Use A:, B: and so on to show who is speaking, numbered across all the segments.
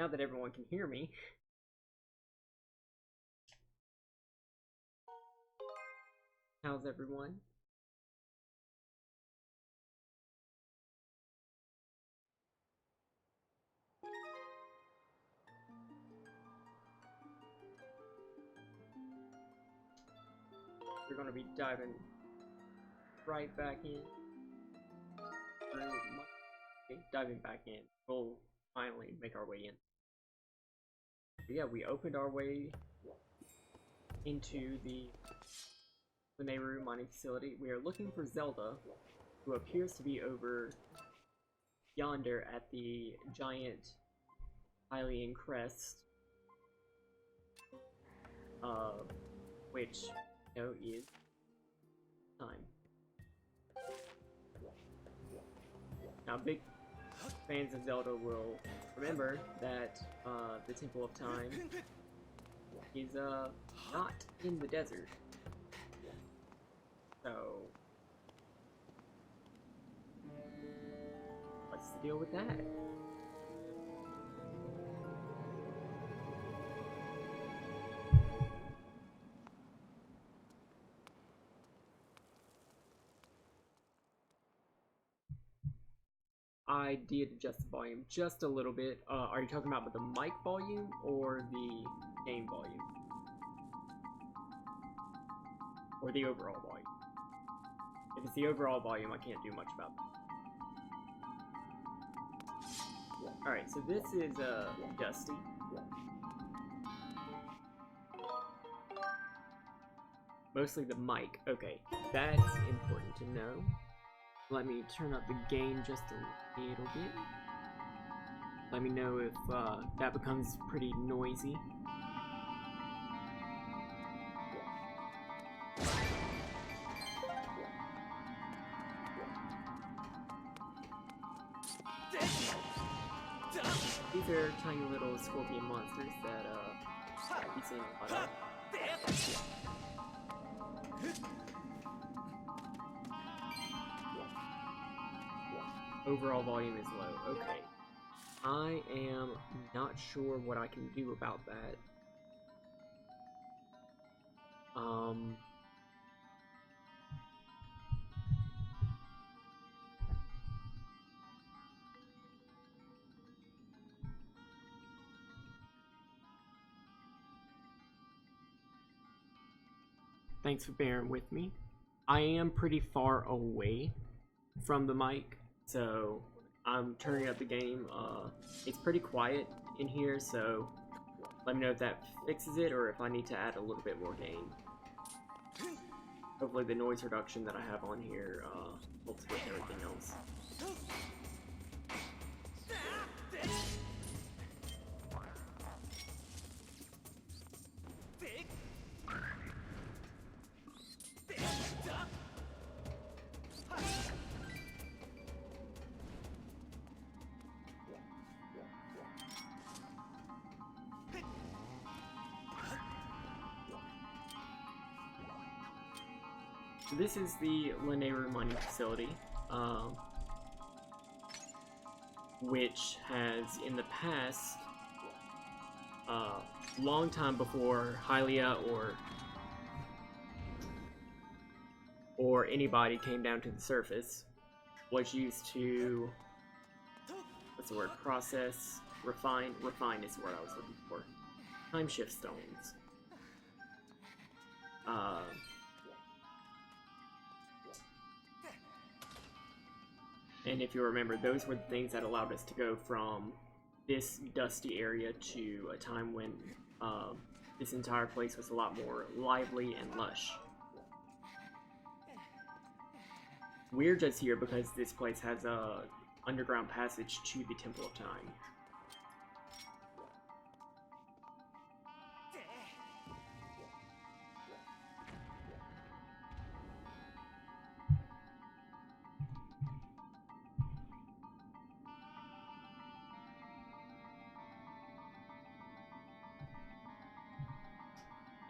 A: now that everyone can hear me. How's everyone? We're going to be diving right back in. Diving back in. We'll finally make our way in. But yeah, we opened our way into the Nehru mining facility. We are looking for Zelda, who appears to be over yonder at the giant Hylian crest, which, you know, is time. Now, big fans of Zelda will remember that the Temple of Time is not in the desert. So, what's the deal with that? I did adjust the volume just a little bit. Are you talking about the mic volume or the game volume? Or the overall volume? If it's the overall volume, I can't do much about that. Alright, so this is Dusty. Mostly the mic. Okay, that's important to know. Let me turn up the gain just a little bit. Let me know if that becomes pretty noisy. These are tiny little scorpion monsters that you see a lot of. Overall volume is low. Okay. I am not sure what I can do about that. Thanks for bearing with me. I am pretty far away from the mic, so I'm turning up the gain. It's pretty quiet in here, so let me know if that fixes it or if I need to add a little bit more gain. Hopefully the noise reduction that I have on here helps with everything else. So this is the Nehru mining facility, which has in the past, long time before Hylia or anybody came down to the surface, was used to, what's the word, process, refine is the word I was looking for, time shift stones. And if you remember, those were the things that allowed us to go from this dusty area to a time when this entire place was a lot more lively and lush. We're just here because this place has a underground passage to the Temple of Time.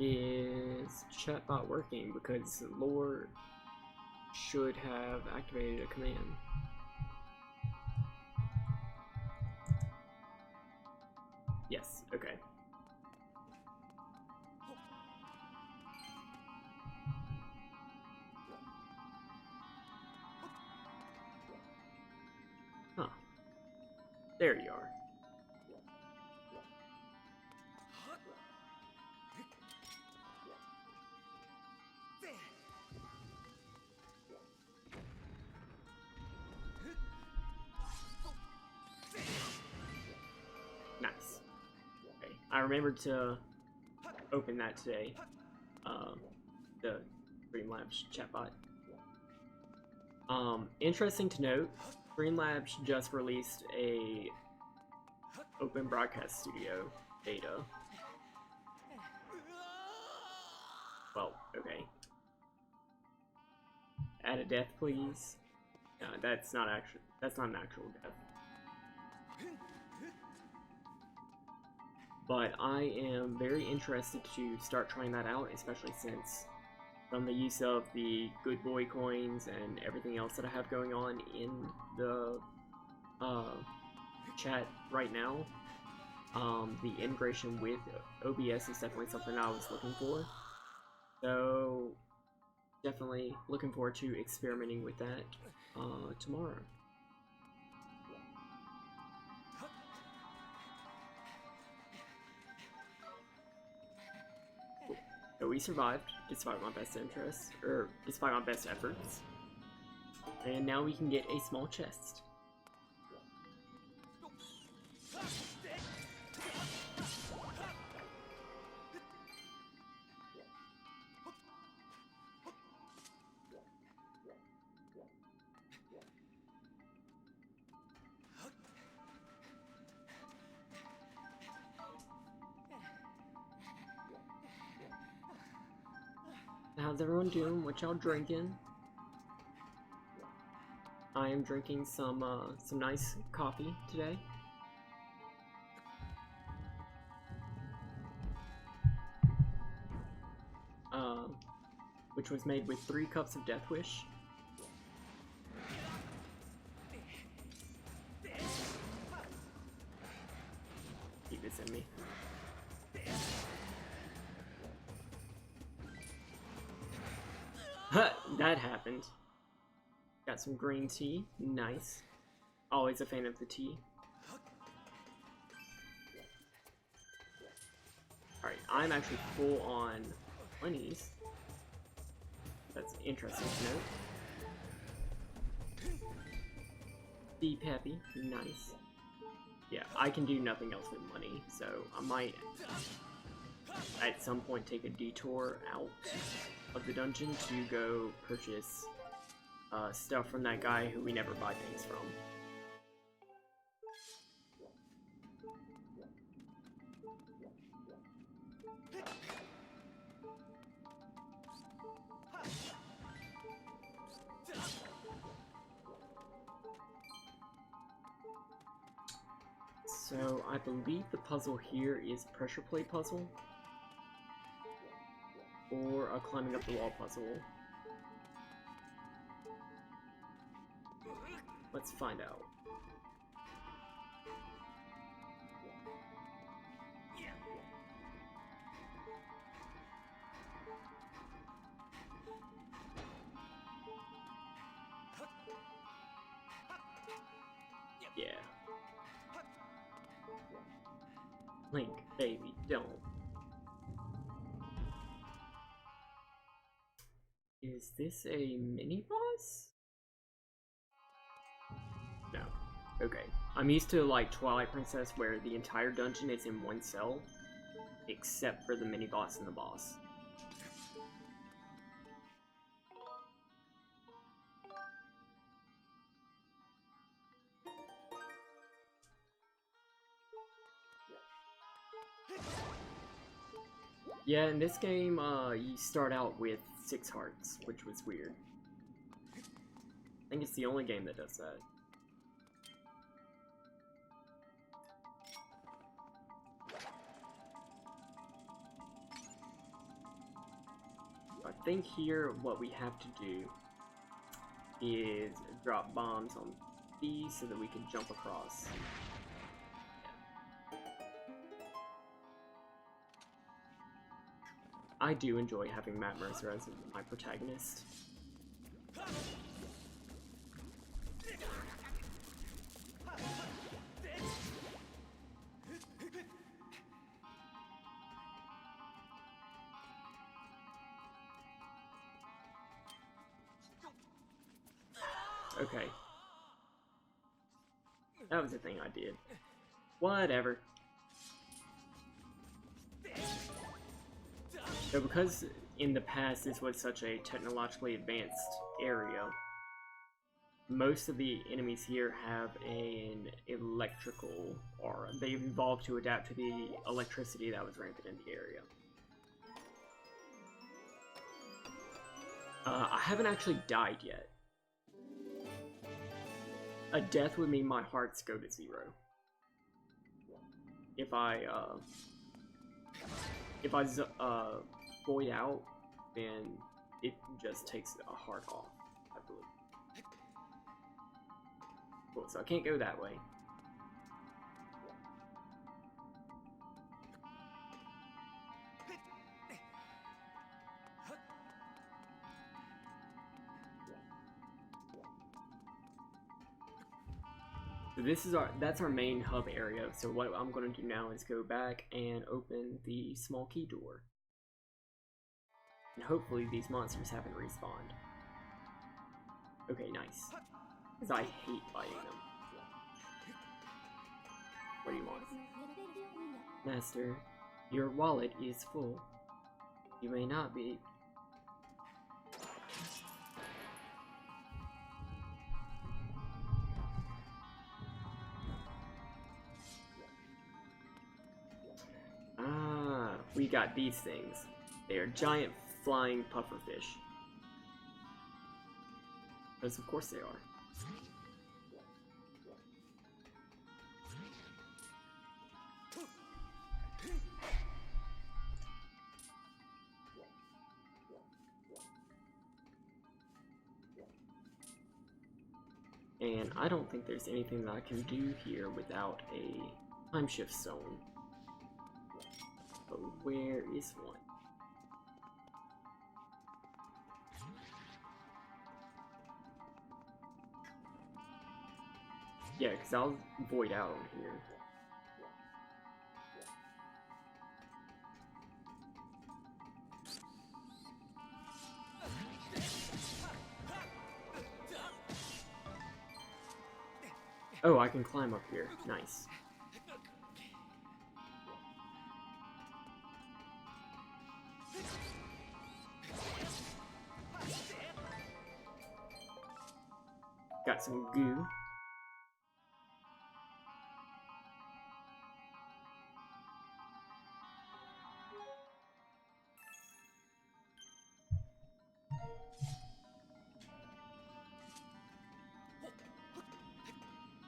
A: Is chatbot working? Because Lord should have activated a command. Yes, okay. Huh. There you are. Nice. Okay. I remembered to open that today. The Streamlabs chatbot. Interesting to note, Streamlabs just released a Open Broadcast Studio beta. Well, okay. Add a death, please. No, that's not an actual death. But I am very interested to start trying that out, especially since from the use of the good boy coins and everything else that I have going on in the chat right now, the integration with OBS is definitely something I was looking for. So definitely looking forward to experimenting with that tomorrow. So we survived, despite my best interests, or despite my best efforts. And now we can get a small chest. How's everyone doing? What y'all drinking? I am drinking some nice coffee today. Which was made with 3 cups of Death Wish. Keep this in me. That happened. Got some green tea. Nice. Always a fan of the tea. Alright, I'm actually full on plenties. That's interesting to note. Be peppy. Nice. Yeah, I can do nothing else with money, so I might at some point take a detour out of the dungeon to go purchase stuff from that guy who we never buy things from. So I believe the puzzle here is pressure plate puzzle. Or a climbing up the wall puzzle. Let's find out. Yeah. Link, baby, don't. Is this a mini-boss? No. Okay. I'm used to, like, Twilight Princess, where the entire dungeon is in one cell, except for the mini-boss and the boss. Yeah, in this game, you start out with 6 hearts, which was weird. I think it's the only game that does that. I think here what we have to do is drop bombs on these so that we can jump across. I do enjoy having Matt Mercer as my protagonist. Okay. That was the thing I did. Whatever. So because in the past this was such a technologically advanced area, most of the enemies here have an electrical aura. They've evolved to adapt to the electricity that was rampant in the area. I haven't actually died yet. A death would mean my hearts go to 0. If I void out, then it just takes a heart off, I believe. Cool, so I can't go that way. So that's our main hub area. So what I'm going to do now is go back and open the small key door. And hopefully these monsters haven't respawned. Okay, nice. Because I hate fighting them. What do you want? Master, your wallet is full. You may not be... We got these things. They are giant flying pufferfish. Because of course they are. And I don't think there's anything that I can do here without a time shift stone. But where is one? Yeah, because I'll void out on here. Oh, I can climb up here. Nice. Got some goo.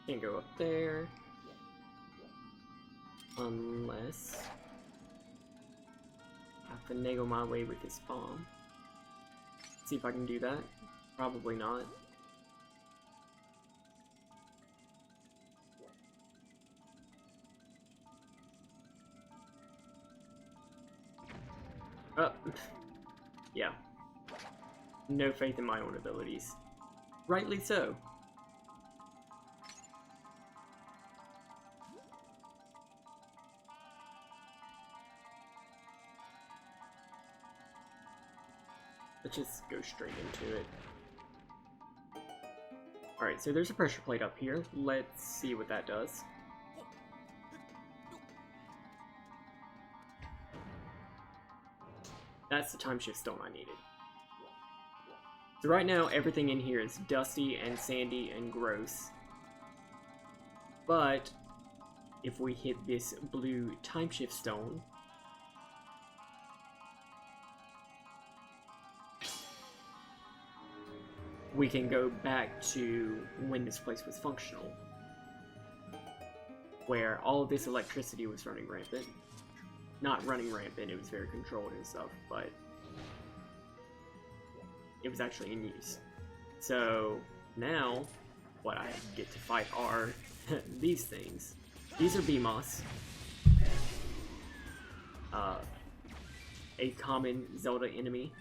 A: Can't go up there. Unless I have to finagle my way with this bomb. See if I can do that. Probably not. Yeah. No faith in my own abilities. Rightly so. Let's just go straight into it. Alright, so there's a pressure plate up here. Let's see what that does. That's the time shift stone I needed. So right now, everything in here is dusty and sandy and gross. But if we hit this blue time shift stone, we can go back to when this place was functional, where all of this electricity was running rampant. Not running rampant, it was very controlled and stuff, but it was actually in use. So now, what I get to fight are these things. These are BMOS. a common Zelda enemy.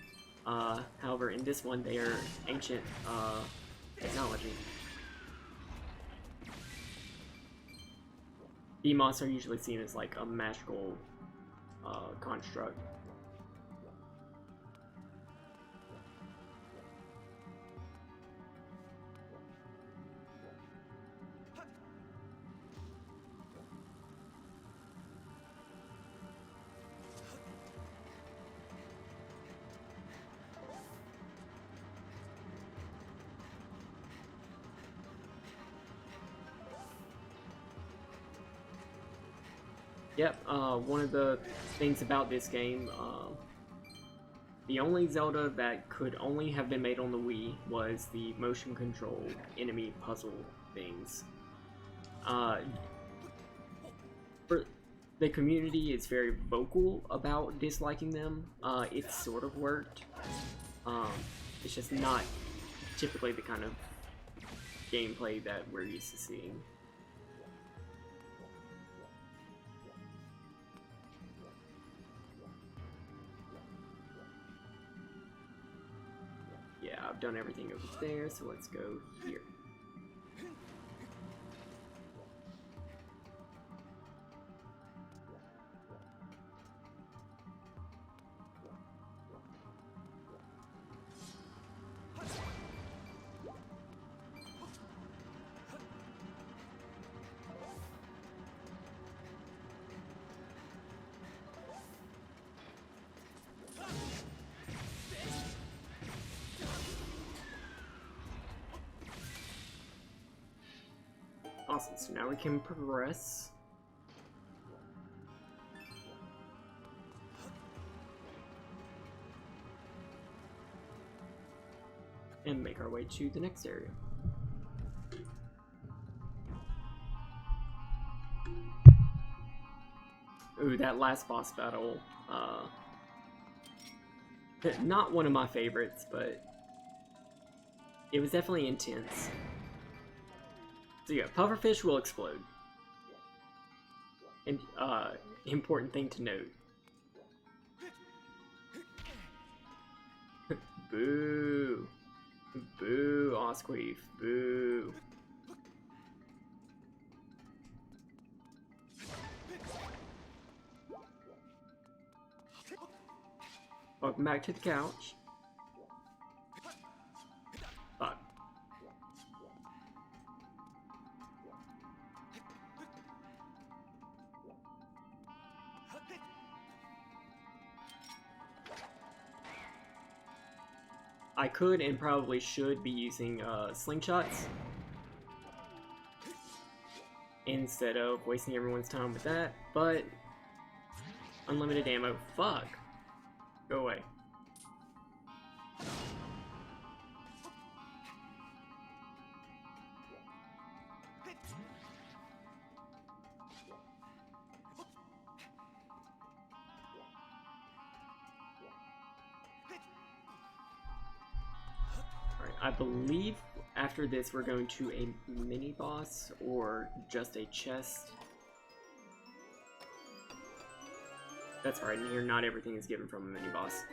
A: However, in this one, they are ancient technology. Behemoths are usually seen as like a magical construct. Yep, one of the things about this game, the only Zelda that could only have been made on the Wii was the motion control enemy puzzle things. For the community is very vocal about disliking them. It sort of worked. It's just not typically the kind of gameplay that we're used to seeing. Yeah, I've done everything over there, so let's go here. Awesome, so now we can progress. And make our way to the next area. Ooh, that last boss battle, not one of my favorites, but it was definitely intense. So yeah, pufferfish will explode. And, important thing to note. Boo. Boo, Osqueef. Boo. Welcome back to the couch. Fuck. I could and probably should be using slingshots instead of wasting everyone's time with that, but unlimited ammo. Fuck. Go away. I believe after this we're going to a mini boss or just a chest. That's right, in here not everything is given from a mini boss.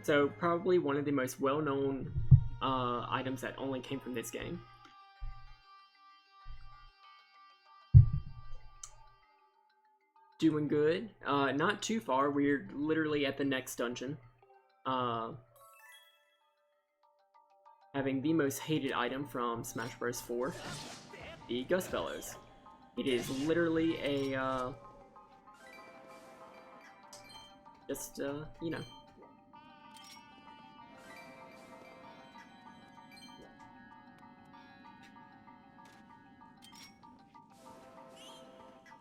A: So probably one of the most well-known items that only came from this game. Doing good. Not too far, we're literally at the next dungeon. Having the most hated item from Smash Bros. 4, the Gust Bellows. It is literally a, you know.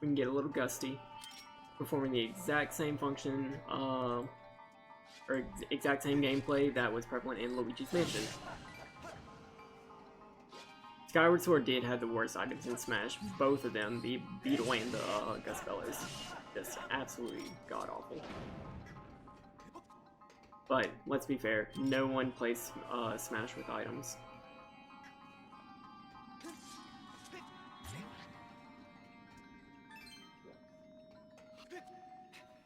A: We can get a little gusty, performing the exact same function, or exact same gameplay that was prevalent in Luigi's Mansion. Skyward Sword did have the worst items in Smash, both of them, the Beetle and the Gust Bellows. Just absolutely god-awful. But, let's be fair, no one plays Smash with items.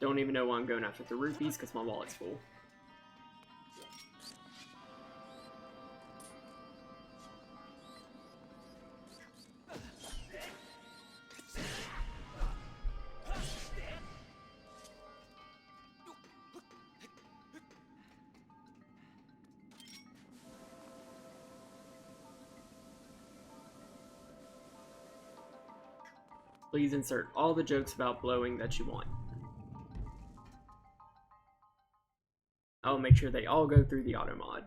A: Don't even know why I'm going after the rupees, because my wallet's full. Please insert all the jokes about blowing that you want. I'll make sure they all go through the auto mod.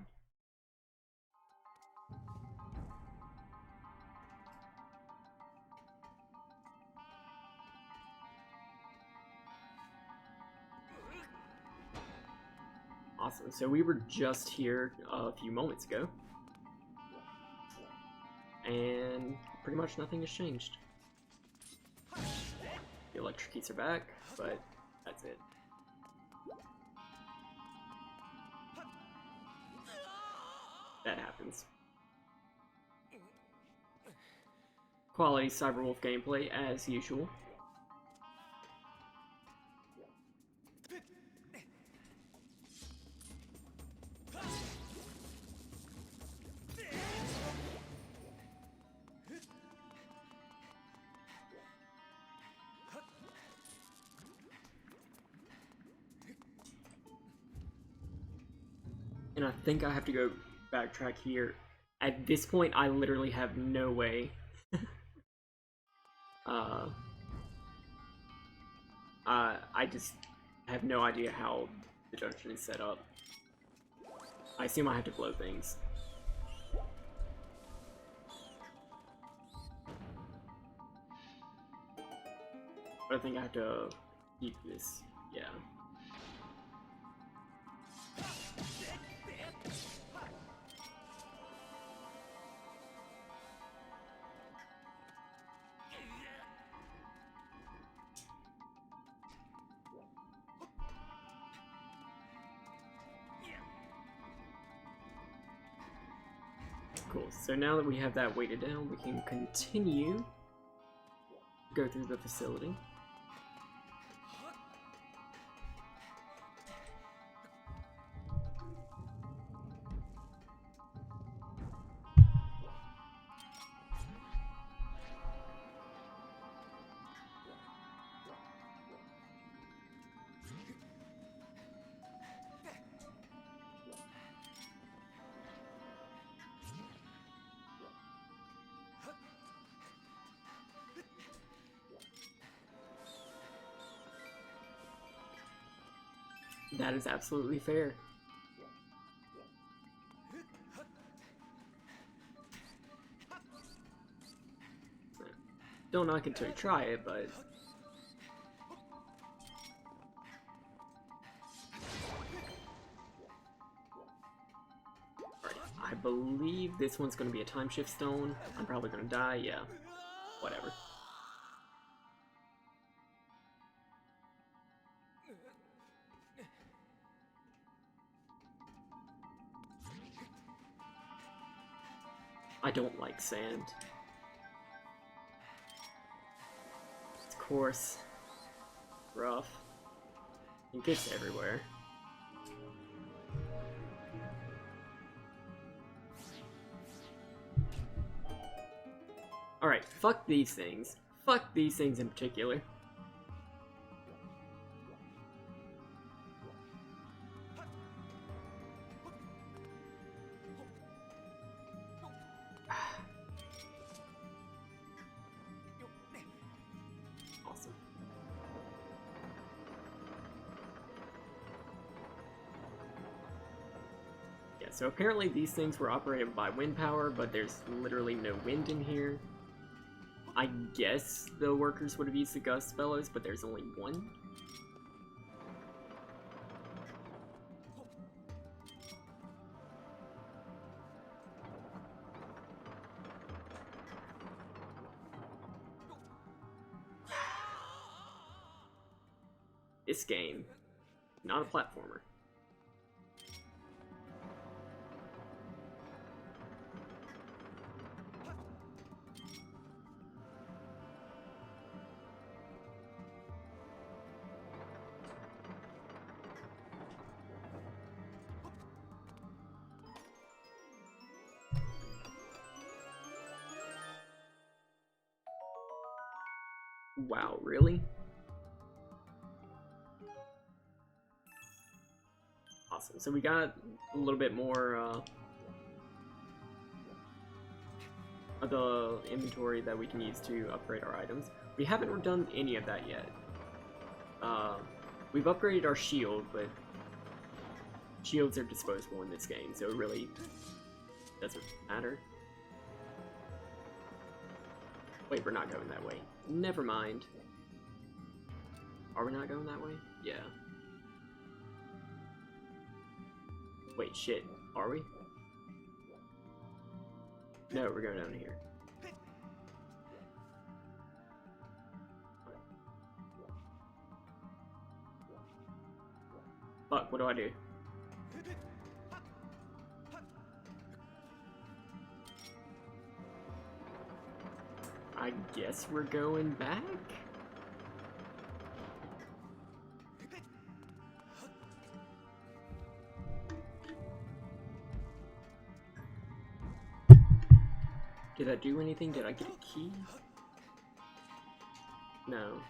A: Awesome, so we were just here a few moments ago. And pretty much nothing has changed. The electric keys are back, but that's it. That happens. Quality Cyberwolf gameplay as usual. And I think I have to go backtrack here. At this point, I literally have no way. I just have no idea how the dungeon is set up. I assume I have to blow things. But I think I have to keep this, yeah. Cool, so now that we have that weighted down, we can continue to go through the facility. That is absolutely fair. Don't knock until you try it, but... Alright, I believe this one's gonna be a time shift stone. I'm probably gonna die, yeah. Whatever. I don't like sand. It's coarse, rough, it gets everywhere. Alright, fuck these things. Fuck these things in particular. So apparently these things were operated by wind power, but there's literally no wind in here. I guess the workers would have used the gust bellows, but there's only one. This game, not a platformer. Wow, really? Awesome. So we got a little bit more of the inventory that we can use to upgrade our items. We haven't done any of that yet. We've upgraded our shield, but shields are disposable in this game, so it really doesn't matter. Wait, we're not going that way. Never mind. Are we not going that way? Yeah. Wait, shit. Are we? No, we're going down here. Fuck, what do I do? I guess we're going back? Did I do anything? Did I get a key? No.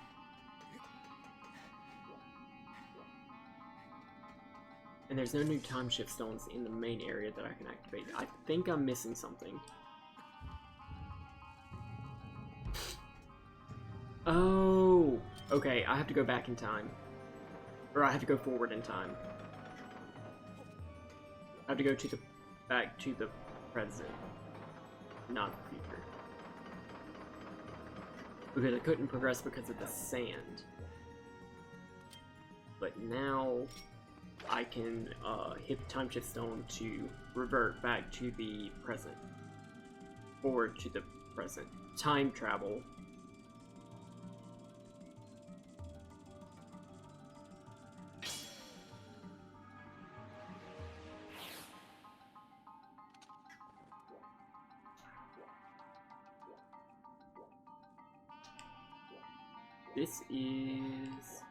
A: And there's no new time shift stones in the main area that I can activate. I think I'm missing something. Oh! Okay, I have to go back in time. Or I have to go forward in time. I have to go to the back to the present. Not the future. Because I couldn't progress because of the sand. But now I can hit the time shift stone to revert back to the present. Forward to the present. Time travel. This is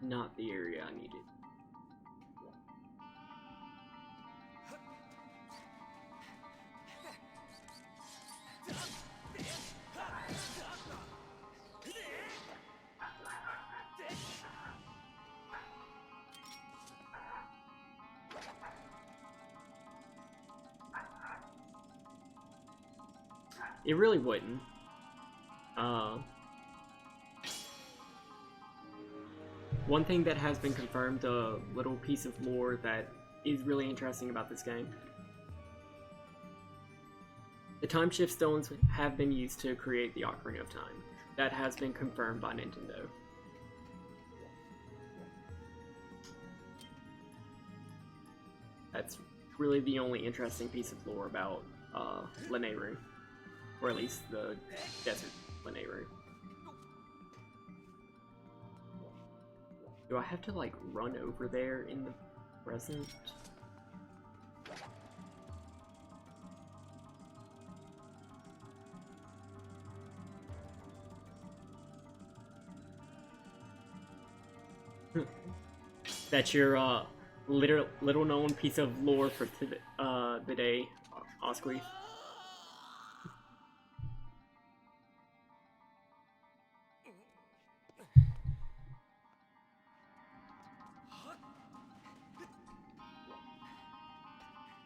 A: not the area I needed. It really wouldn't. One thing that has been confirmed, a little piece of lore that is really interesting about this game. The time shift stones have been used to create the Ocarina of Time. That has been confirmed by Nintendo. That's really the only interesting piece of lore about Lanayru. Or at least the desert Lanayru. Do I have to like run over there in the present? That's your little known piece of lore for the day, Osquith.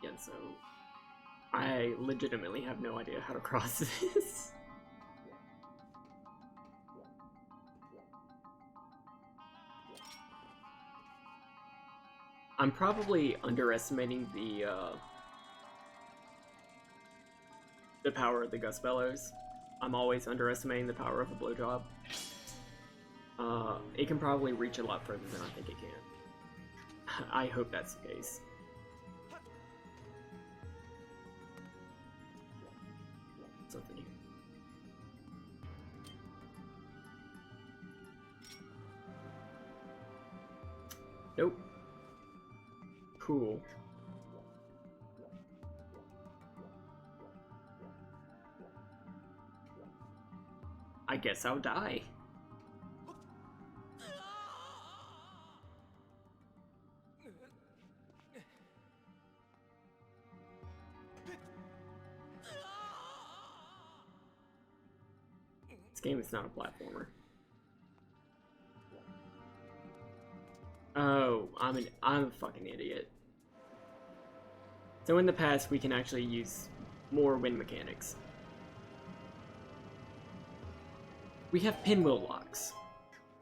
A: Yeah, so I legitimately have no idea how to cross this. I'm probably underestimating the power of the Gust Bellows. I'm always underestimating the power of a blowjob. It can probably reach a lot further than I think it can. I hope that's the case. Something here. Nope. Cool. I guess I'll die. This game is not a platformer. Oh, I'm a fucking idiot. So in the past, we can actually use more wind mechanics. We have pinwheel locks,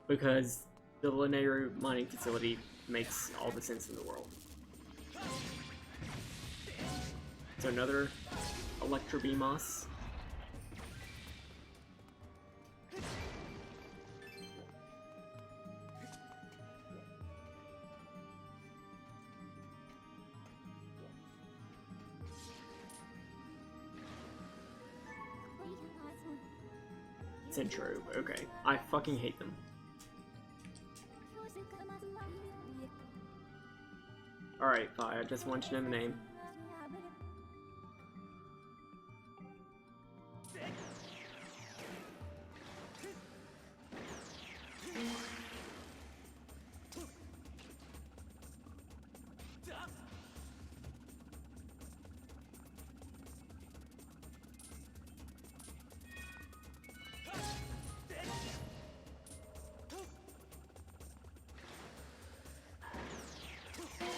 A: because the Lanayru mining facility makes all the sense in the world. So another Electro Beamos. Intro. Okay. I fucking hate them. Alright, fine. I just want you to know the name.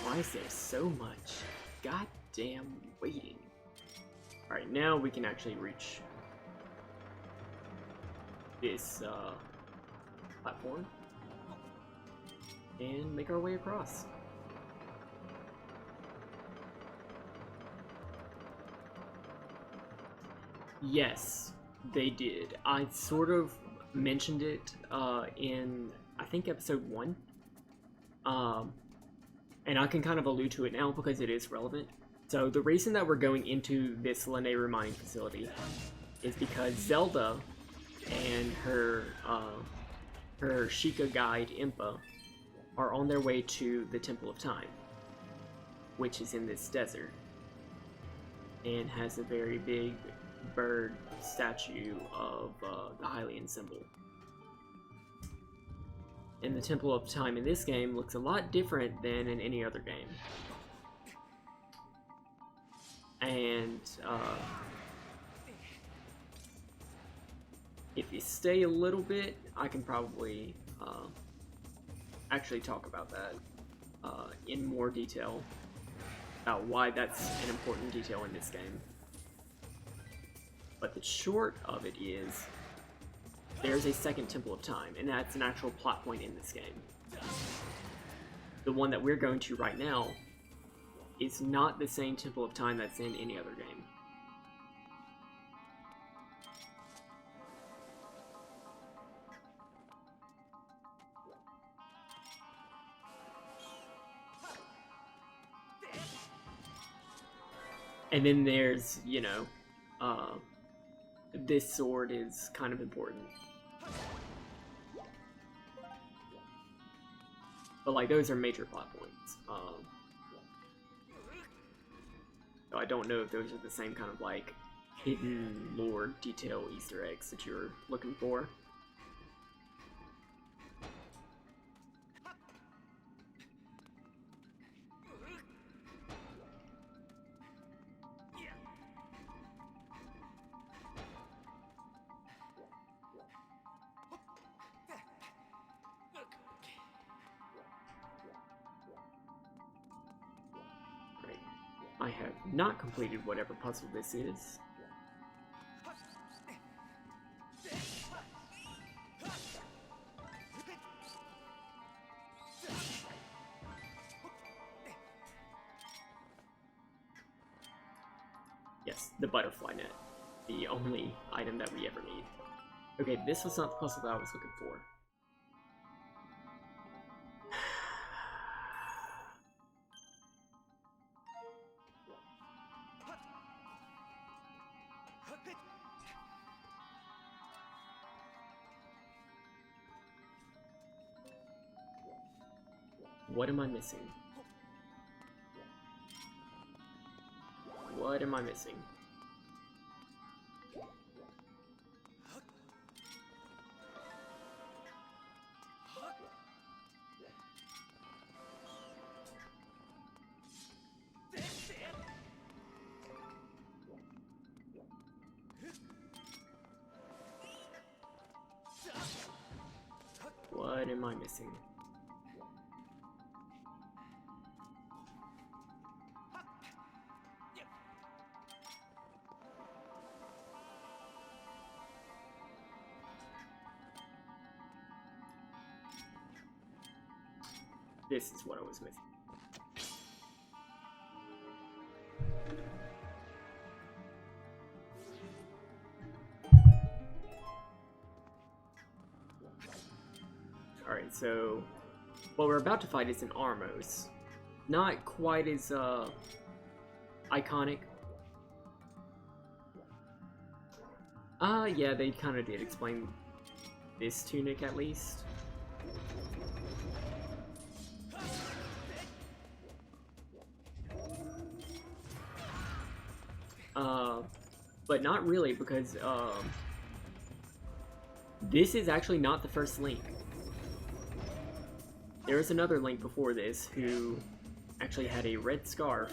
A: Why is there so much goddamn waiting? Alright, now we can actually reach this platform and make our way across. Yes, they did. I sort of mentioned it in, I think, episode 1. And I can kind of allude to it now because it is relevant. So the reason that we're going into this Lanayru mining facility is because Zelda and her Sheikah guide Impa are on their way to the Temple of Time, which is in this desert and has a very big bird statue of the Hylian symbol. And the Temple of Time in this game looks a lot different than in any other game. And if you stay a little bit, I can probably actually talk about that in more detail, about why that's an important detail in this game. But the short of it is, there's a second Temple of Time, and that's an actual plot point in this game. The one that we're going to right now is not the same Temple of Time that's in any other game. And then there's, you know, this sword is kind of important. But, like, those are major plot points. So I don't know if those are the same kind of, like, hidden lore detail Easter eggs that you're looking for. I have not completed whatever puzzle this is. Yes, the butterfly net. The only item that we ever need. Okay, this was not the puzzle that I was looking for. What am I missing? What am I missing? What am I missing? This is what I was missing. Alright, so what we're about to fight is an Armos. Not quite as iconic. Yeah, they kind of did explain this tunic at least. But not really, because this is actually not the first Link. There was another Link before this who actually had a red scarf,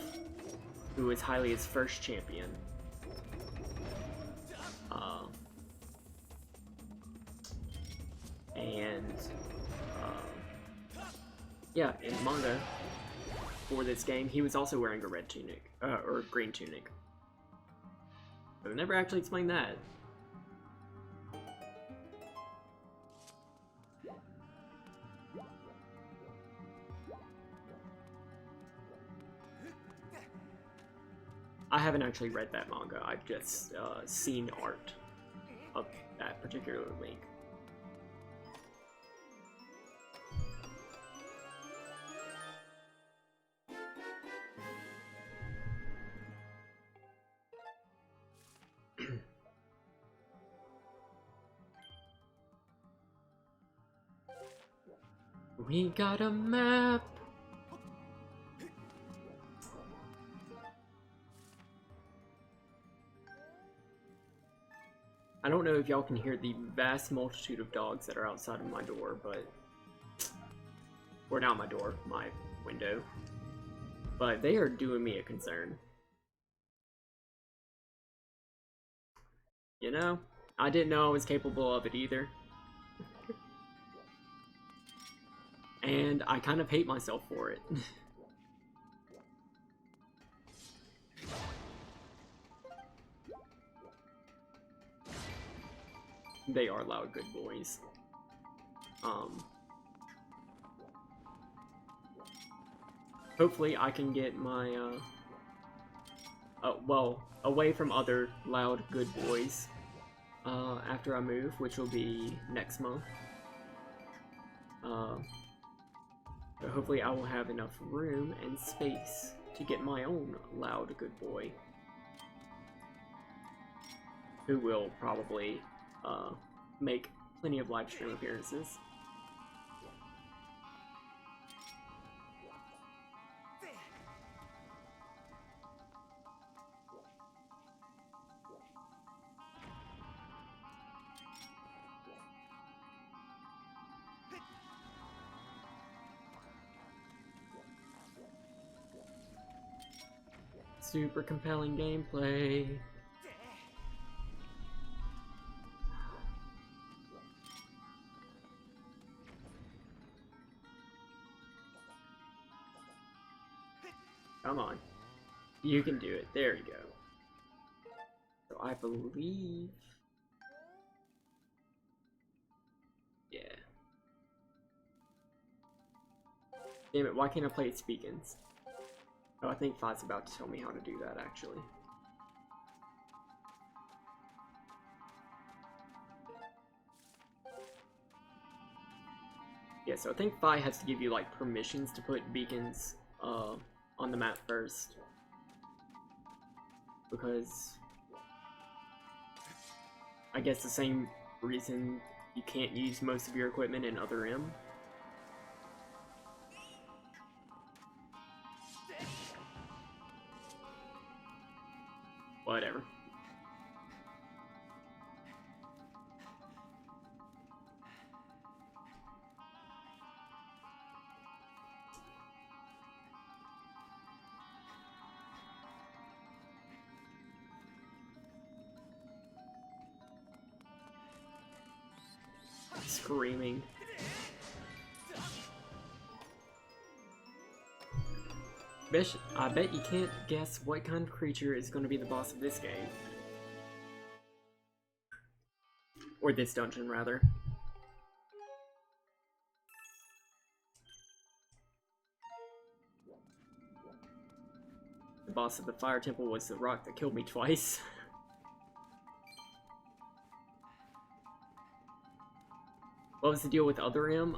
A: who was Hylia's first champion. Yeah, in manga for this game, he was also wearing a red tunic, or green tunic. But they never actually explained that. I haven't actually read that manga, I've just seen art of that particular Link. We got a map! I don't know if y'all can hear the vast multitude of dogs that are outside of my door, but... or not my door, my window. But they are doing me a concern. You know, I didn't know I was capable of it either. And I kind of hate myself for it. They are loud good boys. Hopefully I can get my, well, away from other loud good boys, after I move, which will be next month. But hopefully I will have enough room and space to get my own loud good boy, who will probably make plenty of live stream appearances. Super compelling gameplay. Come on. You can do it. There you go. So I believe... yeah. Damn it, why can't I play its beacons? Oh, I think Fi's about to tell me how to do that, actually. Yeah, so I think Fi has to give you, like, permissions to put beacons, on the map first. Because... I guess the same reason you can't use most of your equipment in Other M. Whatever. Screaming. I bet you can't guess what kind of creature is going to be the boss of this game. Or this dungeon, rather. The boss of the fire temple was the rock that killed me twice. What was the deal with Other M?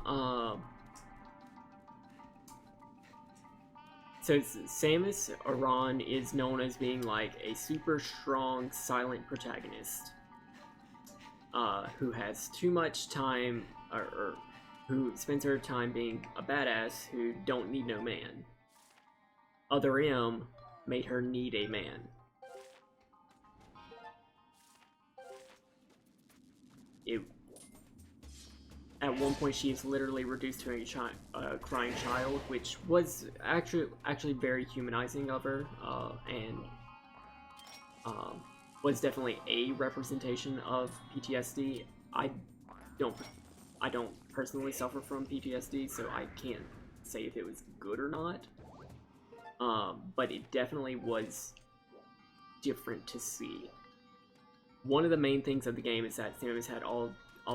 A: So Samus Aran is known as being like a super strong, silent protagonist. Who has too much time, or who spends her time being a badass who don't need no man. Other M made her need a man. At one point, she is literally reduced to a crying child, which was actually very humanizing of her, and was definitely a representation of PTSD. I don't personally suffer from PTSD, so I can't say if it was good or not. But it definitely was different to see. One of the main things of the game is that Samus had all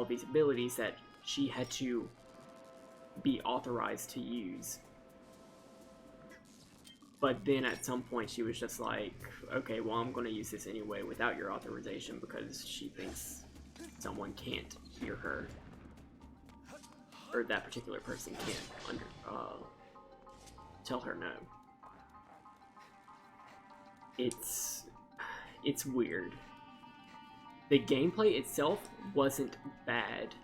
A: these abilities that she had to be authorized to use. But then at some point she was just like, okay, well, I'm going to use this anyway without your authorization because she thinks someone can't hear her. Or that particular person can't tell her no. It's weird. The gameplay itself wasn't bad,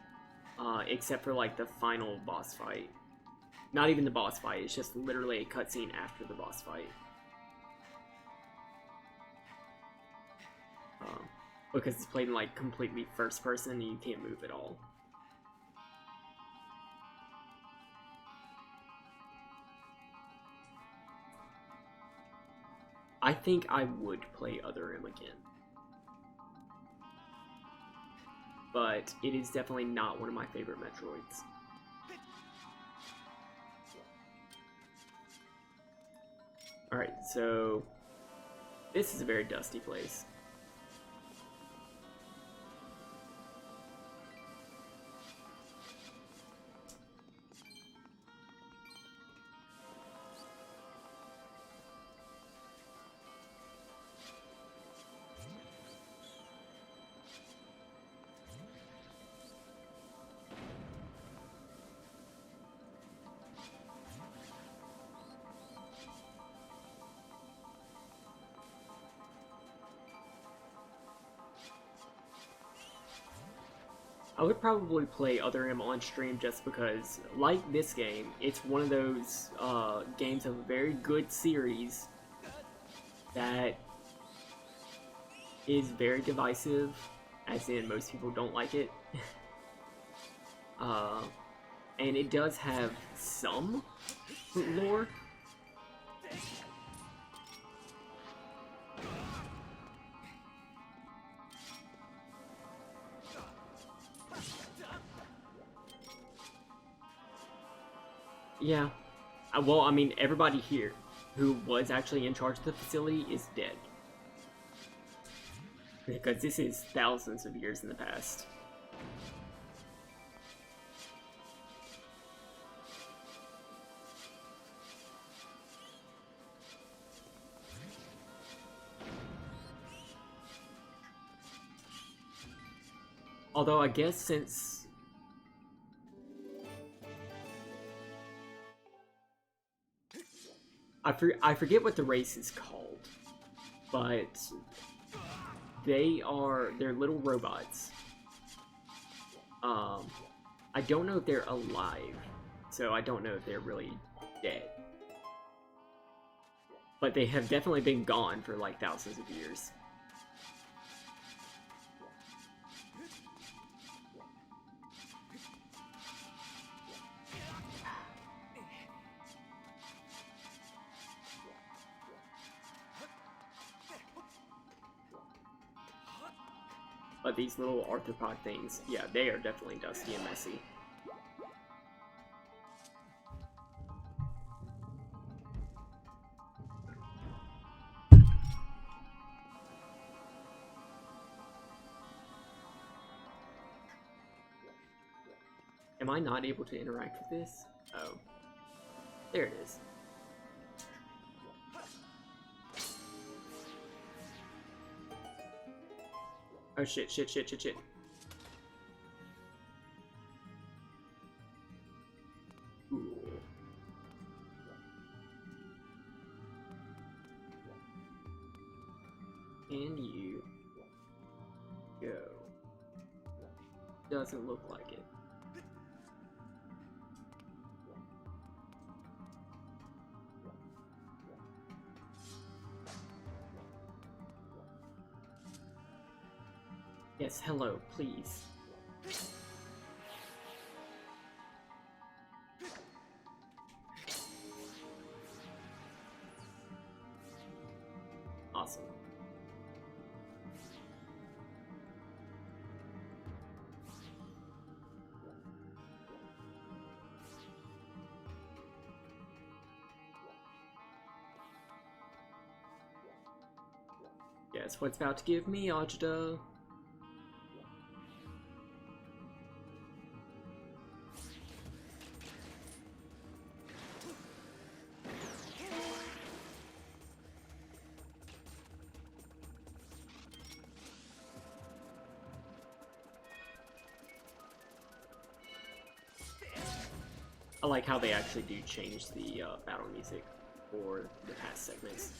A: except for like the final boss fight. Not even the boss fight, it's just literally a cutscene after the boss fight. Because it's played in like completely first person and you can't move at all. I think I would play Other M again. But it is definitely not one of my favorite Metroids. Alright, so this is a very dusty place. I would probably play Other M on stream just because, like this game, it's one of those games of a very good series that is very divisive, as in most people don't like it. And it does have some lore. Yeah. Well, I mean, everybody here who was actually in charge of the facility is dead. Because this is thousands of years in the past. Although, I guess since I forget what the race is called, but they're little robots. I don't know if they're alive, so I don't know if they're really dead. But they have definitely been gone for like thousands of years. But these little arthropod things, yeah, they are definitely dusty and messy. Am I not able to interact with this? Oh. There it is. Oh shit, shit, shit, shit, shit. Ooh. And you go. Doesn't look like it. Yes, hello, please. Awesome. Guess what's about to give me agita. I like how they actually do change the battle music for the past segments.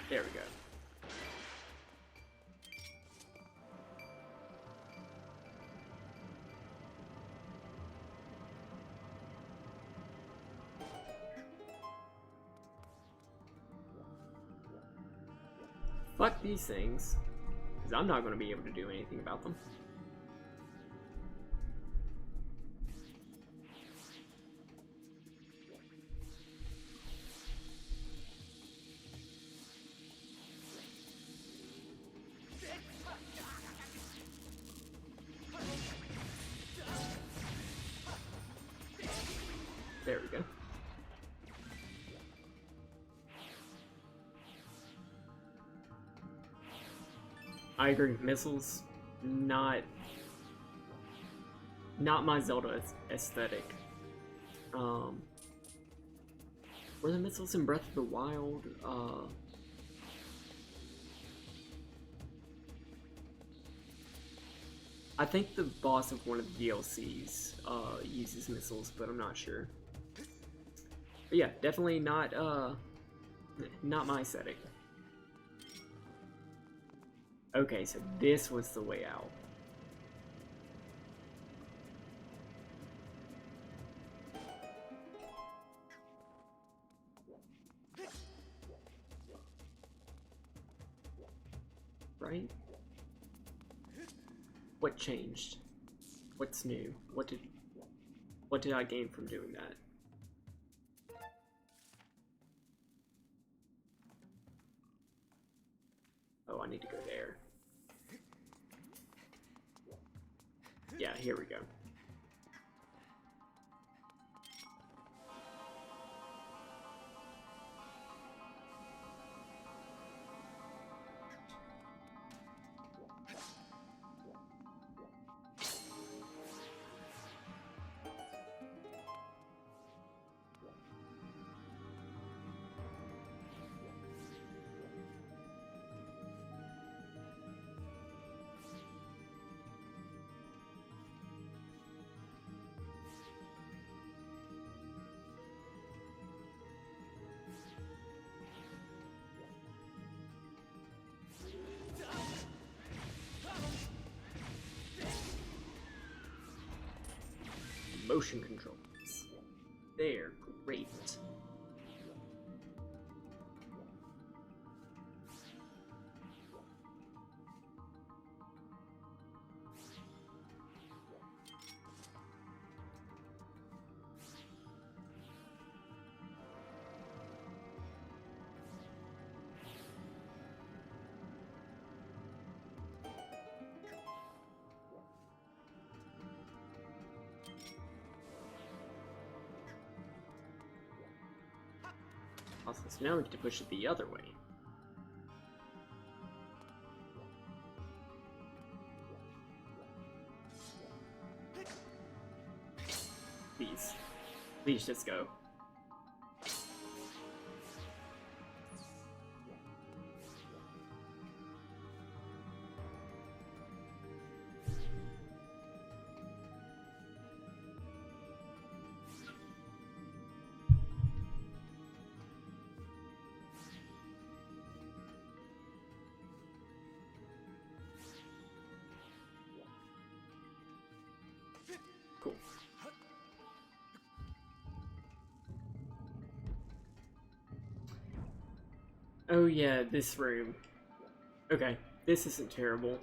A: There we go. Fuck these things, because I'm not going to be able to do anything about them. There we go. I agree. Missiles, not my Zelda aesthetic. Were the missiles in Breath of the Wild? I think the boss of one of the DLCs uses missiles, but I'm not sure. But yeah, definitely not my aesthetic. Okay, so this was the way out. Right? What changed? What's new? What did I gain from doing that? Oh, I need to go there. Yeah, here we go. Motion controls. They're great. Awesome, so now we get to push it the other way. Please just go. Cool. Oh yeah, this room. Okay, this isn't terrible.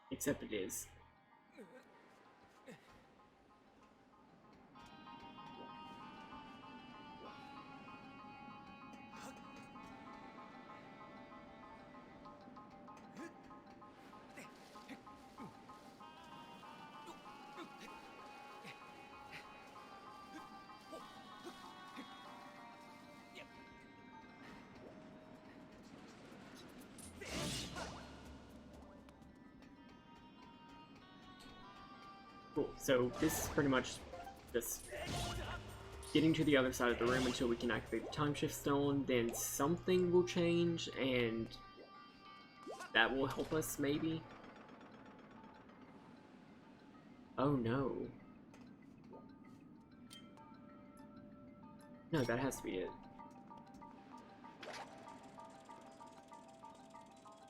A: Except it is. Cool, so this is pretty much just getting to the other side of the room until we can activate the time shift stone, then something will change, and that will help us, maybe? Oh no. No, that has to be it.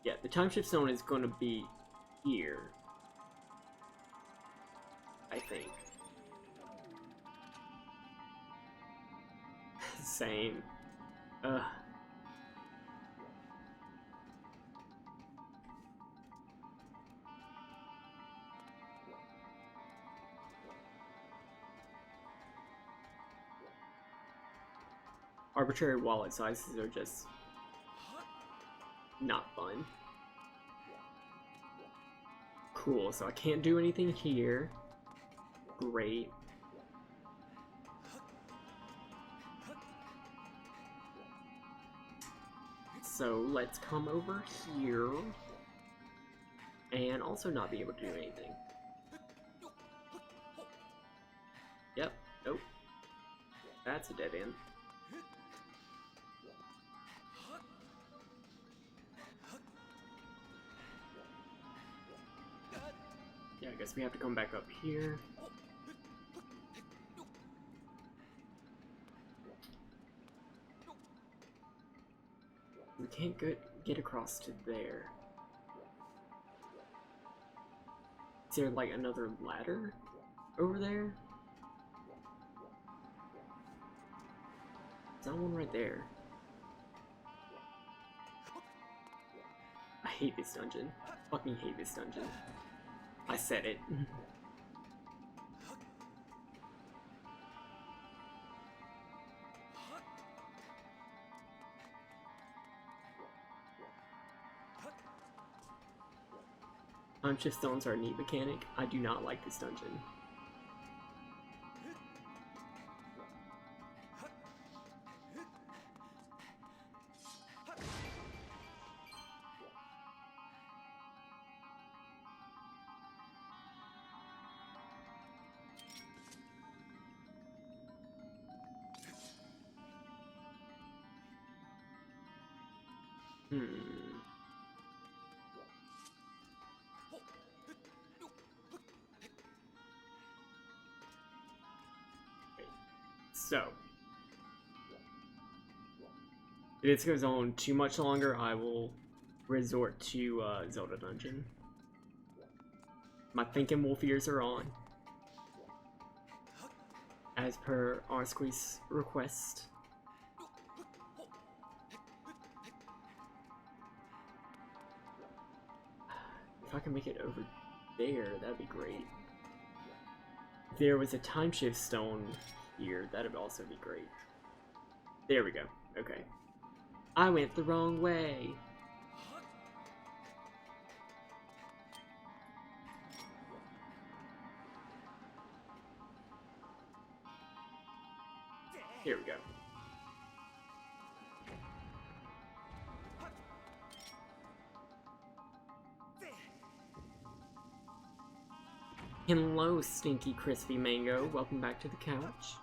A: Yeah, the time shift stone is gonna be here. I think. Same. Ugh. Arbitrary wallet sizes are just not fun. Cool, so I can't do anything here. Great. So let's come over here and also not be able to do anything. Yep, nope. That's a dead end. Yeah, I guess we have to come back up here. We can't get across to there. Is there like another ladder over there? Is that one right there? I hate this dungeon. Fucking hate this dungeon. I said it. Time shift stones are a neat mechanic. I do not like this dungeon. So, if this goes on too much longer, I will resort to Zelda dungeon. My thinking wolf ears are on, as per Arsque's request. If I can make it over there, that'd be great. If there was a time shift stone here, that'd also be great. There we go. Okay. I went the wrong way. Here we go. Hello, stinky crispy mango. Welcome back to the couch.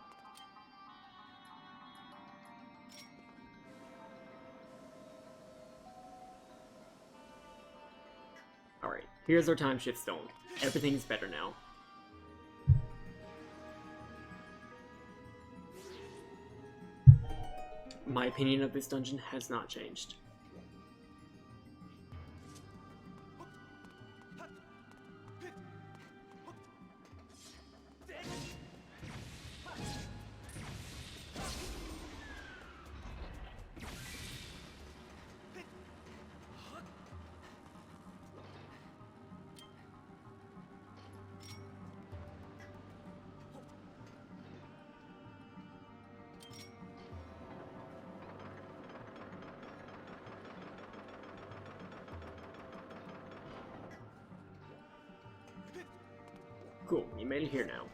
A: Alright, here's our time shift stone. Everything's better now. My opinion of this dungeon has not changed. Cool, you made it here now.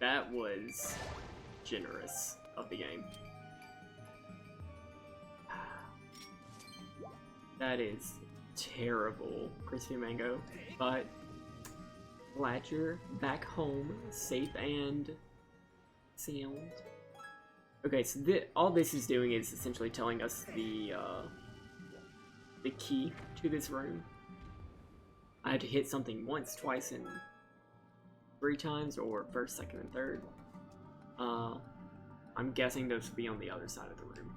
A: That was generous of the game. That is terrible, Crispy Mango, but glad you're back home, safe and sound. Okay, so all this is doing is essentially telling us the key to this room. I had to hit something once, twice, and 3 times, or first, second, and third. I'm guessing those would be on the other side of the room.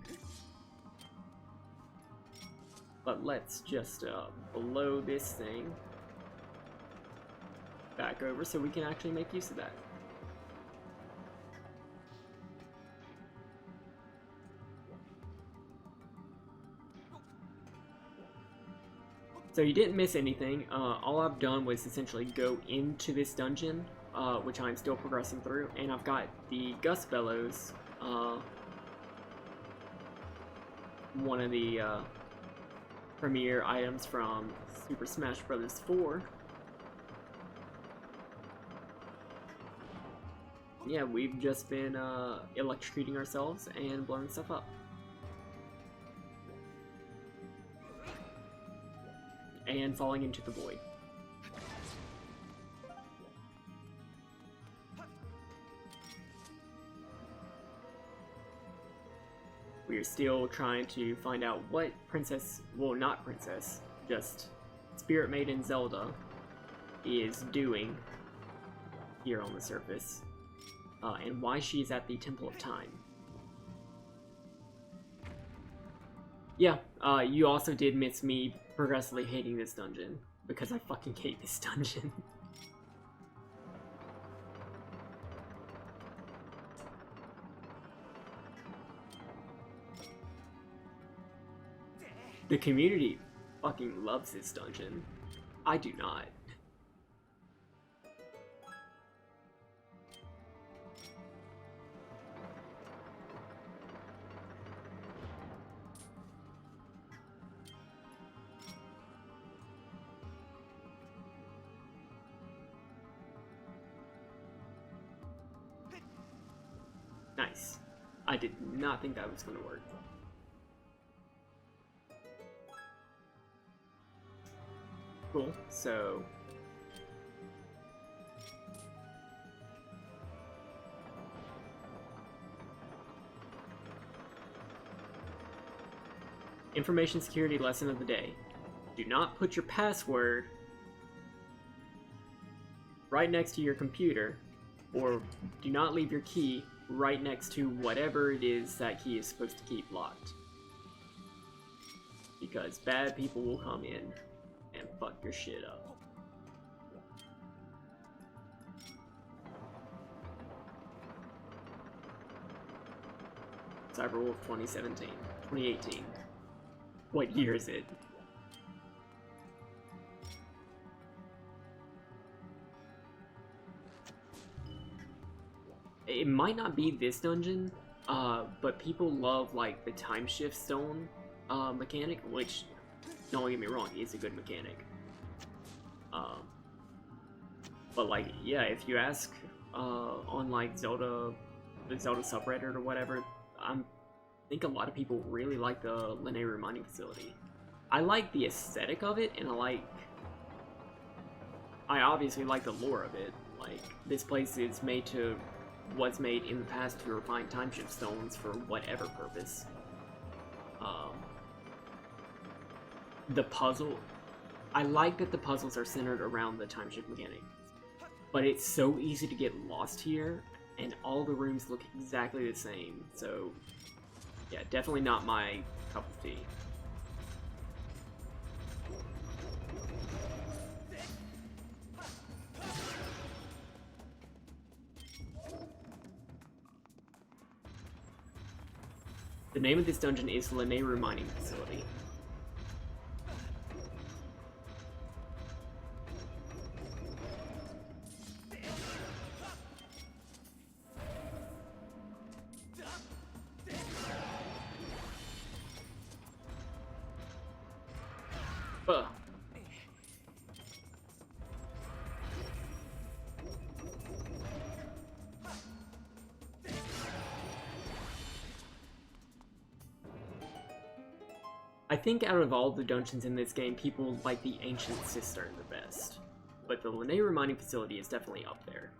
A: But let's just blow this thing back over so we can actually make use of that. So you didn't miss anything. All I've done was essentially go into this dungeon, which I'm still progressing through, and I've got the Gust Bellows, one of the premier items from Super Smash Bros. 4. Yeah, we've just been electrocuting ourselves and blowing stuff up. And falling into the void. We're still trying to find out what Princess, well, not Princess, just Spirit Maiden Zelda is doing here on the surface, and why she's at the Temple of Time. Yeah, you also did miss me progressively hating this dungeon, because I fucking hate this dungeon. The community fucking loves this dungeon. I do not. Nice. I did not think that was going to work. Cool, so... Information security lesson of the day. Do not put your password right next to your computer, or do not leave your key right next to whatever it is that key is supposed to keep locked. Because bad people will come in and fuck your shit up. Cyberwolf 2017. 2018. What year is it? It might not be this dungeon, but people love, like, the time shift stone mechanic, which, don't get me wrong, is a good mechanic. But, like, yeah, if you ask on, like, Zelda, the Zelda subreddit or whatever, I think a lot of people really like the Linear Mining Facility. I like the aesthetic of it, and I obviously like the lore of it. Like, this place is was made in the past to refine time shift stones for whatever purpose. The puzzle, I like that the puzzles are centered around the time shift mechanic, but it's so easy to get lost here, and all the rooms look exactly the same, so yeah, definitely not my cup of tea. The name of this dungeon is Linear Mining Facility. I think out of all the dungeons in this game, people like the Ancient Cistern the best, but the Linear Mining Facility is definitely up there.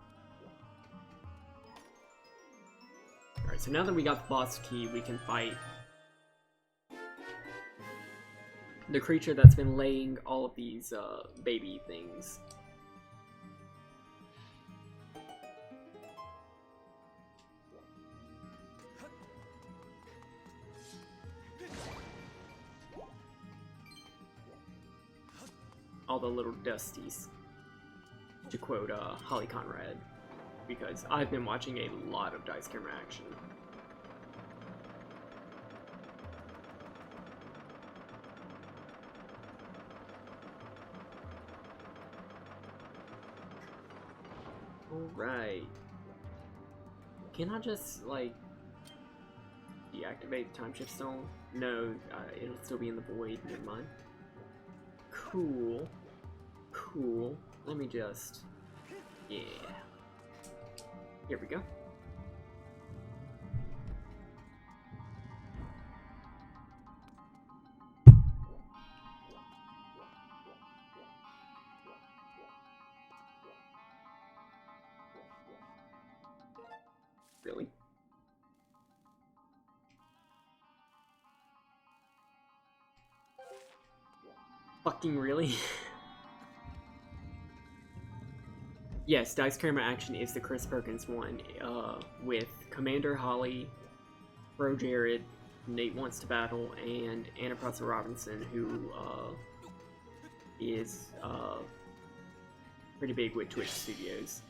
A: Alright, so now that we got the boss key, we can fight the creature that's been laying all of these baby things. All the little dusties, to quote Holly Conrad, because I've been watching a lot of dice camera action. Alright. Can I just, like, deactivate the time shift stone? No, it'll still be in the void, never mind. Cool. Cool. Let me just... yeah. Here we go. Really? Fucking really? Yes, Dice Camera Action is the Chris Perkins one, with Commander Holly, Bro Jared, Nate Wants to Battle, and Anna Prosser Robinson, who is pretty big with Twitch Studios.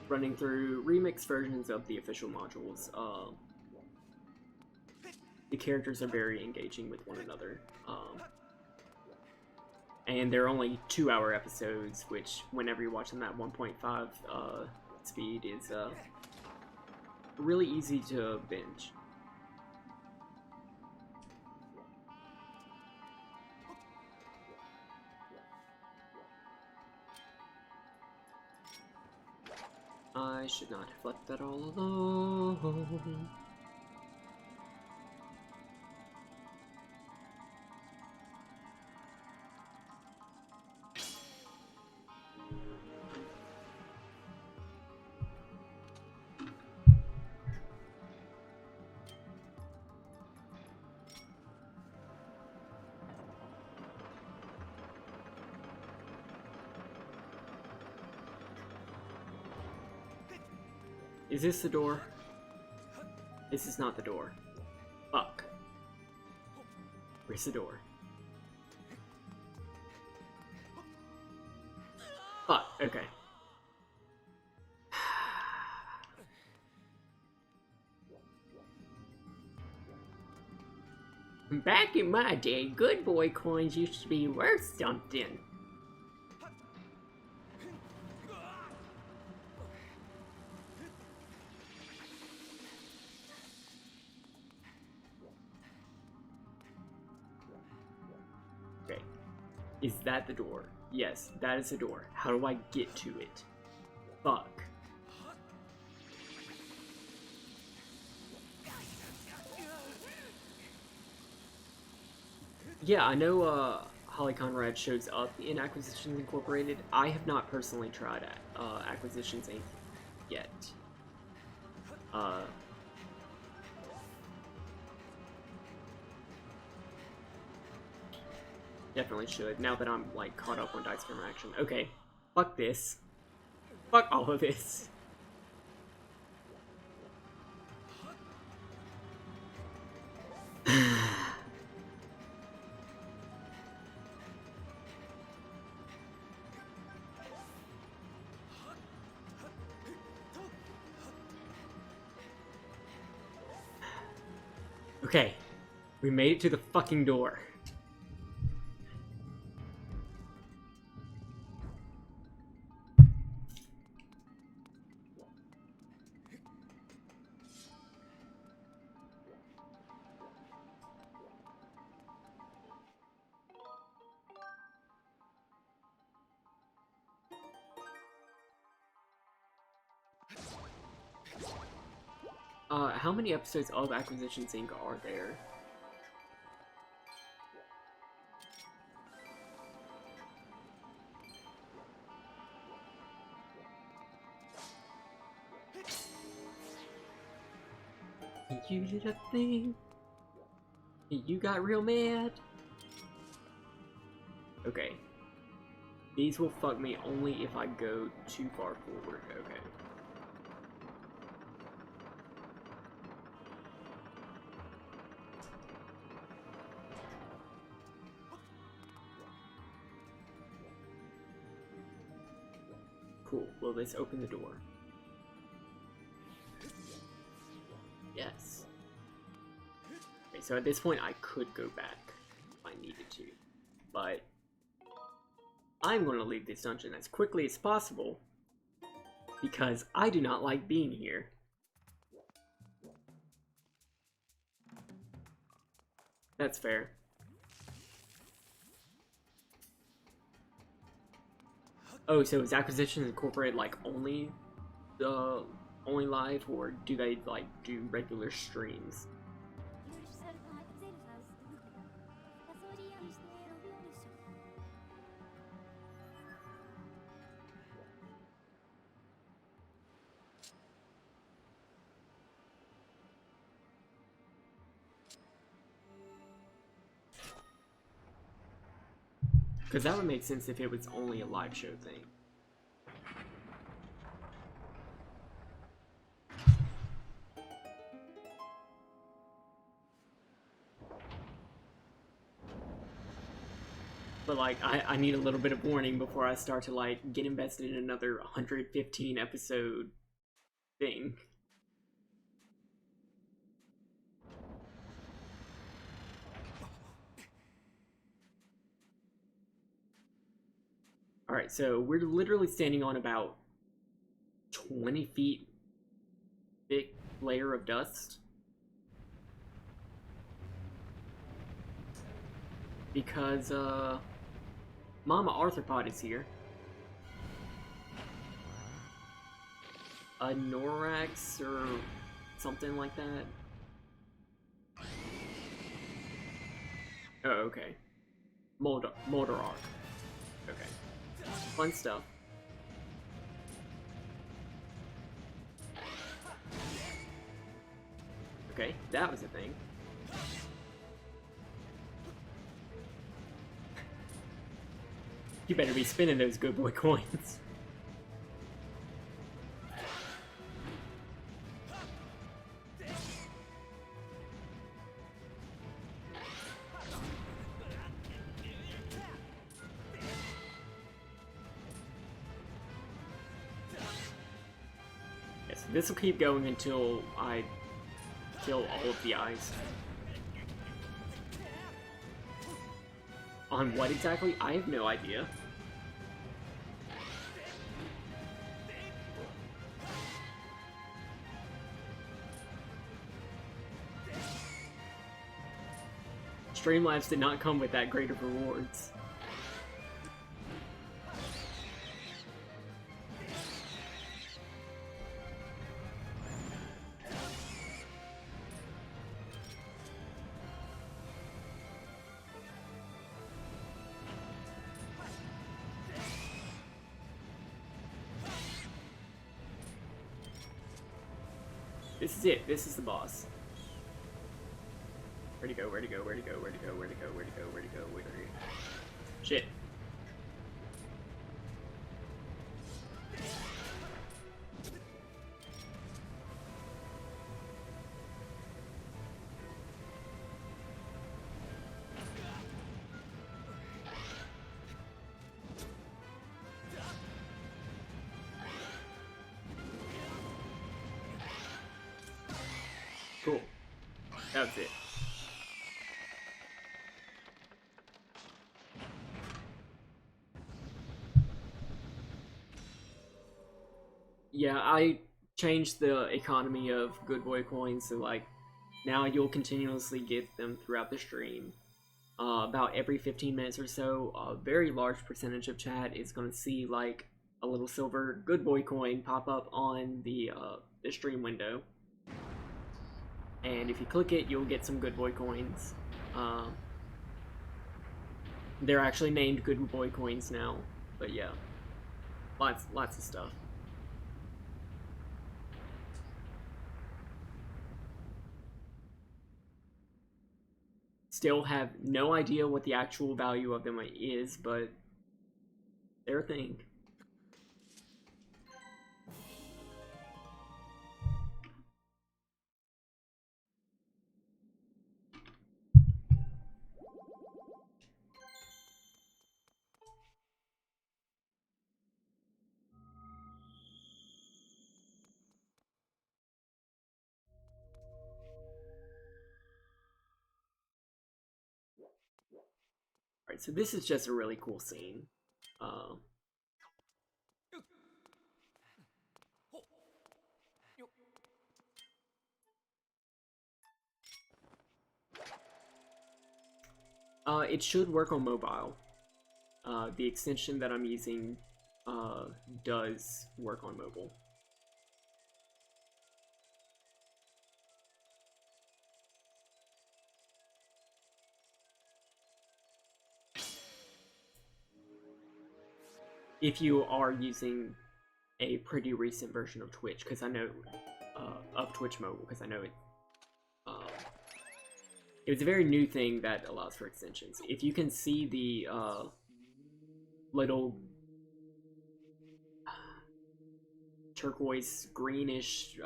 A: Running through remix versions of the official modules. The characters are very engaging with one another. And they're only 2-hour episodes, which, whenever you're watching that 1.5 speed, is really easy to binge. I should not have left that all alone. Is this the door? This is not the door. Fuck. Where's the door? Fuck, okay. Back in my day, good boy coins used to be worth something. Okay. Is that the door? Yes, that is the door. How do I get to it? Fuck. Yeah, I know Holly Conrad shows up in Acquisitions Incorporated. I have not personally tried Acquisitions Inc. yet. Definitely should, now that I'm, like, caught up on Dice Camera Action. Okay, fuck this. Fuck all of this. Okay, we made it to the fucking door. How many episodes of Acquisitions Inc. are there? You did a thing. You got real mad. Okay. These will fuck me only if I go too far forward. Okay. Cool. Will this open the door? Yes. Okay, so at this point I could go back if I needed to. But I'm going to leave this dungeon as quickly as possible because I do not like being here. That's fair. Oh, so is Acquisitions Incorporated like only live, or do they like do regular streams? Because that would make sense if it was only a live show thing. But like, I need a little bit of warning before I start to like get invested in another 115 episode thing. Alright, so we're literally standing on about 20 feet thick layer of dust. Because, Mama Arthropod is here. A Norax or something like that. Oh, okay. Moldarark. Okay. Fun stuff. Okay, that was a thing. You better be spinning those good boy coins. Yes, this will keep going until I kill all of the eyes. On what exactly? I have no idea. Streamlabs did not come with that great of rewards. This is it. This is the boss. Where'd he go? Where'd he go? Where'd he go? Where'd he go? Where'd he go? Where'd he go? Where'd he go? Where'd he go? Shit. Cool. That's it. Yeah, I changed the economy of Good Boy coins, so like now you'll continuously get them throughout the stream. About every 15 minutes or so, a very large percentage of chat is going to see like a little silver Good Boy coin pop up on the stream window. And if you click it, you'll get some Good Boy coins. They're actually named Good Boy coins now, but yeah, lots of stuff. Still have no idea what the actual value of them is, but they're a thing. Alright, so this is just a really cool scene. It should work on mobile. The extension that I'm using does work on mobile. If you are using a pretty recent version of Twitch, because I know of Twitch Mobile, because I know it was a very new thing that allows for extensions. If you can see the little turquoise greenish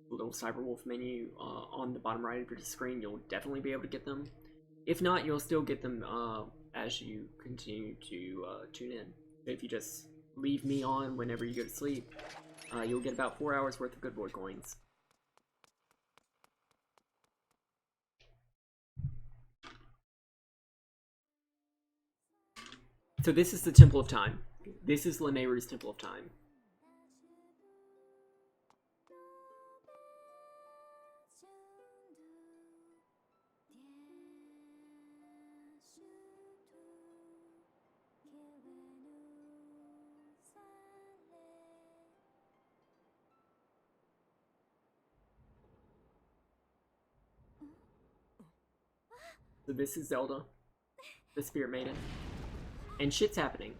A: little Cyberwolf menu on the bottom right of your screen, you'll definitely be able to get them. If not, you'll still get them as you continue to tune in. If you just leave me on whenever you go to sleep, you'll get about 4 hours worth of Good Boy coins. So this is the Temple of Time. This is Lanayru's Temple of Time. So this is Zelda, the Spirit Maiden. And shit's happening.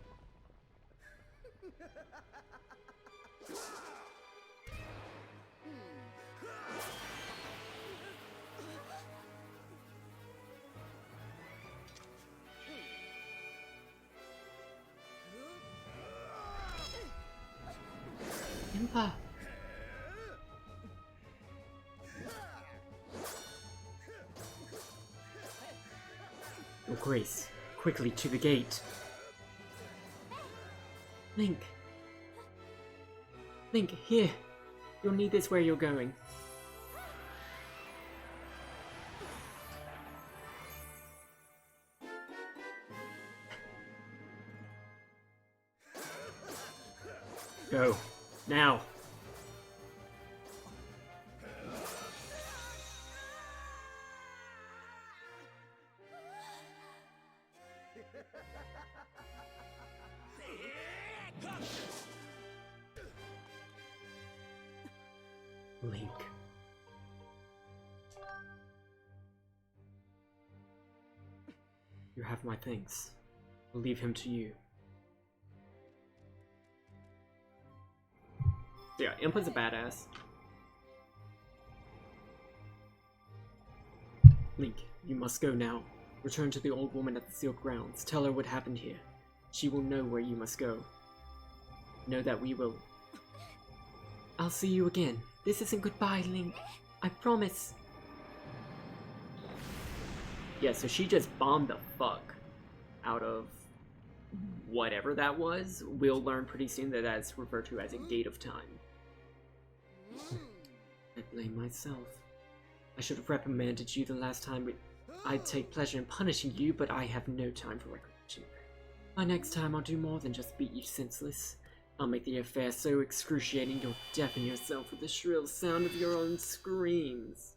A: Impa. Your Grace, quickly to the gate. Link. Link, here. You'll need this where you're going. Go. Now. Link. You have my thanks. I'll leave him to you. Yeah, Impa's a badass. Link, you must go now. Return to the old woman at the sealed grounds. Tell her what happened here. She will know where you must go. Know that we will. I'll see you again. This isn't goodbye, Link. I promise. Yeah, so she just bombed the fuck out of whatever that was. We'll learn pretty soon that that's referred to as a gate of time. I blame myself. I should have reprimanded you the last time. I'd take pleasure in punishing you, but I have no time for recognition. By next time, I'll do more than just beat you senseless. I'll make the affair so excruciating you'll deafen yourself with the shrill sound of your own screams.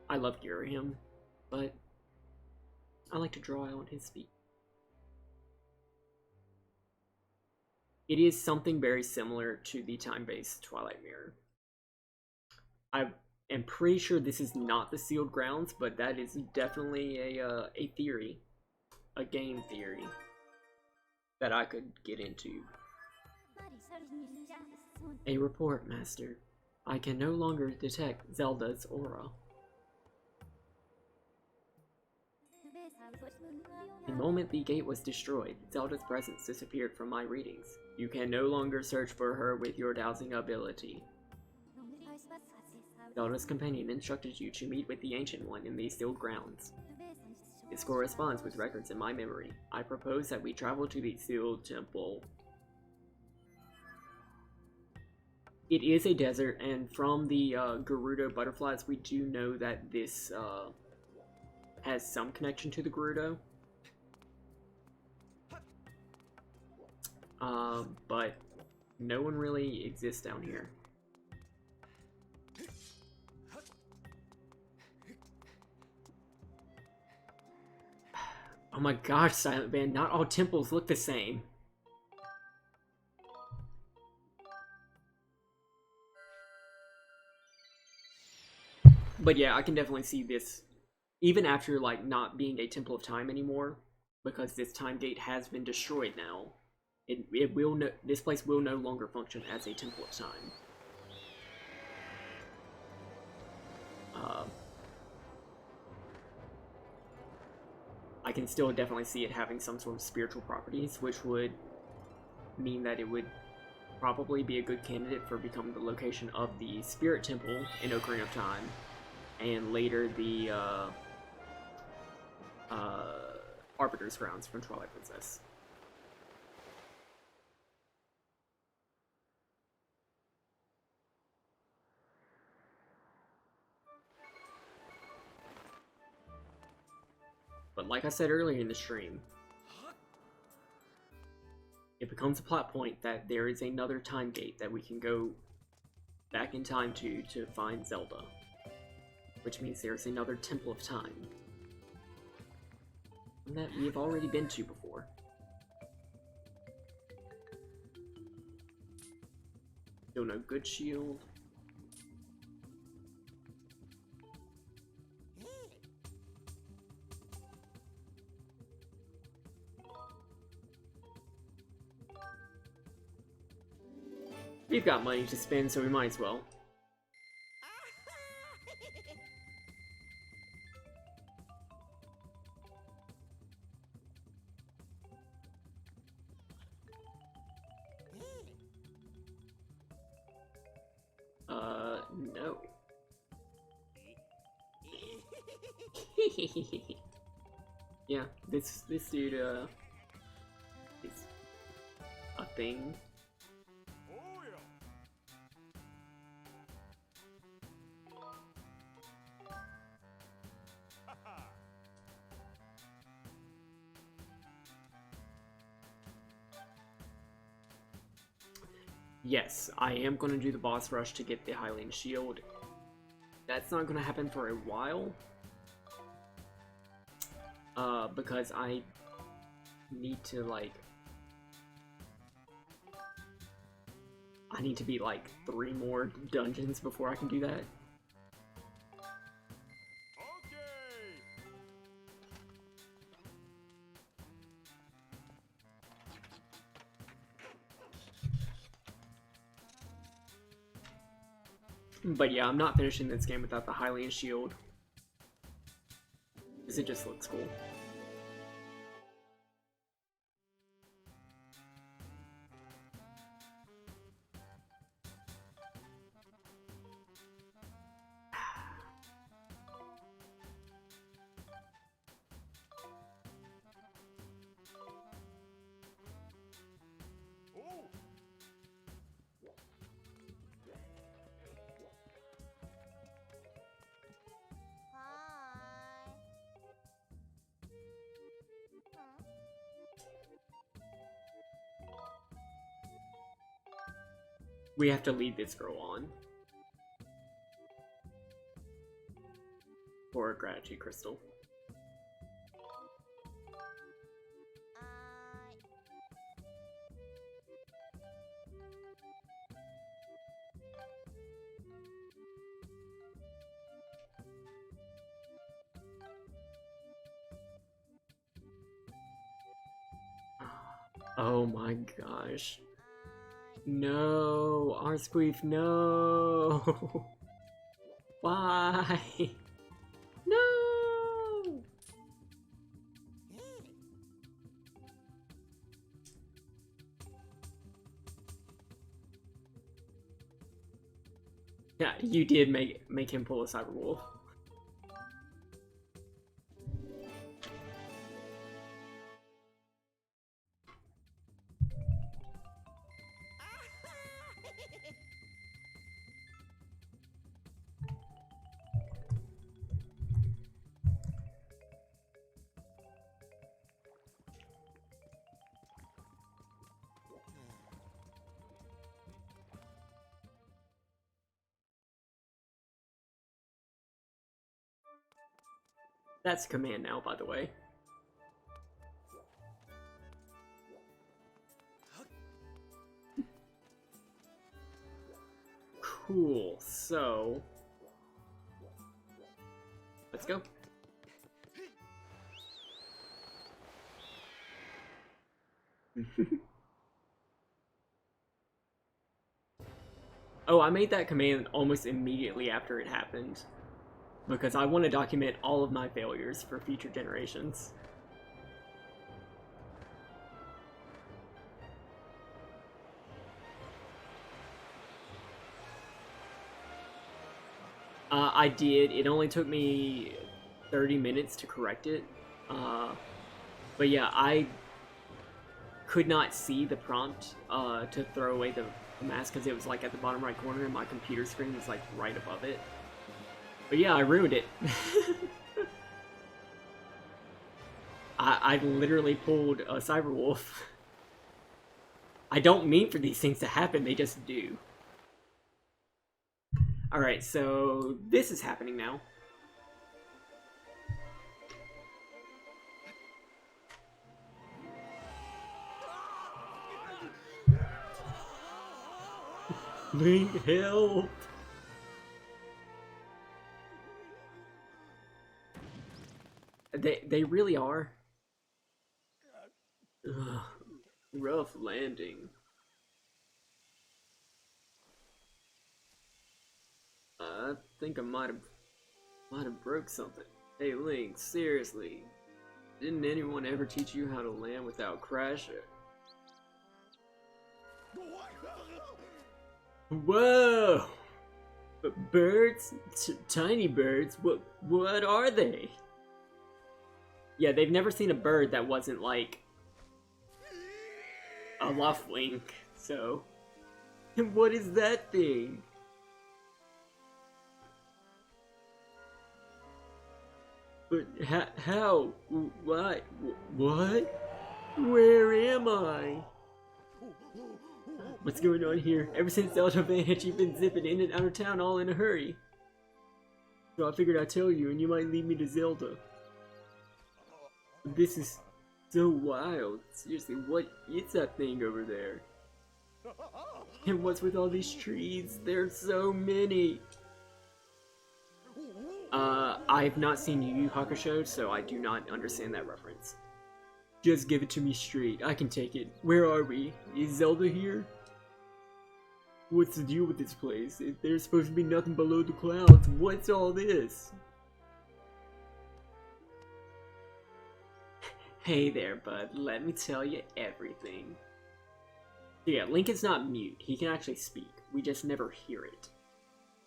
A: I love Girahim, but I like to draw out his feet. It is something very similar to the time-based Twilight Mirror. I am pretty sure this is not the sealed grounds, but that is definitely a theory, a game theory that I could get into. A report, Master. I can no longer detect Zelda's aura. The moment the gate was destroyed, Zelda's presence disappeared from my readings. You can no longer search for her with your dowsing ability. Zelda's companion instructed you to meet with the Ancient One in these sealed grounds. This corresponds with records in my memory. I propose that we travel to the sealed temple. It is a desert, and from the Gerudo butterflies, we do know that this has some connection to the Gerudo. But no one really exists down here. Oh my gosh, Silent Band, not all temples look the same. But yeah, I can definitely see this, even after like not being a Temple of Time anymore, because this time gate has been destroyed now. It will no, this place will no longer function as a Temple of Time. I can still definitely see it having some sort of spiritual properties, which would mean that it would probably be a good candidate for becoming the location of the Spirit Temple in Ocarina of Time, and later the Arbiter's Grounds from Twilight Princess. But like I said earlier in the stream, it becomes a plot point that there is another time gate that we can go back in time to find Zelda. Which means there's another Temple of Time. And that we've already been to before. Still no good shield. We've got money to spend, so we might as well. No. Yeah, this dude, is a thing. yes, I am going to do the boss rush to get the Hylian shield. That's not going to happen for a while. Because I need to, like... I need to beat, like, 3 more dungeons before I can do that. But yeah, I'm not finishing this game without the Hylian shield. Because it just looks cool. We have to lead this girl on. For a gratitude crystal. Oh my gosh. No, Arsqueef, no! Why? No! Yeah, you did make him pull a Cyberwolf. That's command now, by the way. Cool, so... let's go. Oh, I made that command almost immediately after it happened. Because I want to document all of my failures for future generations. I did. It only took me 30 minutes to correct it. But yeah, I could not see the prompt to throw away the mask because it was like at the bottom right corner and my computer screen was like right above it. But yeah, I ruined it. I literally pulled a Cyberwolf. I don't mean for these things to happen, they just do. Alright, so this is happening now. Link, help! They really are. Ugh, rough landing. I think I might have broke something. Hey Link, seriously, didn't anyone ever teach you how to land without crashing? Whoa! Birds? Tiny birds? What are they? Yeah, they've never seen a bird that wasn't like a Luffwing, so... What is that thing? But how? What? Where am I? What's going on here? Ever since Zelda vanished, you've been zipping in and out of town all in a hurry. So I figured I'd tell you, and you might lead me to Zelda. This is so wild. Seriously, what is that thing over there? And what's with all these trees? There's so many. I've not seen Yu Yu Hakusho, so I do not understand that reference. Just give it to me straight. I can take it. Where are we? Is Zelda here? What's the deal with this place? There's supposed to be nothing below the clouds. What's all this? Hey there, bud. Let me tell you everything. Yeah, Link is not mute. He can actually speak. We just never hear it.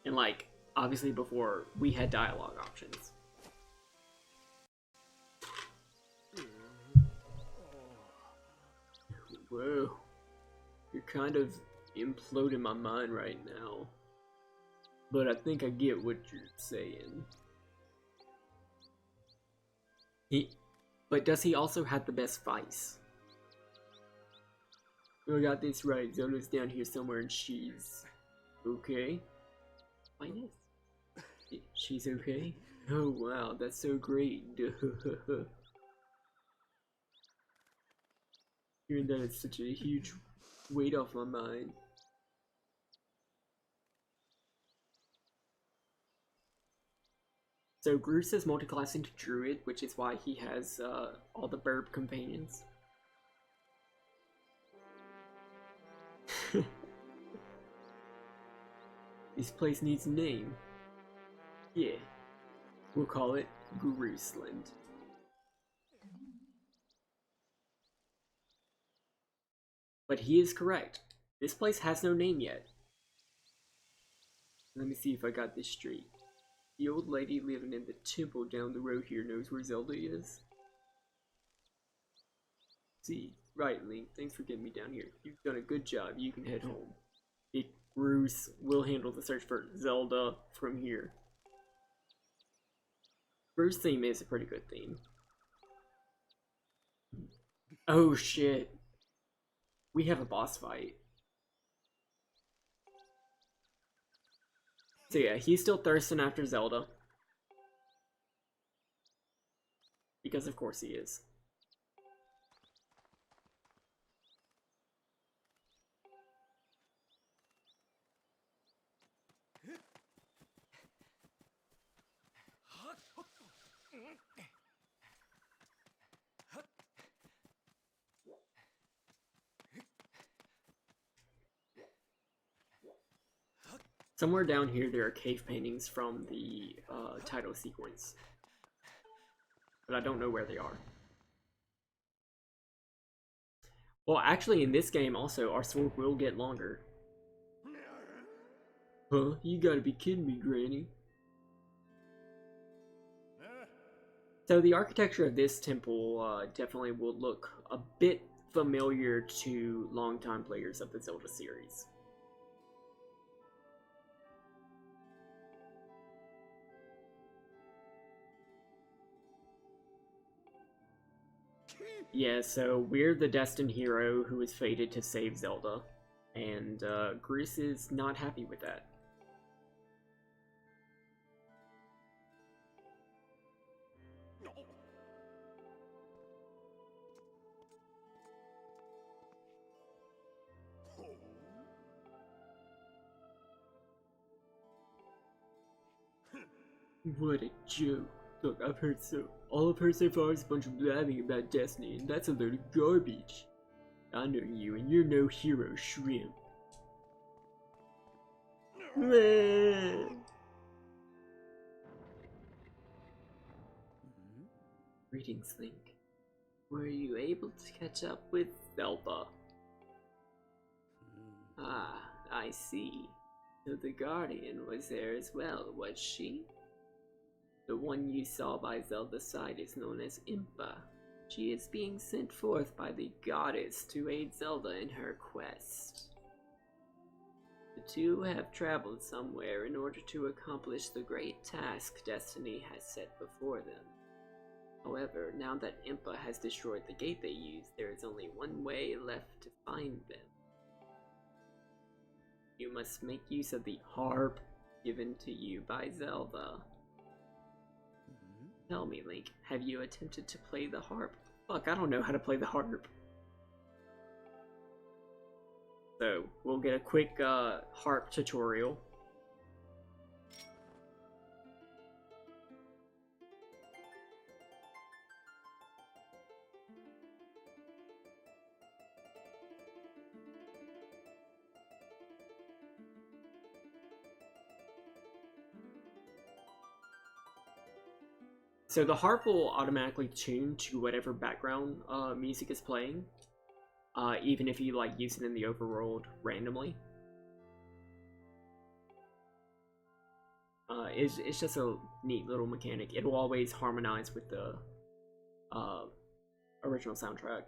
A: And like, obviously before, we had dialogue options. Whoa. You're kind of imploding my mind right now. But I think I get what you're saying. But does he also have the best vice? I got this right. Zelda's down here somewhere and she's okay. Why yes. She's okay? Oh wow, that's so great. Hearing that is such a huge weight off my mind. So Groose is multi-classed into Druid, which is why he has all the burb companions. This place needs a name. Yeah, we'll call it Grooseland. But he is correct. This place has no name yet. Let me see if I got this straight. The old lady living in the temple down the road here knows where Zelda is. See, right, Link. Thanks for getting me down here. You've done a good job. You can head home. Bruce will handle the search for Zelda from here. Bruce's theme is a pretty good theme. Oh shit. We have a boss fight. So yeah, he's still thirsting after Zelda. Because of course he is. Somewhere down here there are cave paintings from the title sequence. But I don't know where they are. Well, actually in this game also, our sword will get longer. Huh? You gotta be kidding me, Granny. So the architecture of this temple definitely will look a bit familiar to longtime players of the Zelda series. Yeah, so we're the destined hero who is fated to save Zelda, and Groose is not happy with that. What a joke. Look, all I've heard so far is a bunch of blabbing about Destiny, and that's a load of garbage. I know you, and you're no hero, shrimp. Greetings, Link. Were you able to catch up with Zelda? Ah, I see. So the Guardian was there as well, was she? The one you saw by Zelda's side is known as Impa. She is being sent forth by the goddess to aid Zelda in her quest. The two have traveled somewhere in order to accomplish the great task Destiny has set before them. However, now that Impa has destroyed the gate they used, there is only one way left to find them. You must make use of the harp given to you by Zelda. Tell me, Link, have you attempted to play the harp? Fuck, I don't know how to play the harp. So, we'll get a quick harp tutorial. So the harp will automatically tune to whatever background music is playing, even if you like use it in the overworld randomly. It's just a neat little mechanic. It will always harmonize with the original soundtrack.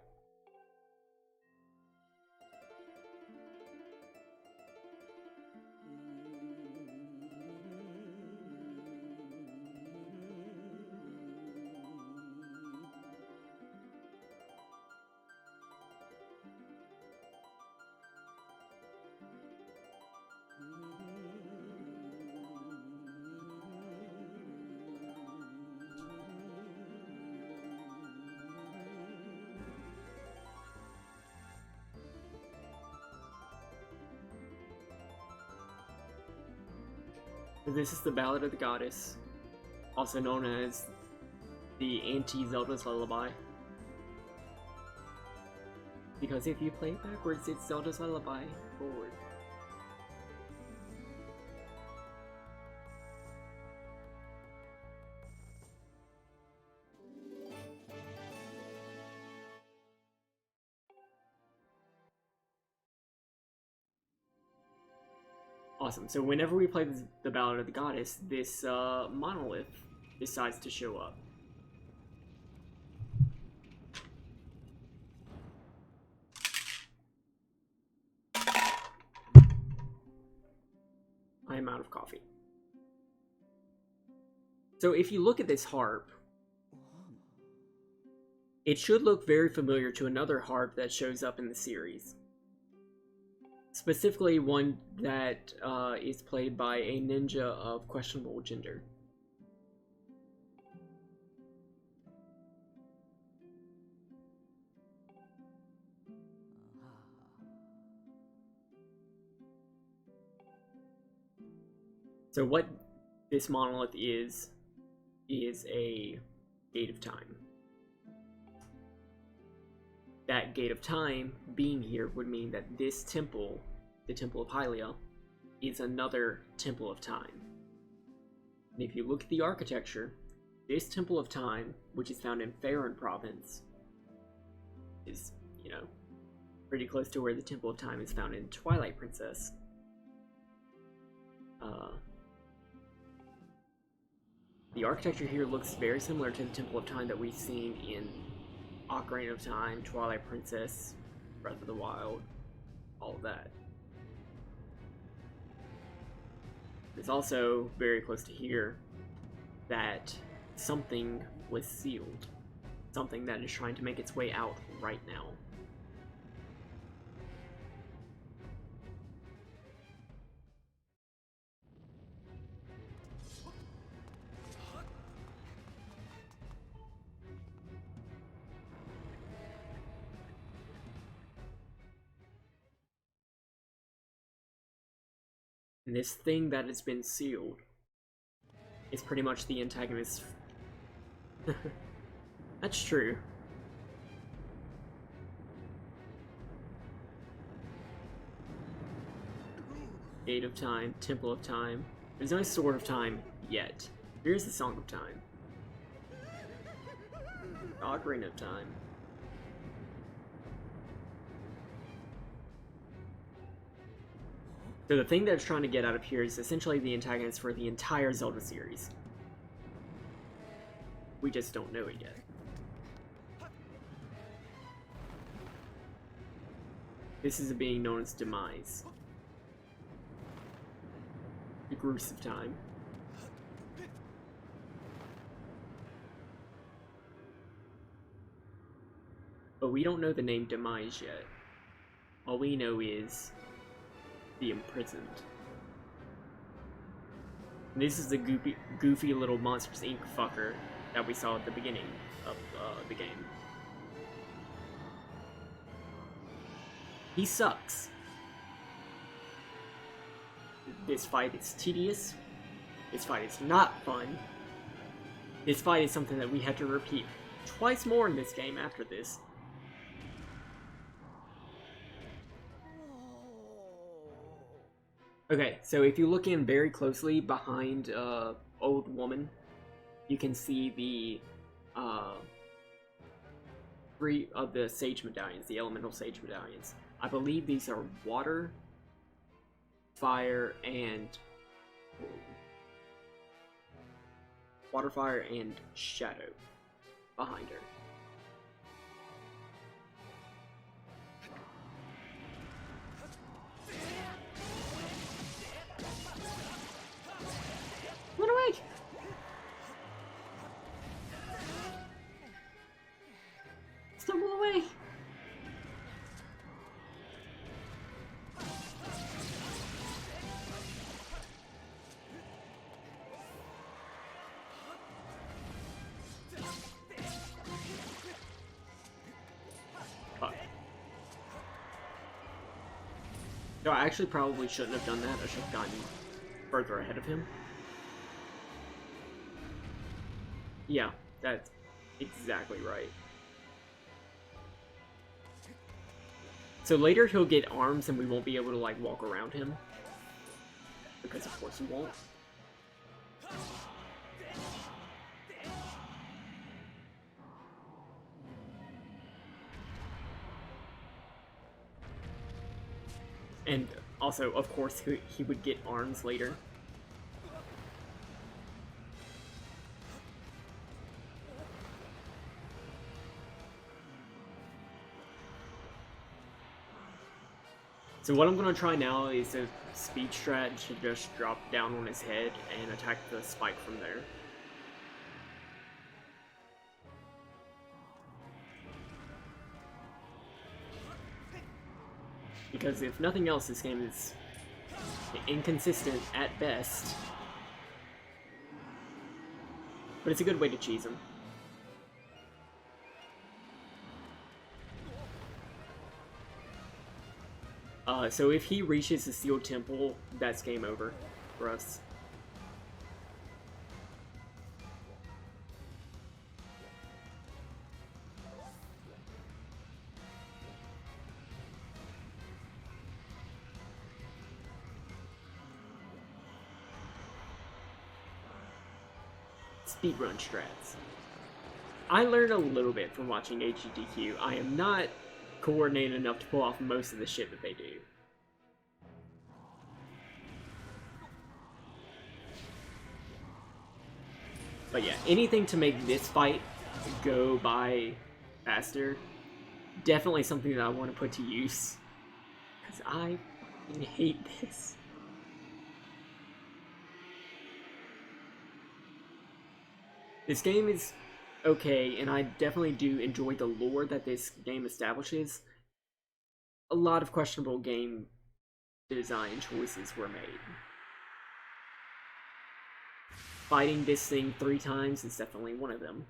A: This is the Ballad of the Goddess, also known as the anti-Zelda's Lullaby. Because if you play it backwards, it's Zelda's Lullaby forward. Awesome, so whenever we play the Ballad of the Goddess, this monolith decides to show up. I am out of coffee. So if you look at this harp, it should look very familiar to another harp that shows up in the series. Specifically one that is played by a ninja of questionable gender. So what this monolith is a gate of time. That gate of time being here would mean that this temple, the Temple of Hylia, is another Temple of Time. And if you look at the architecture, this Temple of Time, which is found in Faerun Province, is, you know, pretty close to where the Temple of Time is found in Twilight Princess. The architecture here looks very similar to the Temple of Time that we've seen in Ocarina of Time, Twilight Princess, Breath of the Wild, all of that. It's also very close to here that something was sealed. Something that is trying to make its way out right now. And this thing that has been sealed is pretty much the antagonist. That's true. Gate of Time, Temple of Time. There's no Sword of Time yet. Here's the Song of Time. Ocarina of Time. So the thing that it's trying to get out of here is essentially the antagonist for the entire Zelda series. We just don't know it yet. This is a being known as Demise. The Grues of Time. But we don't know the name Demise yet. All we know is the imprisoned. And this is the goofy little Monsters Inc. fucker that we saw at the beginning of the game. He sucks. This fight is tedious. This fight is not fun. This fight is something that we had to repeat twice more in this game after this. Okay, so if you look in very closely behind Old Woman, you can see the 3 of the Sage Medallions, the Elemental Sage Medallions. I believe these are Water, Fire, and Shadow behind her. Run away! Stumble away! Fuck. No, I actually probably shouldn't have done that. I should have gotten further ahead of him. Yeah, that's exactly right. So later he'll get arms and we won't be able to, like, walk around him. Because of course he won't. And also, of course, he would get arms later. So what I'm going to try now is a speed strat to just drop down on his head and attack the spike from there. Because if nothing else, this game is inconsistent at best. But it's a good way to cheese him. So if he reaches the Sealed Temple, that's game over for us. Speedrun strats. I learned a little bit from watching HGTQ. I am not coordinated enough to pull off most of the shit that they do. But yeah, anything to make this fight go by faster, definitely something that I want to put to use. Because I fucking hate this. This game is okay, and I definitely do enjoy the lore that this game establishes. A lot of questionable game design choices were made. Fighting this thing 3 times is definitely one of them.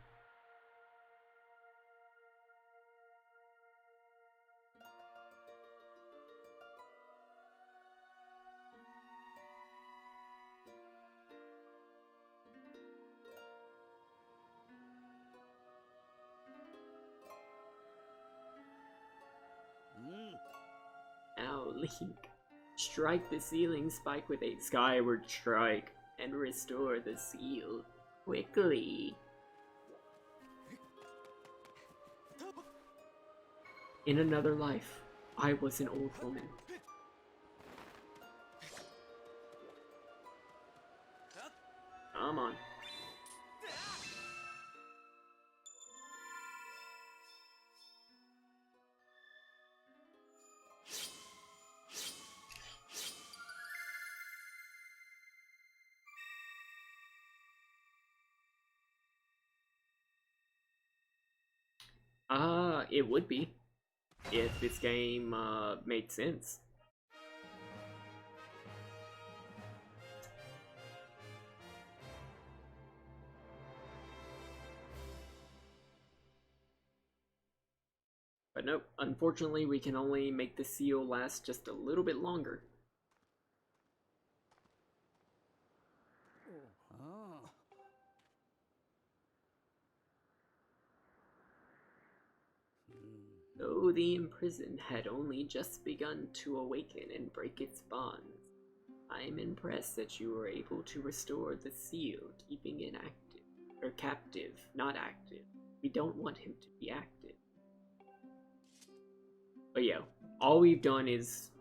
A: Now, Link, strike the ceiling spike with a Skyward strike and restore the seal quickly. In another life, I was an old woman. Come on. It would be, if this game made sense. But nope, unfortunately we can only make the seal last just a little bit longer. Though the imprisoned had only just begun to awaken and break its bonds, I am impressed that you were able to restore the seal, keeping it active. Or captive, not active. We don't want him to be active. But yeah, all we've done is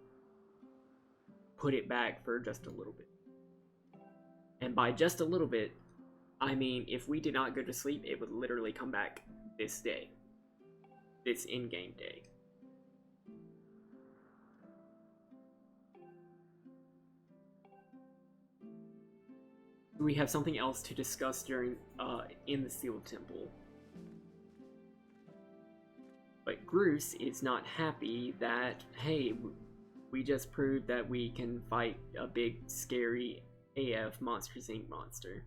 A: put it back for just a little bit. And by just a little bit, I mean if we did not go to sleep, it would literally come back this day. This in-game day. We have something else to discuss during in the Sealed Temple. But Groose is not happy that, hey, we just proved that we can fight a big, scary AF Monsters Inc. monster.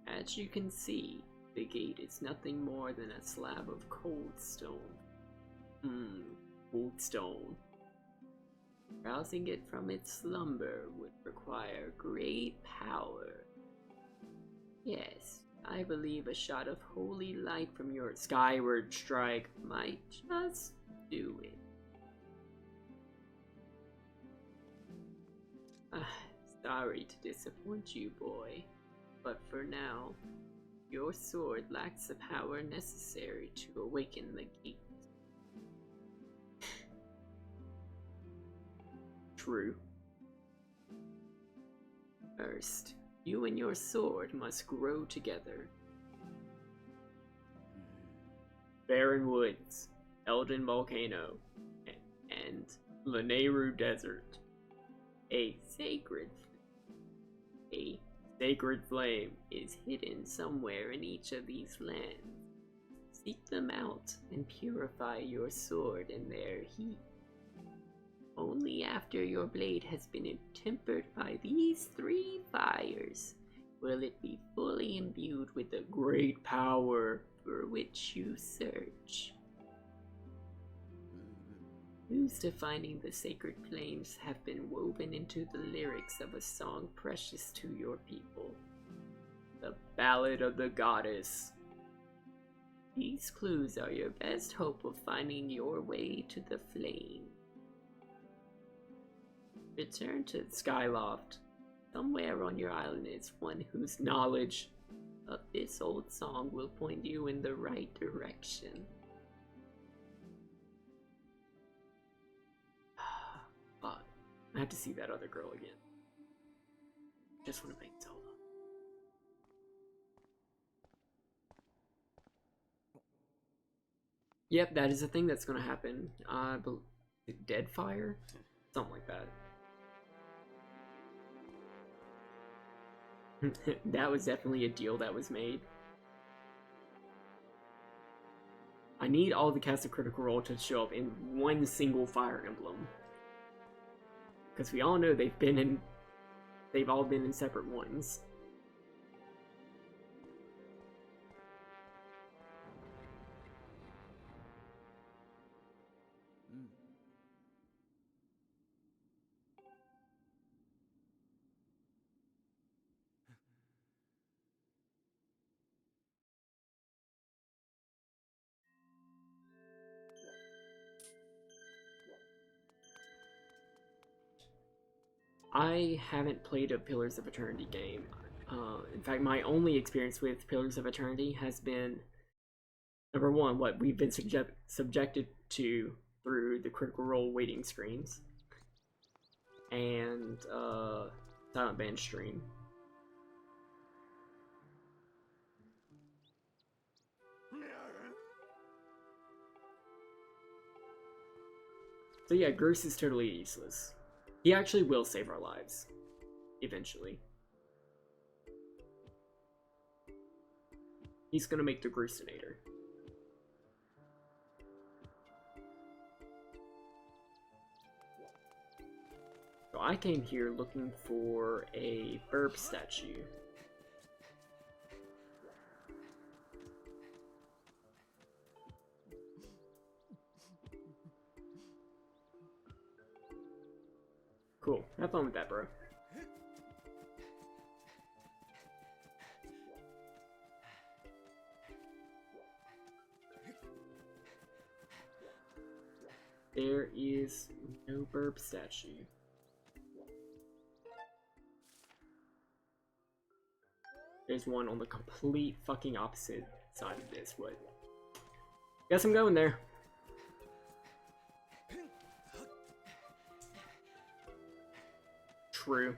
A: As you can see, the gate is nothing more than a slab of cold stone. Cold stone. Rousing it from its slumber would require great power. Yes, I believe a shot of holy light from your Skyward strike might just do it. Sorry to disappoint you, boy. But for now, your sword lacks the power necessary to awaken the gate. True. First, you and your sword must grow together. Barren Woods, Elden Volcano, and Lanayru Desert. A sacred flame is hidden somewhere in each of these lands. Seek them out and purify your sword in their heat. Only after your blade has been tempered by these 3 fires will it be fully imbued with the great power for which you search. Clues to finding the sacred flames have been woven into the lyrics of a song precious to your people, the Ballad of the Goddess. These clues are your best hope of finding your way to the flame. Return to Skyloft. Somewhere on your island is one whose knowledge of this old song will point you in the right direction. Fuck. I have to see that other girl again. Just want to make Zelda. Yep, that is a thing that's gonna happen. Deadfire? Something like that. That was definitely a deal that was made. I need all the cast of Critical Role to show up in one single Fire Emblem. Because we all know they've all been in separate ones. I haven't played a Pillars of Eternity game. In fact, my only experience with Pillars of Eternity has been, number one, what we've been subjected to through the Critical Role waiting screens, and Silent Band stream. So yeah, Groose is totally useless. He actually will save our lives. Eventually. He's gonna make the Groosinator. So I came here looking for a burb statue. Cool. Have fun with that, bro. There is no burb statue. There's one on the complete fucking opposite side of this wood. Guess I'm going there. True.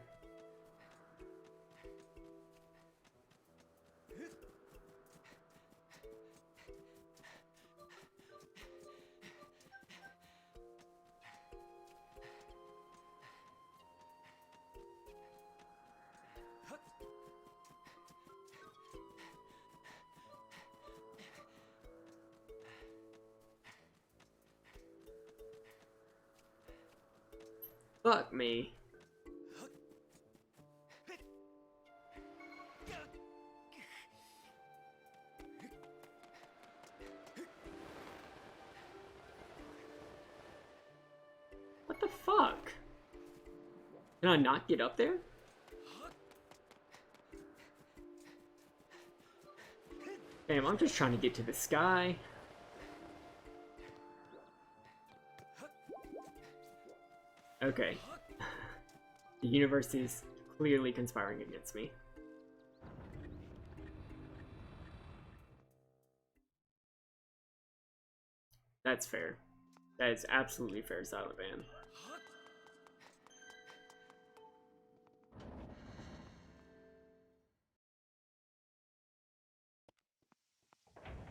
A: Fuck me. What the fuck? Can I not get up there? Damn, I'm just trying to get to the sky. Okay. The universe is clearly conspiring against me. That's fair. That is absolutely fair, Silent Van.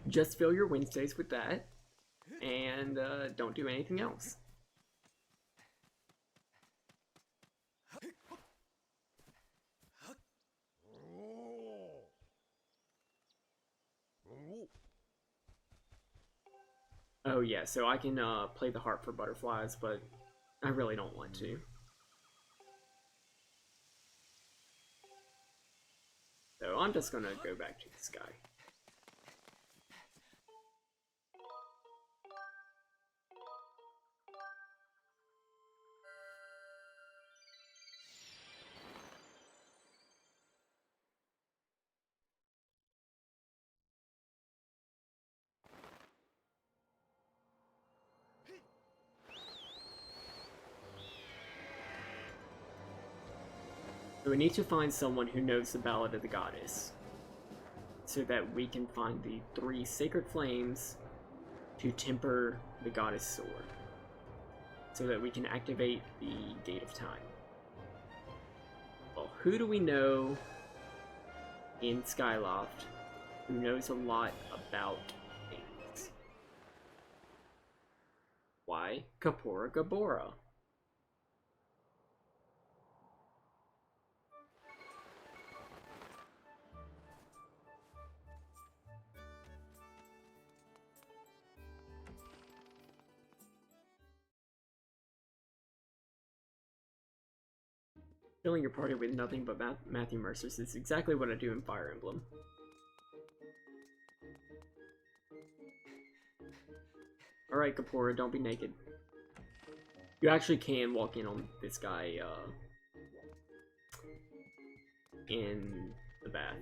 A: Just fill your Wednesdays with that, and don't do anything else. Oh yeah, so I can play the harp for butterflies, but I really don't want to. So I'm just gonna go back to the sky. So we need to find someone who knows the Ballad of the Goddess, so that we can find the 3 sacred flames to temper the goddess sword, so that we can activate the Gate of Time. Well, who do we know in Skyloft who knows a lot about things? Why, Kapora Gabora. Filling your party with nothing but Matthew Mercers is exactly what I do in Fire Emblem. Alright, Kapora, don't be naked. You actually can walk in on this guy, in the bath.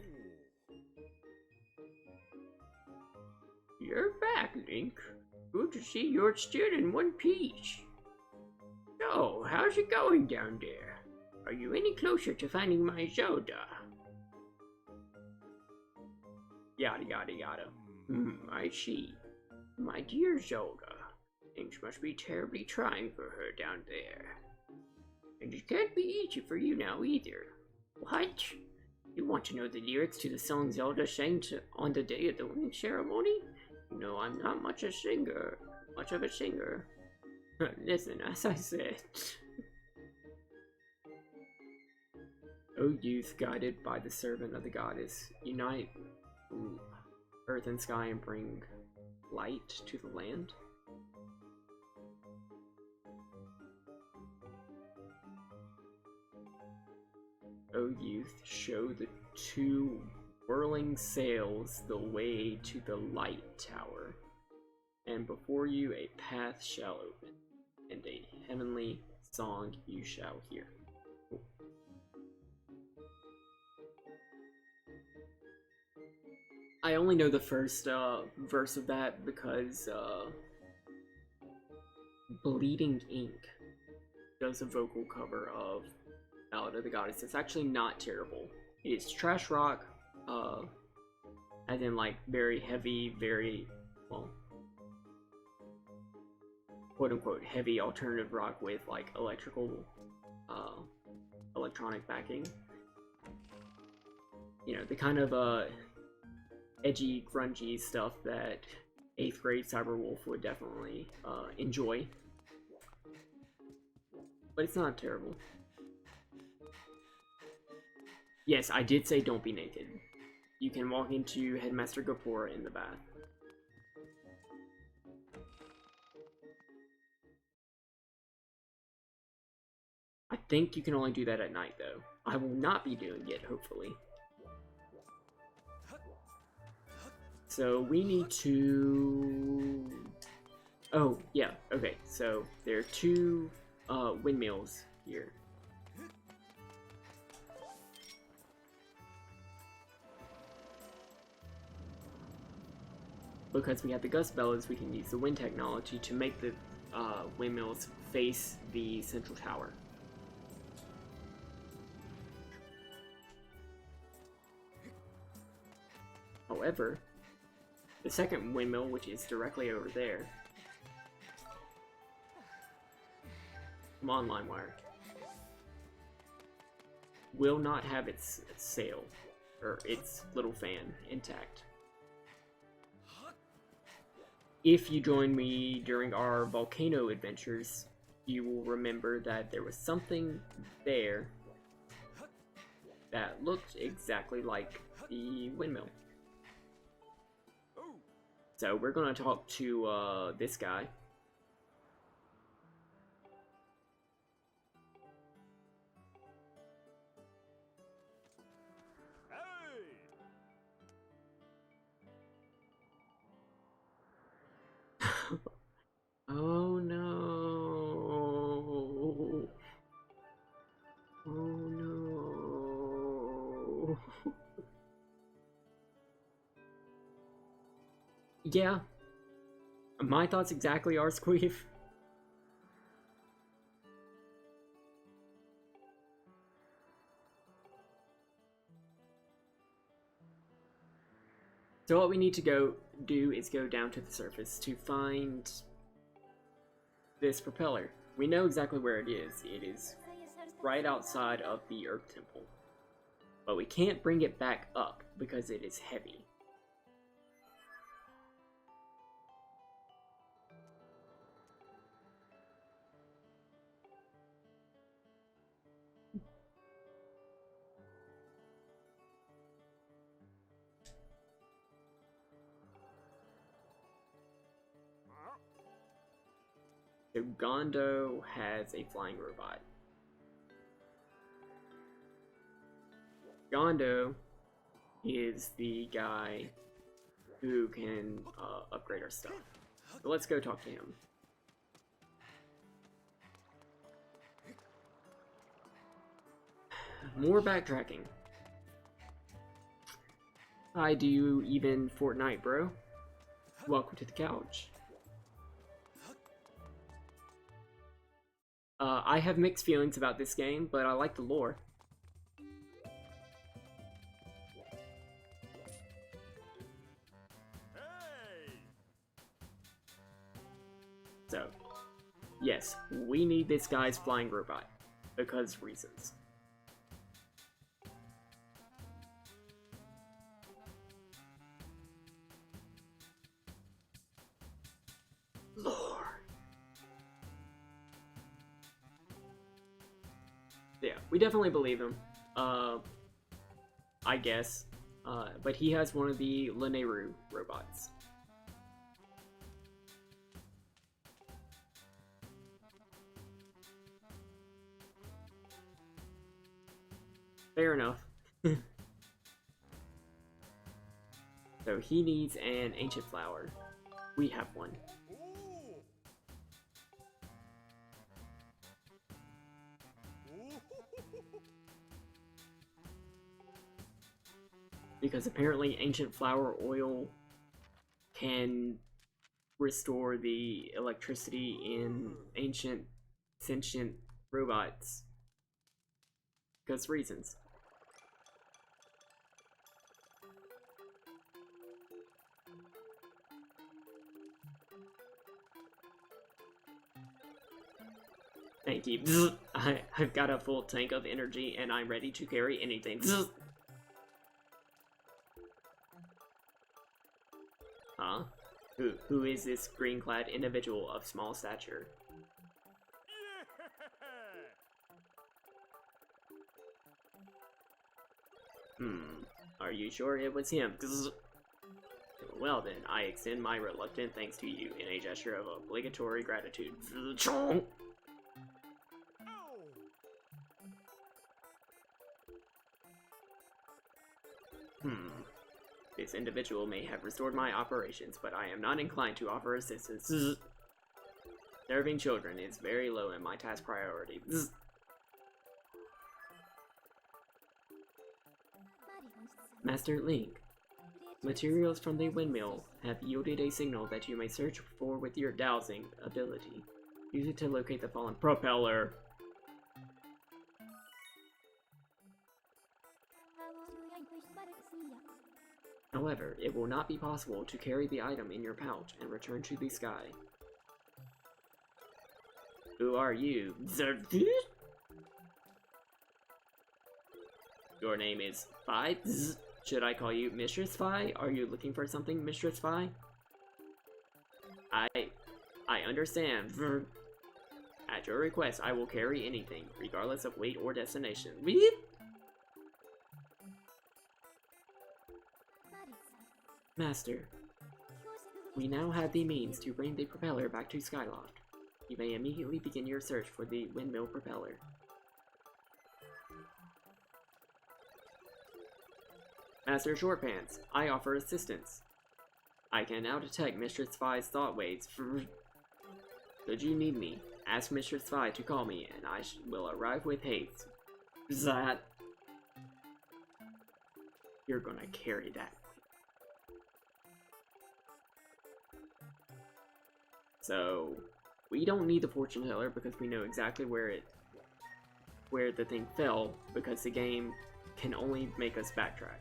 A: You're back, Link. Good to see you're still in one piece. So, how's it going down there? Are you any closer to finding my Zelda? Yada yada yada. I see. My dear Zelda, things must be terribly trying for her down there. And it can't be easy for you now either. What? You want to know the lyrics to the song Zelda sang on the day of the ring ceremony? No, I'm not much of a singer. Listen, as I said. O youth, guided by the servant of the goddess, unite earth and sky and bring light to the land. O youth, show the two whirling sails the way to the light tower, and before you a path shall open, and a heavenly song you shall hear. Cool. I only know the first verse of that because Bleeding Ink does a vocal cover of Ballad of the Goddess. It's actually not terrible. It's trash rock, as in like very heavy, very, well, quote unquote heavy alternative rock with like electronic backing. You know, the kind of edgy, grungy stuff that 8th grade Cyberwolf would definitely enjoy. But it's not terrible. Yes, I did say don't be naked. You can walk into Headmaster Gapora in the bath. I think you can only do that at night, though. I will not be doing it, hopefully. So we need to... Oh, yeah, okay. So there are two windmills here. Because we have the gust bellows, we can use the wind technology to make the windmills face the central tower. However, the second windmill, which is directly over there... Come on, LimeWire. Will not have its sail, or its little fan, intact. If you join me during our volcano adventures, you will remember that there was something there that looked exactly like the windmill. So we're gonna talk to this guy. Oh no. Oh no. Yeah. My thoughts exactly are, Squeef. So what we need to go do is go down to the surface to find this propeller. We know exactly where it is. It is right outside of the Earth Temple. But we can't bring it back up because it is heavy. So Gondo has a flying robot. Gondo is the guy who can upgrade our stuff. So let's go talk to him. More backtracking. Hi, do you even Fortnite, bro? Welcome to the couch. I have mixed feelings about this game, but I like the lore. So, yes, we need this guy's flying robot, because reasons. Lore. Yeah, we definitely believe him. I guess. But he has one of the Lineru robots. Fair enough. So he needs an ancient flower. We have one. Because apparently ancient flower oil can restore the electricity in ancient sentient robots. Because reasons. Thank you. I've got a full tank of energy and I'm ready to carry anything. Huh? Who is this green-clad individual of small stature? Are you sure it was him? Well then, I extend my reluctant thanks to you in a gesture of obligatory gratitude. This individual may have restored my operations, but I am not inclined to offer assistance. Serving children is very low in my task priority. Master Link, materials from the windmill have yielded a signal that you may search for with your dowsing ability. Use it to locate the fallen propeller. However, it will not be possible to carry the item in your pouch and return to the sky. Who are you? Your name is Fi? Should I call you Mistress Fi? Are you looking for something, Mistress Fi? I understand. At your request, I will carry anything, regardless of weight or destination. Weep! Master, we now have the means to bring the propeller back to Skyloft. You may immediately begin your search for the windmill propeller. Master Shortpants, I offer assistance. I can now detect Mistress Fi's thought waves. Should you need me, ask Mistress Fi to call me, and I will arrive with haste. That. You're gonna carry that. So, we don't need the fortune teller because we know exactly where the thing fell, because the game can only make us backtrack.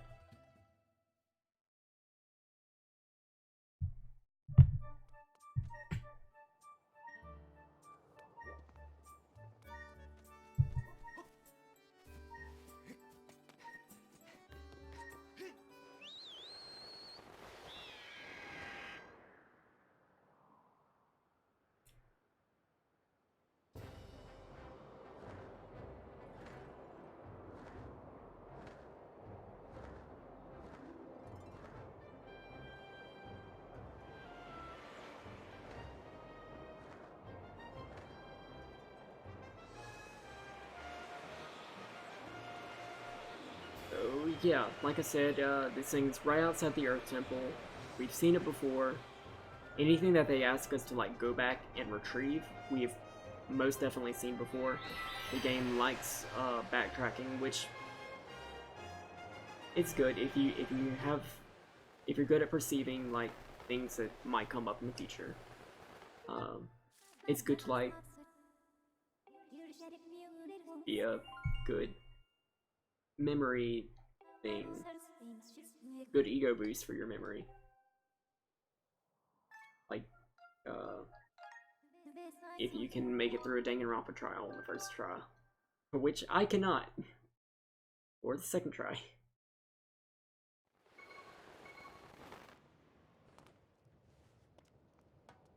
A: Yeah, like I said, this thing's right outside the Earth Temple. We've seen it before. Anything that they ask us to like go back and retrieve, we've most definitely seen before. The game likes backtracking, which it's good if you're good at perceiving like things that might come up in the future. It's good to like be a good memory thing, good ego boost for your memory. Like, if you can make it through a Danganronpa trial on the first try, which I cannot, or the second try.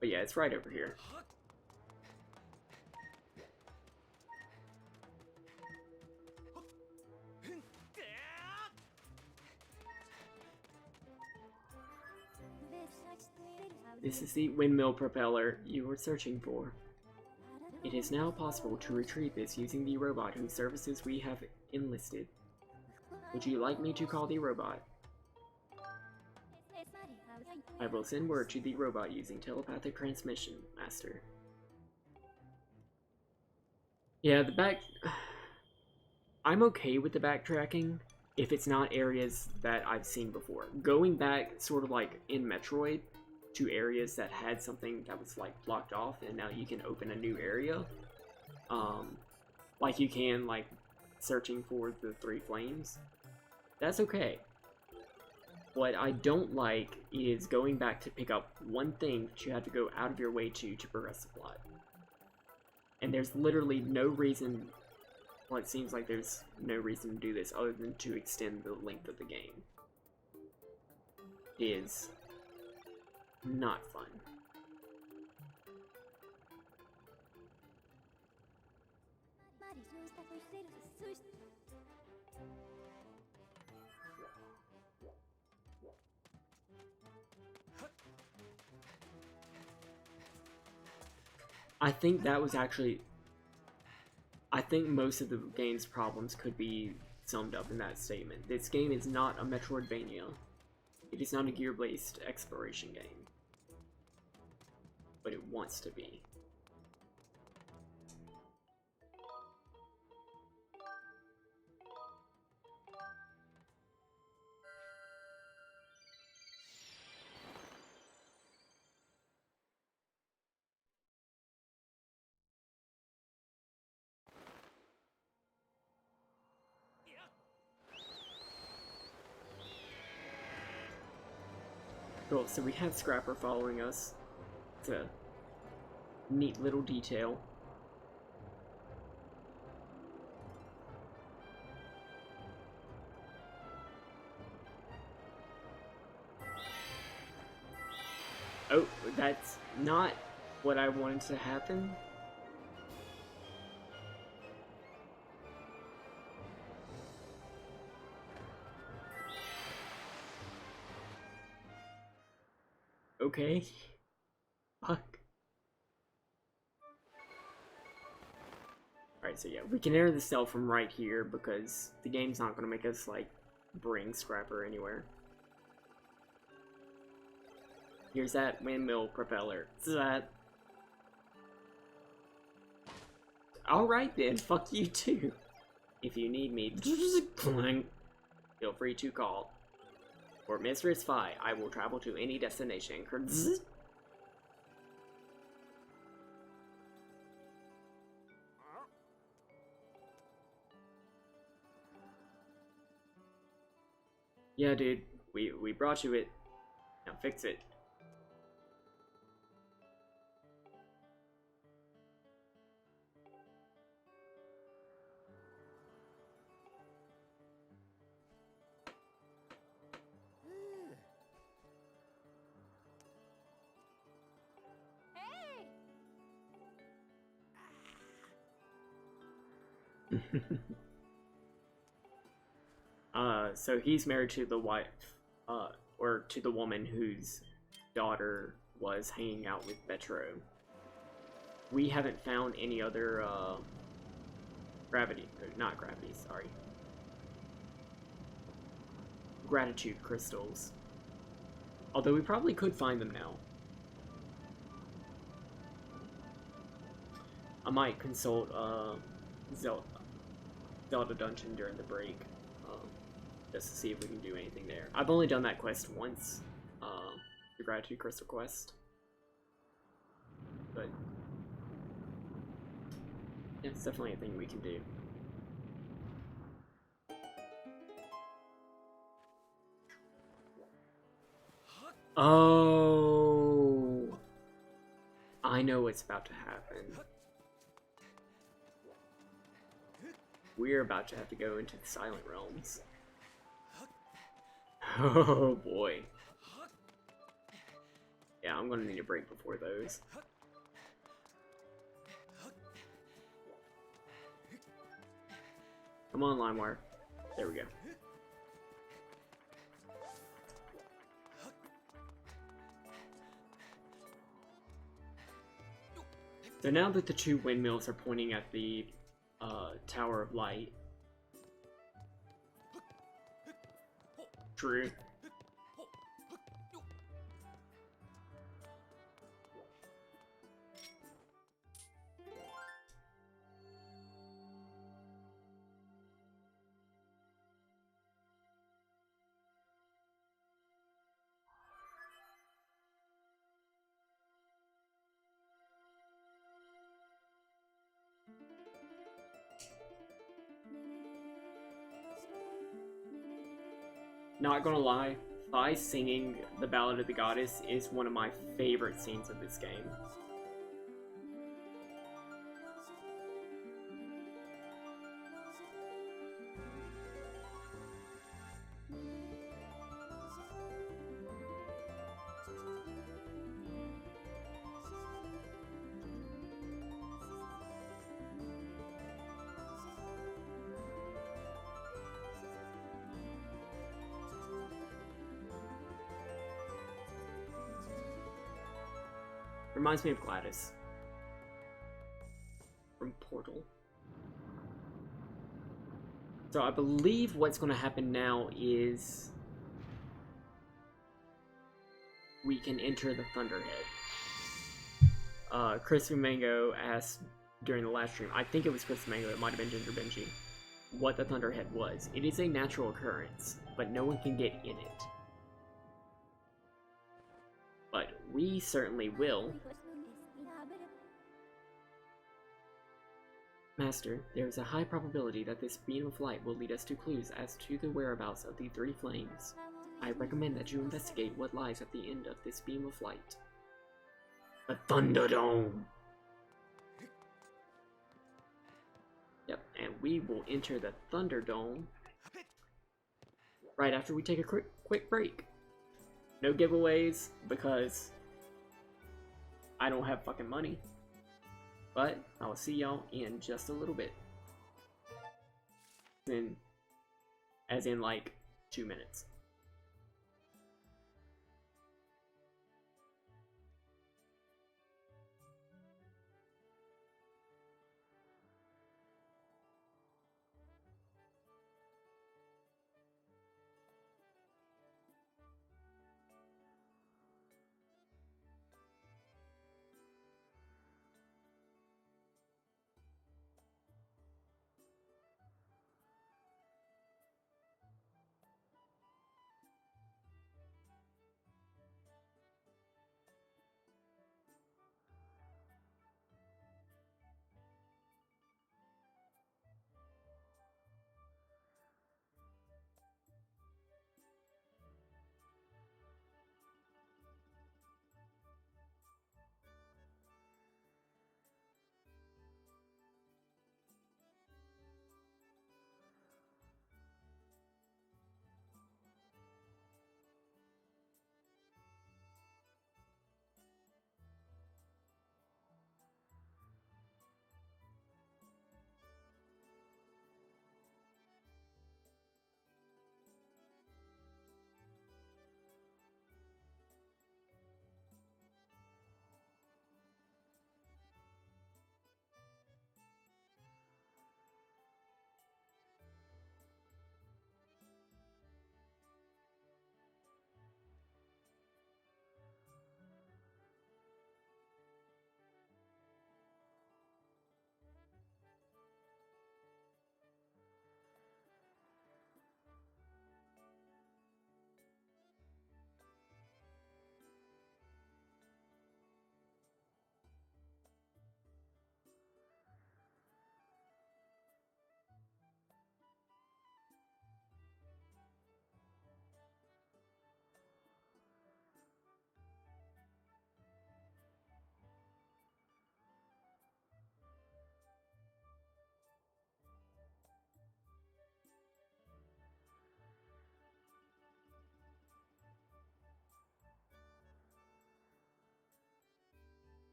A: But yeah, it's right over here. This is the windmill propeller you were searching for. It is now possible to retrieve this using the robot whose services we have enlisted. Would you like me to call the robot? I will send word to the robot using telepathic transmission, Master. Yeah, I'm okay with the backtracking if it's not areas that I've seen before. Going back, sort of like in Metroid, to areas that had something that was like blocked off, and now you can open a new area. Like you can, like, searching for the 3 flames. That's okay. What I don't like is going back to pick up one thing that you have to go out of your way to progress the plot. And there's literally no reason, well, it seems like there's no reason to do this other than to extend the length of the game. It is not fun. I think that was actually... I think most of the game's problems could be summed up in that statement. This game is not a Metroidvania. It is not a gear-based exploration game. But it wants to be. Cool, so we have Scrapper following us. It's a neat little detail. Oh, that's not what I wanted to happen. Okay. Fuck. Alright, so yeah, we can enter the cell from right here because the game's not going to make us, like, bring Scrapper anywhere. Here's that windmill propeller. That. Alright then, fuck you too. If you need me, feel free to call. For Mistress Fi, I will travel to any destination. Yeah, dude, we brought you it. Now fix it. So he's married to the wife, or to the woman whose daughter was hanging out with Metro. We haven't found any other, not gravity, sorry. Gratitude crystals. Although we probably could find them now. I might consult, Zelda dungeon during the break, just to see if we can do anything there. I've only done that quest once, the Gratitude Crystal quest. But yeah, it's definitely a thing we can do. Oh, I know what's about to happen. We're about to have to go into the Silent Realms. Oh boy. Yeah, I'm gonna need a break before those. Come on, LimeWire. There we go. So now that the 2 windmills are pointing at the Tower of Light, True. Not gonna lie, Fi singing the Ballad of the Goddess is one of my favorite scenes of this game. Reminds me of Gladys from Portal. So I believe what's going to happen now is we can enter the Thunderhead. Chris Mango asked during the last stream, I think it was Chris Mango, it might have been Ginger Benji, what the Thunderhead was. It is a natural occurrence, but no one can get in it. But we certainly will. Master, there is a high probability that this beam of light will lead us to clues as to the whereabouts of the three flames. I recommend that you investigate what lies at the end of this beam of light. The Thunderdome! Yep, and we will enter the Thunderdome right after we take a quick break. No giveaways, because I don't have fucking money. But I'll see y'all in just a little bit. As in like 2 minutes.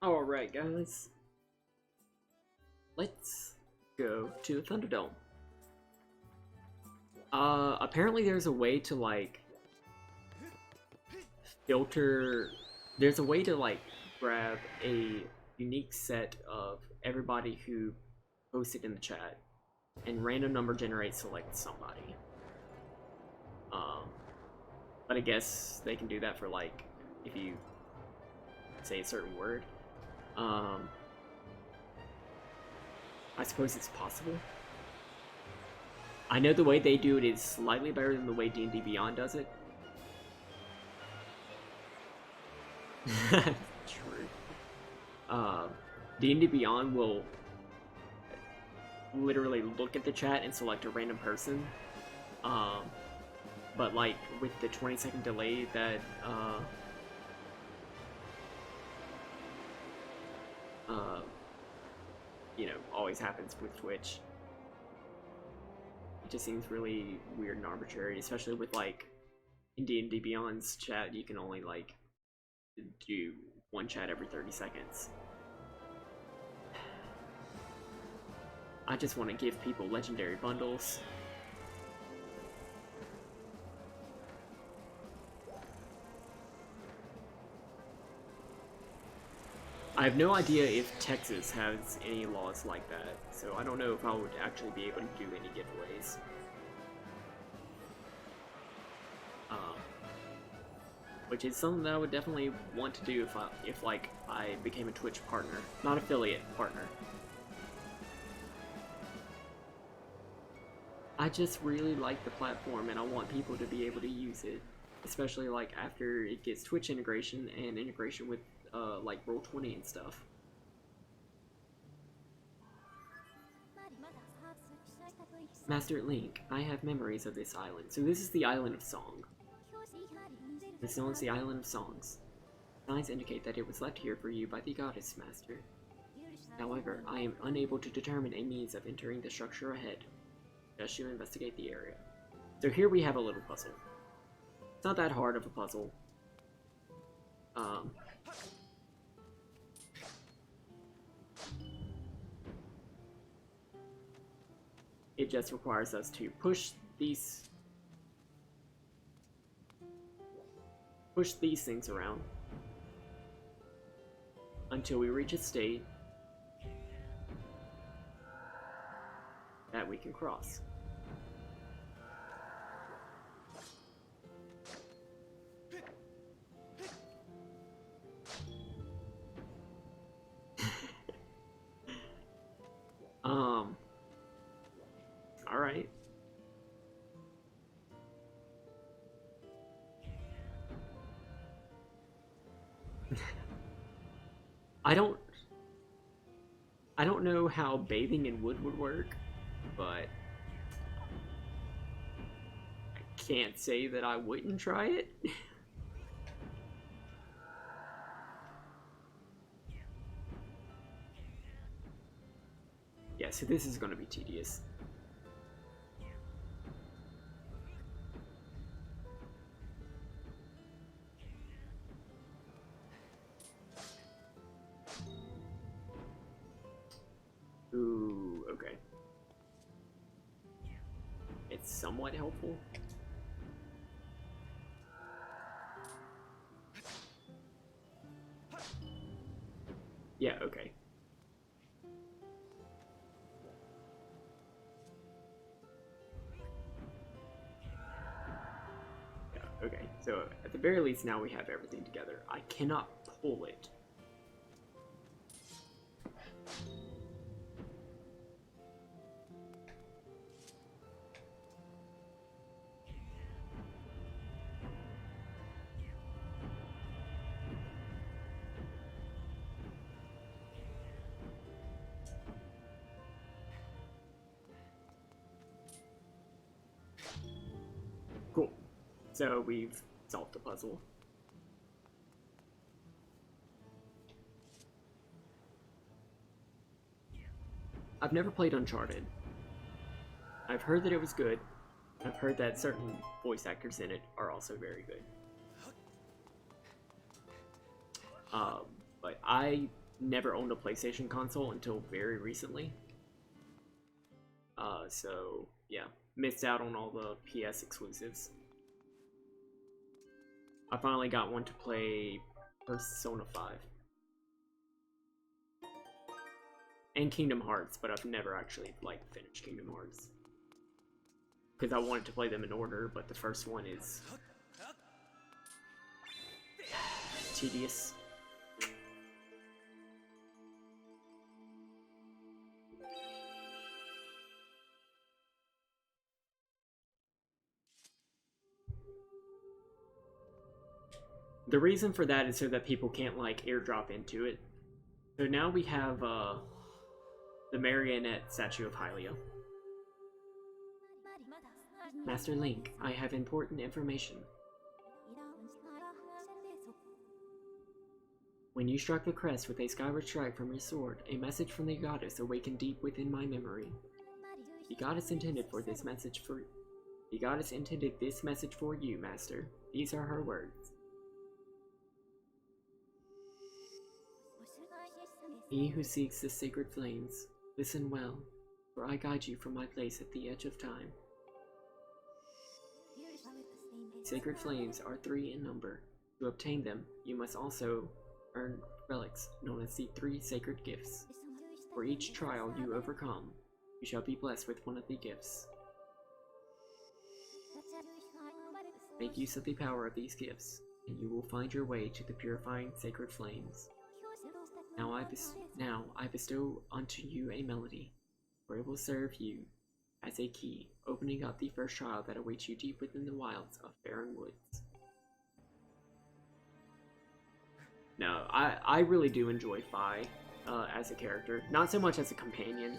A: Alright, guys. Let's go to the Thunderdome. Apparently there's a way to, like, filter... There's a way to, like, grab a unique set of everybody who posted in the chat, and random number generate select somebody. But I guess they can do that for, like, if you say a certain word. I suppose it's possible. I know the way they do it is slightly better than the way D&D Beyond does it. True. D&D Beyond will literally look at the chat and select a random person. But like with the 20-second delay that you know, always happens with Twitch, it just seems really weird and arbitrary, especially with like in D&D Beyond's chat you can only like do one chat every 30 seconds. I just want to give people legendary bundles. I have no idea if Texas has any laws like that, so I don't know if I would actually be able to do any giveaways. Which is something that I would definitely want to do if like I became a Twitch partner, not affiliate partner. I just really like the platform and I want people to be able to use it, especially like after it gets Twitch integration and integration with like Roll20 and stuff. Master Link, I have memories of this island. So this is the Island of Song. It's known as the Island of Songs. Signs indicate that it was left here for you by the Goddess Master. However, I am unable to determine a means of entering the structure ahead. Just you investigate the area. So here we have a little puzzle. It's not that hard of a puzzle. It just requires us to push these things around until we reach a state that we can cross. Alright. I don't know how bathing in wood would work, but I can't say that I wouldn't try it. Yeah, so this is going to be tedious. Ooh, okay. It's somewhat helpful. Yeah, okay. Yeah, okay. So, at the very least, now we have everything together. I cannot pull it. Cool. So we've solved the puzzle. I've never played Uncharted. I've heard that it was good. I've heard that certain voice actors in it are also very good. But I never owned a PlayStation console until very recently. So yeah, missed out on all the PS exclusives. I finally got one to play Persona 5. And Kingdom Hearts, but I've never actually, like, finished Kingdom Hearts. Because I wanted to play them in order, but the first one is tedious. The reason for that is so that people can't, like, airdrop into it. So now we have, the marionette statue of Hylia. Master Link, I have important information. When you struck the crest with a skyward strike from your sword, a message from the goddess awakened deep within my memory. The goddess intended this message for you, Master. These are her words. He who seeks the sacred flames, listen well, for I guide you from my place at the edge of time. Sacred flames are 3 in number. To obtain them, you must also earn relics known as the 3 sacred gifts. For each trial you overcome, you shall be blessed with one of the gifts. Make use of the power of these gifts, and you will find your way to the purifying sacred flames. Now I bestow unto you a melody, for it will serve you as a key, opening up the first trial that awaits you deep within the wilds of barren woods. No, I really do enjoy Fi as a character. Not so much as a companion,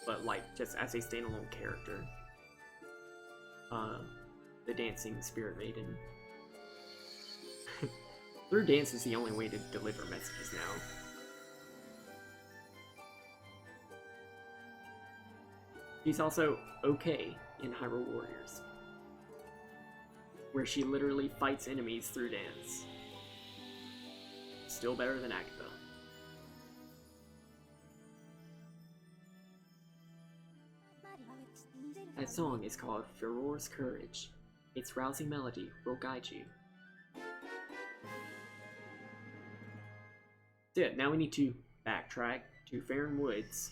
A: but like just as a standalone character. The dancing spirit maiden. Through dance is the only way to deliver messages now. She's also okay in Hyrule Warriors, where she literally fights enemies through dance. Still better than Agatha. That song is called Furore's Courage. Its rousing melody will guide you. So yeah, now we need to backtrack to Faron Woods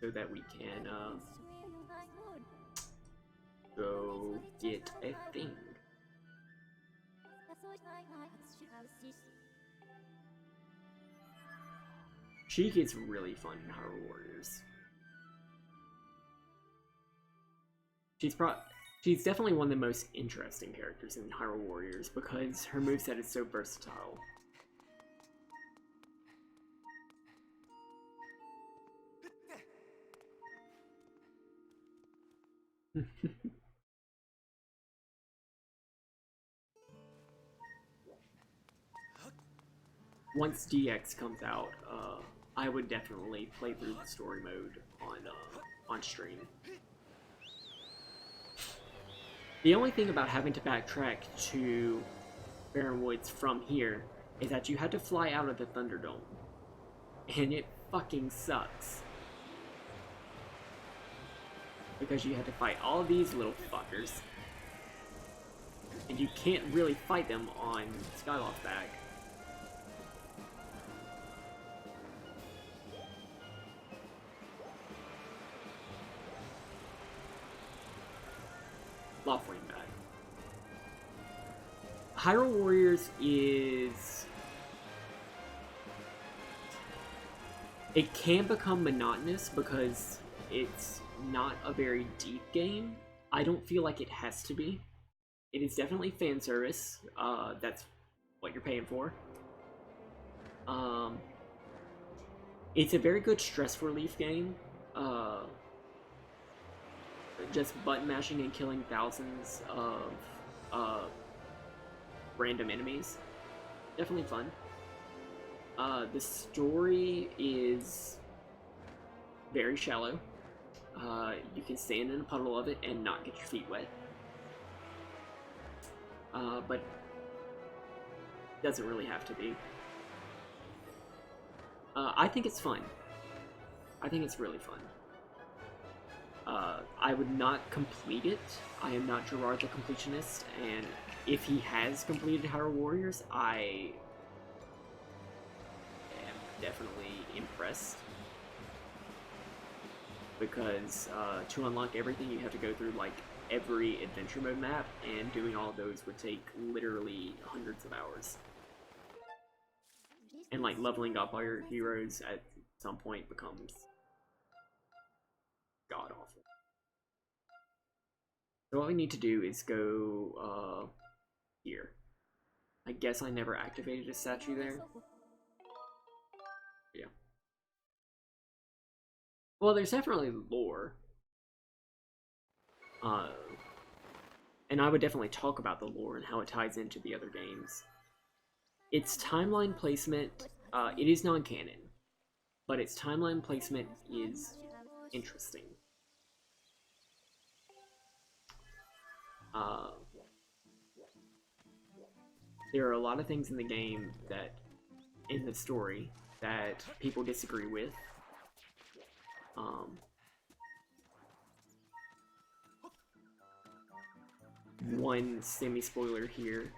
A: so that we can go get a thing. She gets really fun in Hyrule Warriors. She's definitely one of the most interesting characters in Hyrule Warriors because her moveset is so versatile. Once DX comes out, I would definitely play through the story mode on stream. The only thing about having to backtrack to Faron Woods from here is that you had to fly out of the Thunderdome, and it fucking sucks. Because you had to fight all these little fuckers, and you can't really fight them on Skyloft's back. Loftlane back. Hyrule Warriors is... It can become monotonous because it's not a very deep game. I don't feel like it has to be. It is definitely fan service. That's what you're paying for. It's a very good stress relief game. Just button mashing and killing thousands of random enemies. Definitely fun. The story is very shallow. You can stand in a puddle of it and not get your feet wet. But doesn't really have to be. I think it's fun. I think it's really fun. I would not complete it. I am not Gerard the completionist, and if he has completed Hyrule Warriors, I am definitely impressed. Because to unlock everything, you have to go through like every adventure mode map, and doing all of those would take literally hundreds of hours. And like leveling up all your heroes at some point becomes god awful. So what we need to do is go here. I guess I never activated a statue there. Yeah. Well, there's definitely lore. And I would definitely talk about the lore and how it ties into the other games. Its timeline placement, it is non-canon, but its timeline placement is interesting. There are a lot of things in the game that, in the story, that people disagree with. One semi-spoiler here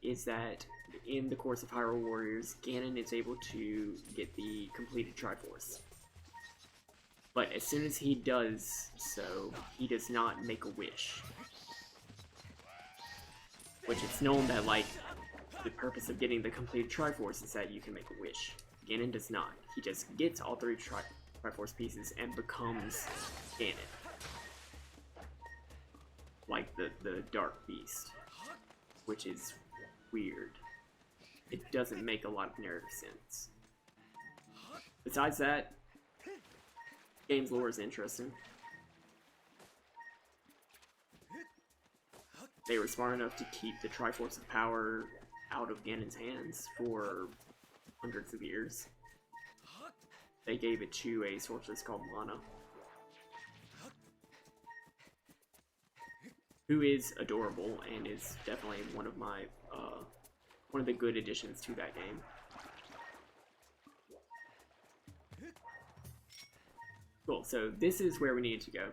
A: is that in the course of Hyrule Warriors, Ganon is able to get the completed Triforce. But as soon as he does so, he does not make a wish. Which it's known that, like, the purpose of getting the completed Triforce is that you can make a wish. Ganon does not. He just gets all three Triforce pieces and becomes Ganon. Like the Dark Beast. Which is weird. It doesn't make a lot of narrative sense. Besides that, game's lore is interesting. They were smart enough to keep the Triforce of Power out of Ganon's hands for hundreds of years. They gave it to a sorceress called Lana, who is adorable and is definitely one of my one of the good additions to that game. Cool, so this is where we needed to go.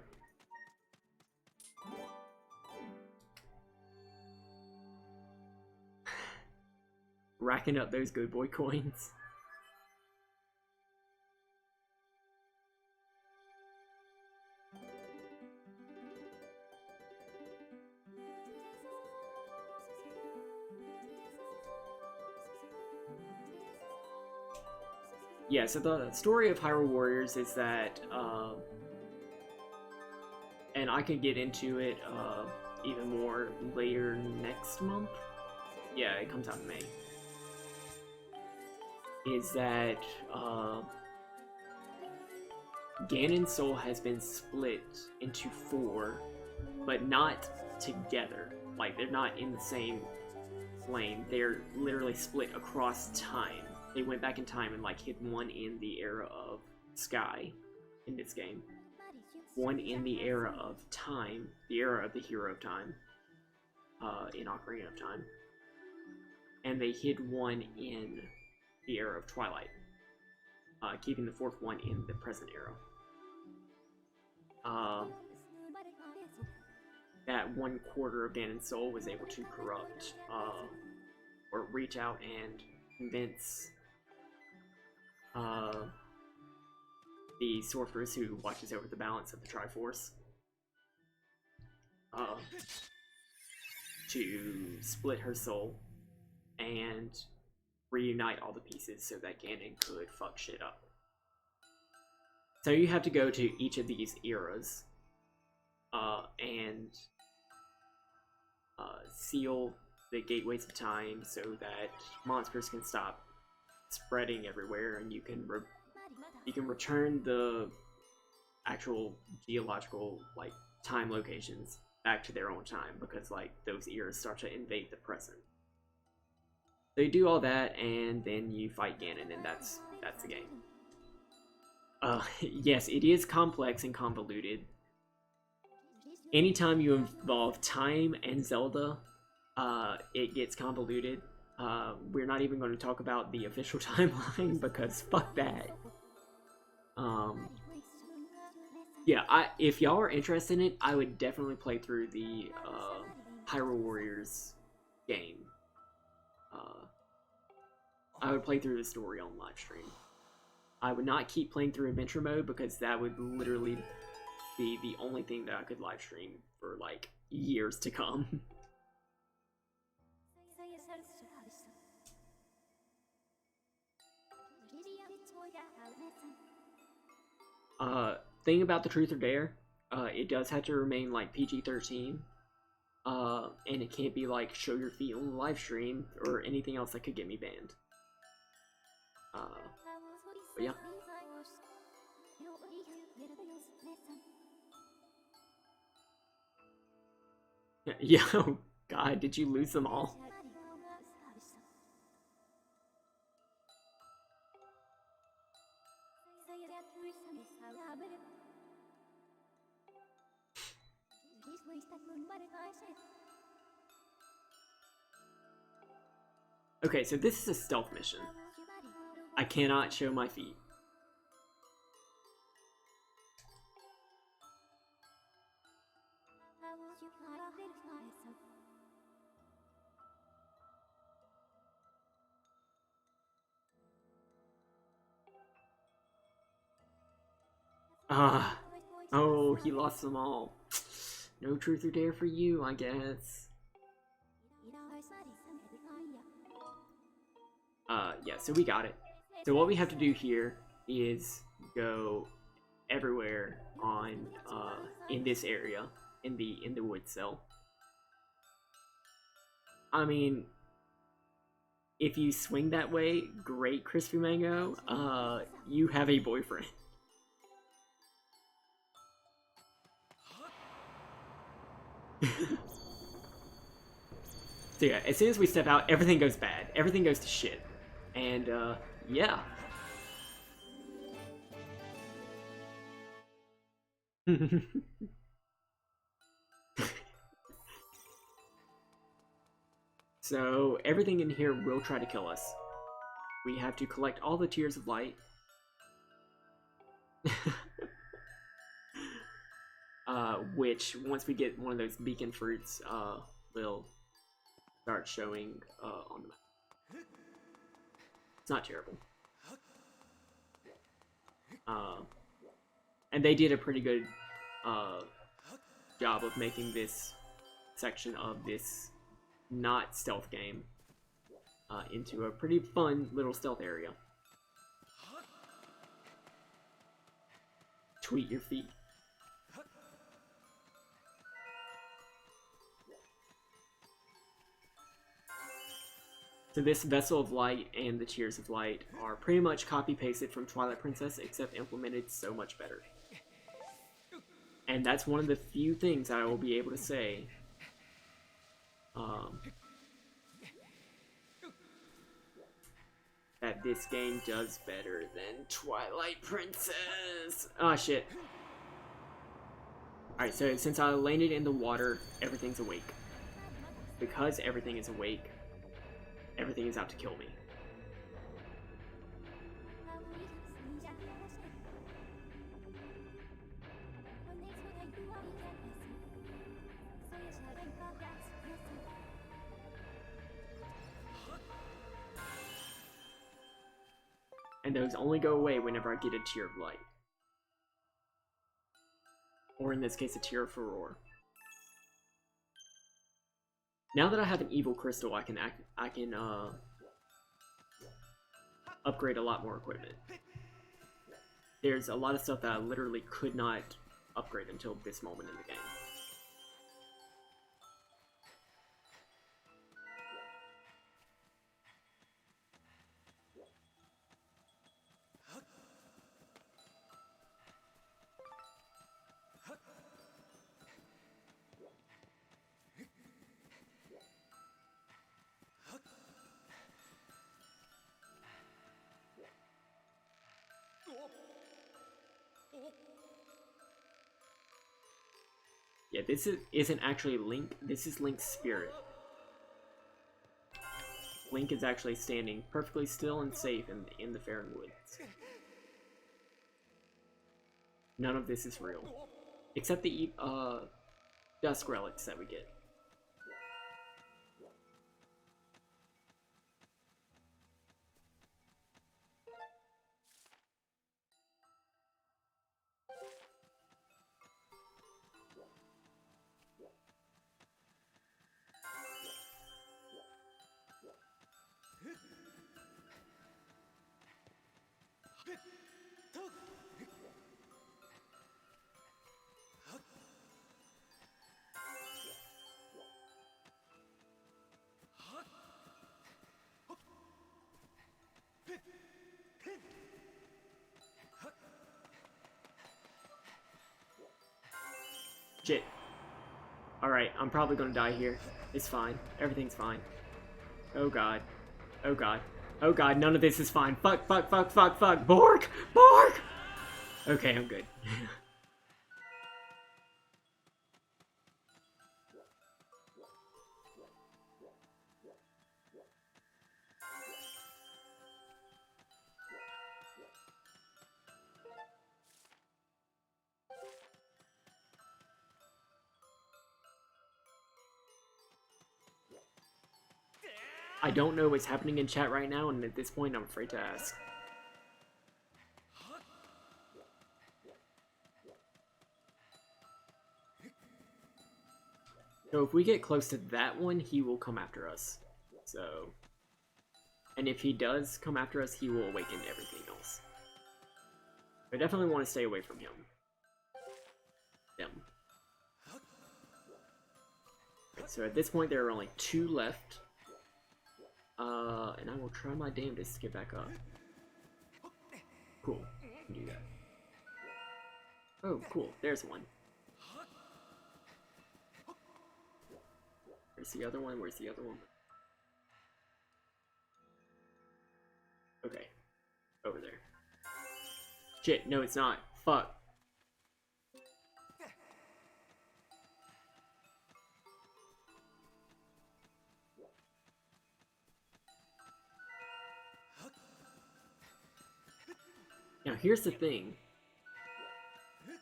A: Racking up those good boy coins. Yeah, so the story of Hyrule Warriors is that, and I could get into it even more later next month. Yeah, it comes out in May. Is that Ganon's soul has been split into 4, but not together. Like, they're not in the same plane. They're literally split across time. They went back in time and like hid one in the era of Sky in this game, one in the era of Time, the era of the Hero of Time, in Ocarina of Time, and they hid one in the era of Twilight, keeping the 4th one in the present era. That 1/4 of Ganon's soul was able to corrupt, or reach out and convince the sorceress who watches over the balance of the Triforce to split her soul and reunite all the pieces so that Ganon could fuck shit up. So you have to go to each of these eras and seal the gateways of time so that monsters can stop spreading everywhere, and you can return the actual geological like time locations back to their own time, because like those eras start to invade the present. So you do all that, and then you fight Ganon, and that's the game. Yes, it is complex and convoluted. Anytime you involve time and Zelda, it gets convoluted. We're not even going to talk about the official timeline because fuck that. Yeah, if y'all are interested in it, I would definitely play through the Hyrule Warriors game. I would play through the story on live stream. I would not keep playing through adventure mode because that would literally be the only thing that I could live stream for like years to come. Thing about the Truth or Dare, it does have to remain like PG-13, and it can't be like show your feet on the live stream or anything else that could get me banned. But yeah. Yeah, oh god, did you lose them all? Okay, so this is a stealth mission. I cannot show my feet. Oh, he lost them all. No Truth or Dare for you, I guess. Yeah, so we got it. So what we have to do here is go everywhere on, in this area, in the wood cell. I mean, if you swing that way, great, Crispy Mango, you have a boyfriend. So yeah, as soon as we step out, everything goes bad. Everything goes to shit. And, yeah. So, everything in here will try to kill us. We have to collect all the Tears of Light. Which, once we get one of those beacon fruits, will start showing on the map. It's not terrible. And they did a pretty good job of making this section of this not stealth game into a pretty fun little stealth area. Tweet your feet. So this Vessel of Light and the Tears of Light are pretty much copy-pasted from Twilight Princess, except implemented so much better. And that's one of the few things I will be able to say that this game does better than Twilight Princess. Ah, shit. Alright, so since I landed in the water, everything's awake. Because everything is awake, everything is out to kill me. And those only go away whenever I get a Tear of Light. Or in this case, a Tear of Furore. Now that I have an Evil Crystal, I can upgrade a lot more equipment. There's a lot of stuff that I literally could not upgrade until this moment in the game. Yeah, this isn't actually Link, this is Link's spirit. Link is actually standing perfectly still and safe in the Faron Woods. None of this is real. Except the dusk relics that we get. Shit. Alright, I'm probably gonna die here. It's fine. Everything's fine. Oh god. Oh god. Oh god, none of this is fine. Fuck, fuck, fuck, fuck, fuck. Bork! Bork! Okay, I'm good. I don't know what's happening in chat right now, and at this point, I'm afraid to ask. So if we get close to that one, he will come after us. So... And if he does come after us, he will awaken everything else. I definitely want to stay away from him. Them. So at this point, there are only 2 left. And I will try my damnedest to get back up. Cool. I can do that. Oh, cool. There's one. Where's the other one? Where's the other one? Okay. Over there. Shit, no it's not. Fuck. Now here's the thing.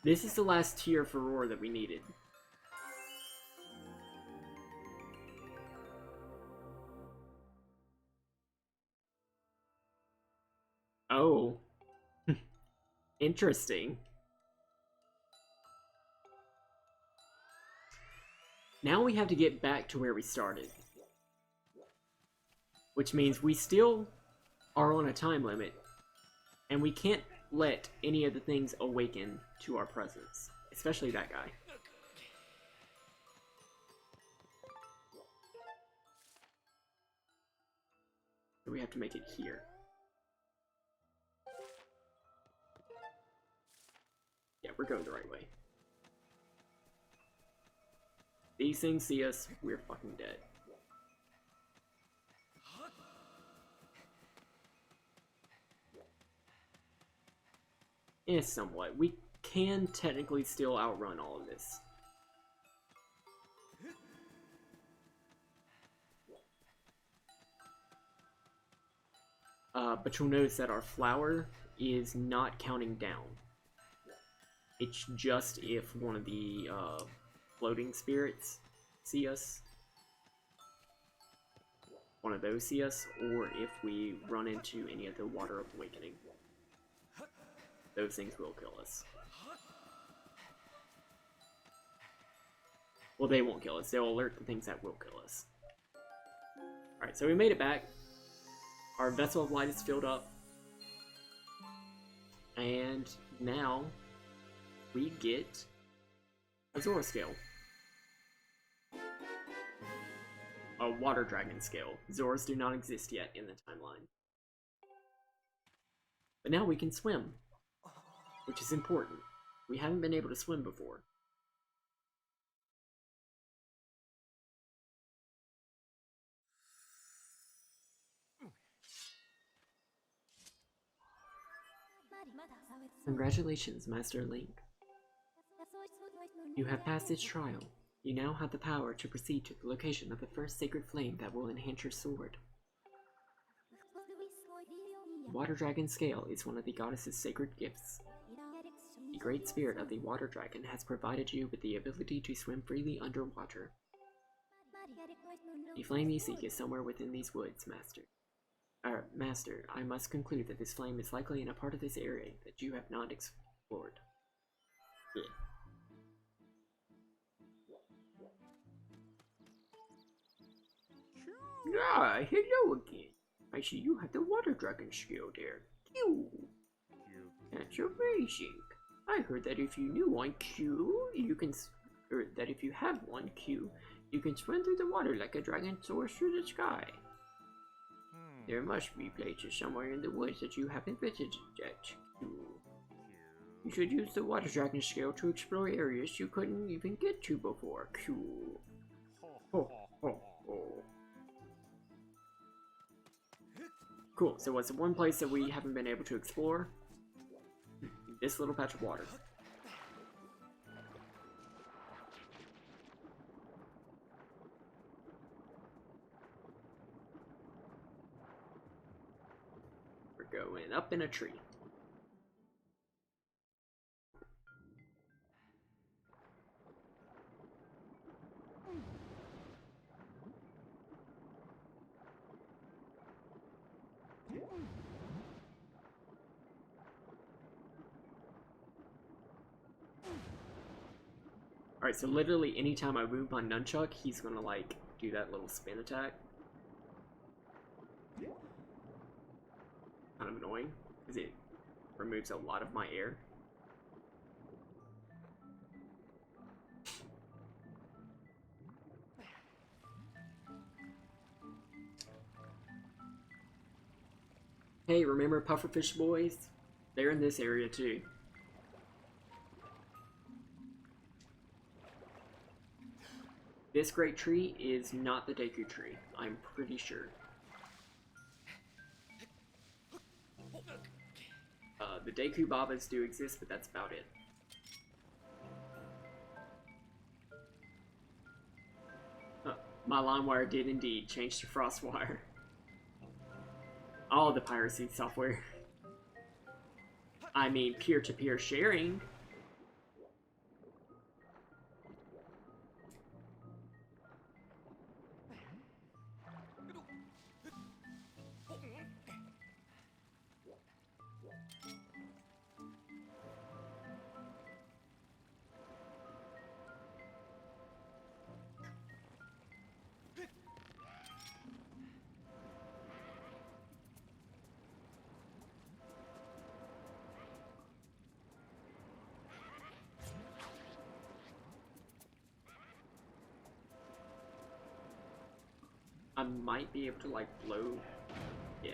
A: This is the last tier for Roar that we needed. Oh. Interesting. Now we have to get back to where we started. Which means we still are on a time limit. And we can't let any of the things awaken to our presence. Especially that guy. So we have to make it here. Yeah, we're going the right way. These things see us, we're fucking dead. Somewhat. We can technically still outrun all of this. But you'll notice that our flower is not counting down. It's just if one of the floating spirits see us. One of those see us, or if we run into any of the Water of Awakening. Those things will kill us. Well, they won't kill us. They'll alert the things that will kill us. Alright, so we made it back. Our Vessel of Light is filled up. And now we get a Zora scale. A Water Dragon scale. Zoras do not exist yet in the timeline. But now we can swim. Which is important. We haven't been able to swim before. Congratulations, Master Link. You have passed its trial. You now have the power to proceed to the location of the first sacred flame that will enhance your sword.
B: The water dragon scale is one of the goddess's sacred gifts. The great spirit of the water dragon has provided you with the ability to swim freely underwater. The flame you seek is somewhere within these woods, Master. Master, I must conclude that this flame is likely in a part of this area that you have not explored.
A: Ah, hello again. I see you have the water dragon skill there. Q. That's amazing. I heard that if you knew one Q, you can, or that if you have one Q, you can swim through the water like a dragon soars through the sky. There must be places somewhere in the woods that you haven't visited yet, Q. You should use the water dragon skill to explore areas you couldn't even get to before, Q. Ho, ho, ho. Cool, so what's the one place that we haven't been able to explore? This little patch of water. We're going up in a tree. Alright, so literally anytime I move my nunchuck, he's gonna like do that little spin attack. Kind of annoying, because it removes a lot of my air. Hey, remember pufferfish boys? They're in this area too. This great tree is not the Deku tree, I'm pretty sure. The Deku Babas do exist, but that's about it. My LimeWire did indeed change to Frostwire. All the piracy software. I mean, peer-to-peer sharing. I might be able to, like, blow... Yeah.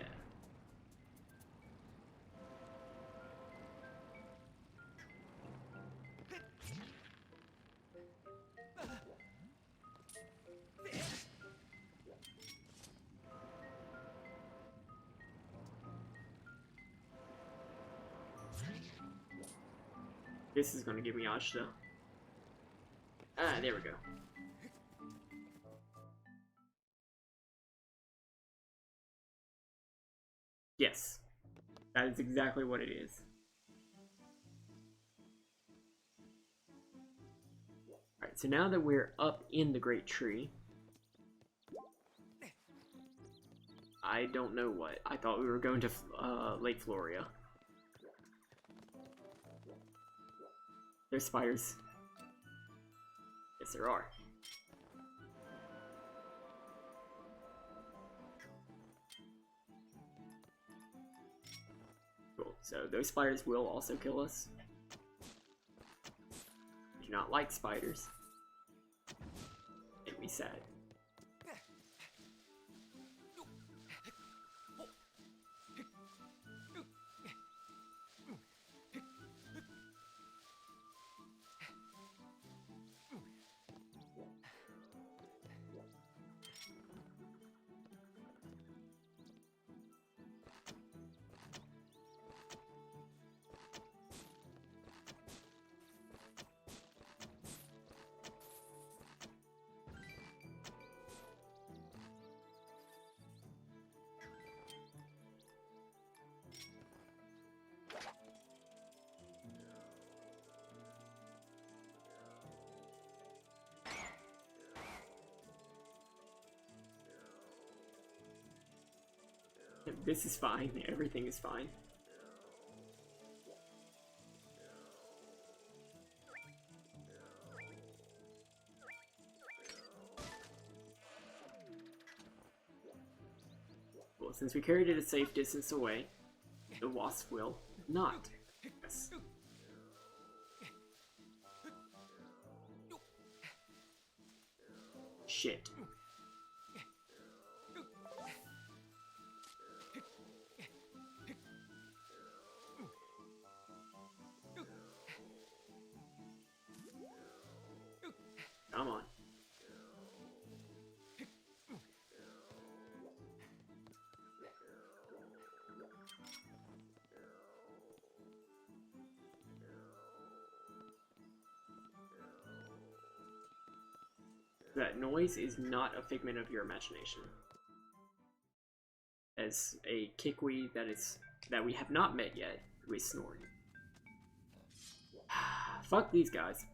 A: This is gonna give me Ashta. Ah, there we go. Yes, that is exactly what it is. Alright, so now that we're up in the Great Tree, I don't know what. I thought we were going to Lake Floria. There's spiders. Yes, there are. Cool. So those spiders will also kill us. I do not like spiders. Make me sad.
B: This is fine. Everything is fine. Well, since we carried it a safe distance away, the wasp will not. Yes. Shit. Come on. That noise is not a figment of your imagination. As a Kikwi that we have not met yet, who is snoring. Fuck these guys.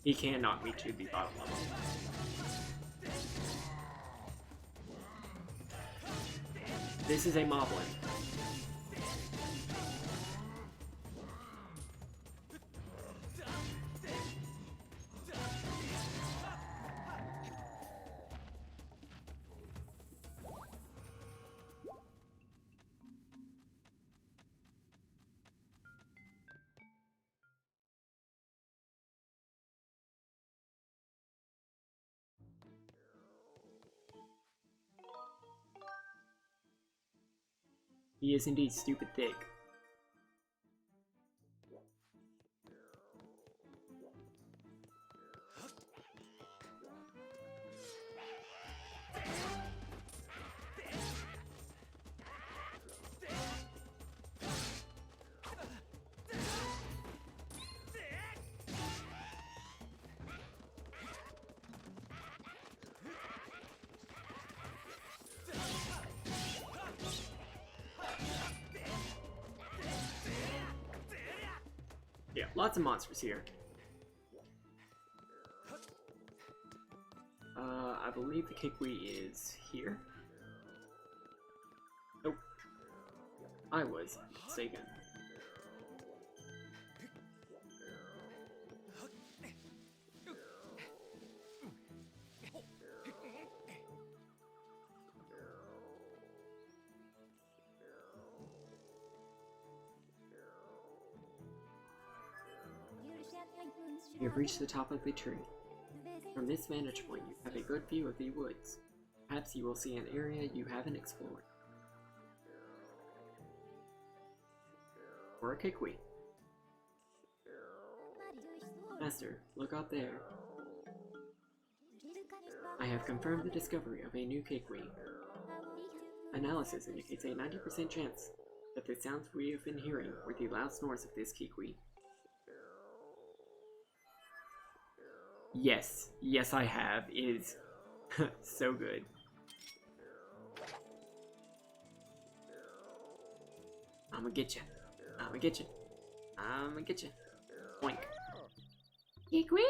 B: He can't knock me to the bottom level. This is a moblin. He is indeed stupid thick. Yeah, lots of monsters here. I believe the Kikwi is here. Nope. I was mistaken. You have reached the top of the tree. From this vantage point, you have a good view of the woods. Perhaps you will see an area you haven't explored. Or a Kikwi. Master, look out there. I have confirmed the discovery of a new Kikwi. Analysis indicates a 90% chance that the sounds we have been hearing were the loud snores of this Kikwi. Yes, yes I have. It is so good. I'ma get you. I'ma get you. I'ma get you. Oink. Kikwi!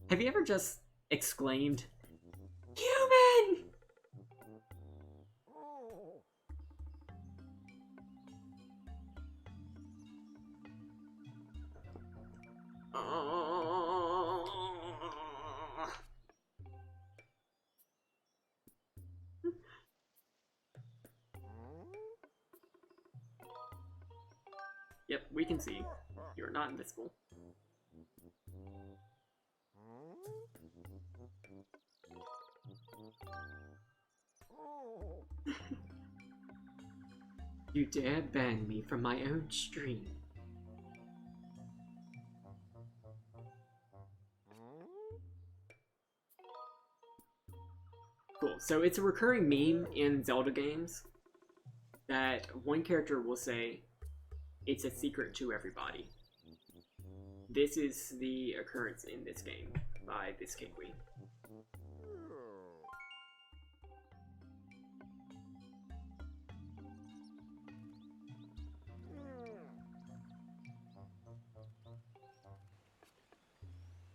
B: Have you ever just exclaimed, "Human!" Yep, we can see. You're not invisible. You dare ban me from my own stream. Cool, so it's a recurring meme in Zelda games that one character will say, "It's a secret to everybody." This is the occurrence in this game by this Kikwi.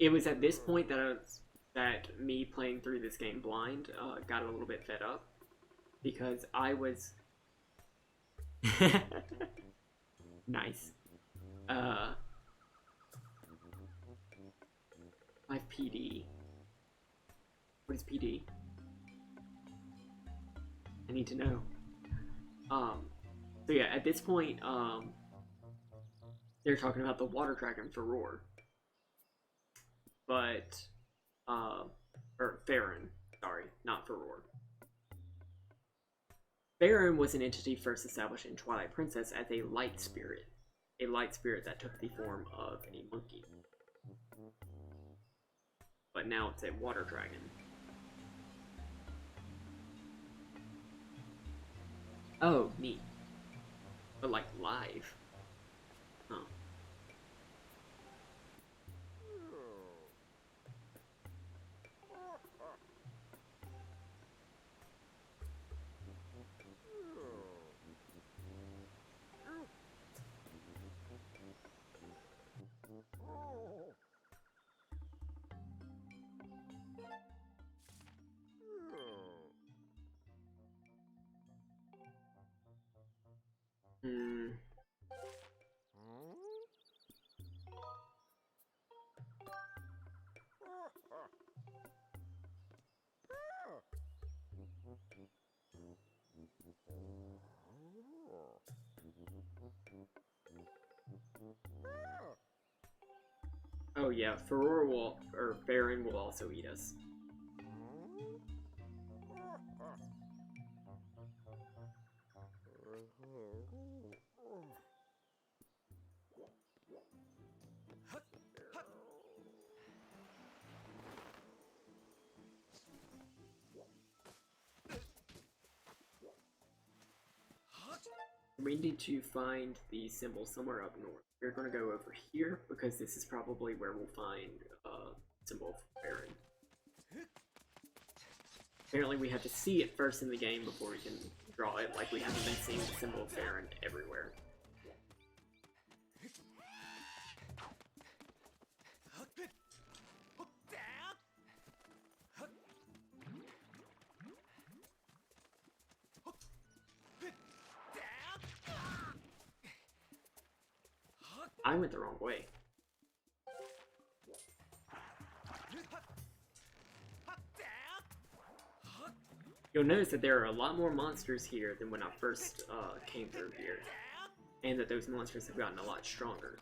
B: it was at this point that me playing through this game blind got a little bit fed up because I was nice. 5 PD. What is PD? I need to know. So yeah, at this point, they're talking about the water dragon Furore. But, or Farron, sorry, not Furore. Farron was an entity first established in Twilight Princess as a light spirit that took the form of a monkey. But now it's a water dragon. Oh, neat. But like live. Huh. Hmm. Oh yeah, Furore will, or Farron will also eat us. We need to find the symbol somewhere up north. We're going to go over here because this is probably where we'll find symbol for Farron. Apparently we have to see it first in the game before we can draw it, like we haven't been seeing the symbol of Farron everywhere. I went the wrong way. You'll notice that there are a lot more monsters here than when I first came through here, and that those monsters have gotten a lot stronger.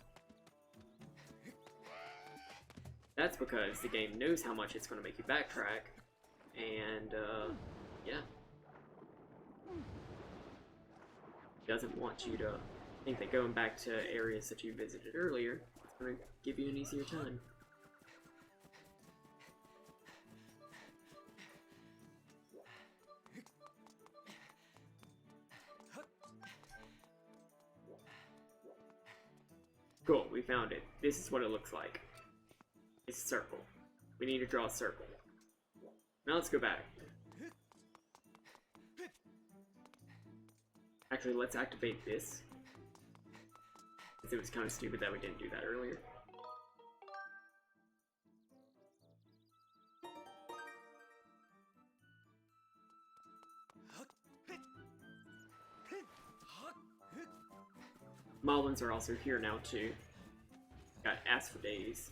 B: That's because the game knows how much it's going to make you backtrack, and yeah. Doesn't want you to think that going back to areas that you visited earlier is going to give you an easier time. Cool, we found it. This is what it looks like. It's a circle. We need to draw a circle. Now let's go back. Actually, let's activate this. Because it was kind of stupid that we didn't do that earlier. Moblins are also here now too. Got ass for days.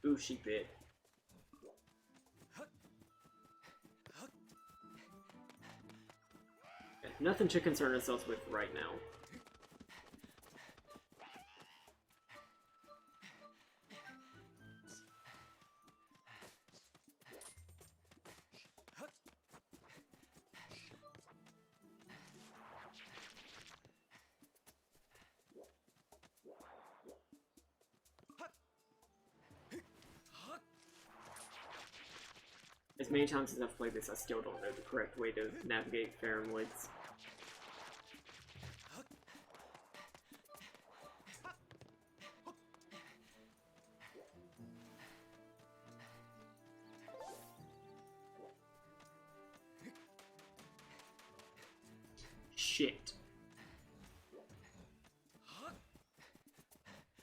B: Ooh, she bit. Nothing to concern ourselves with right now. As many times as I've played this, I still don't know the correct way to navigate Farron Woods. Shit.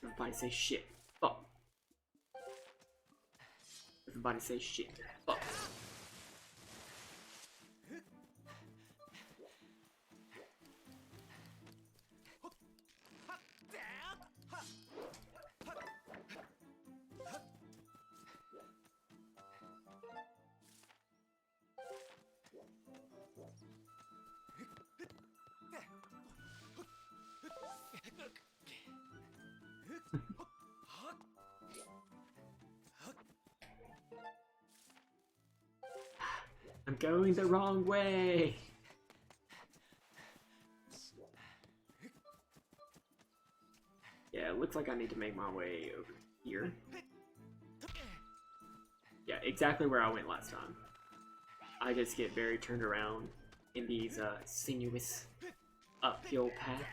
B: Everybody say shit. Fuck. about to say shit. Oh. I'm going the wrong way. Yeah, it looks like I need to make my way over here. Yeah, exactly where I went last time. I just get very turned around in these sinuous uphill paths.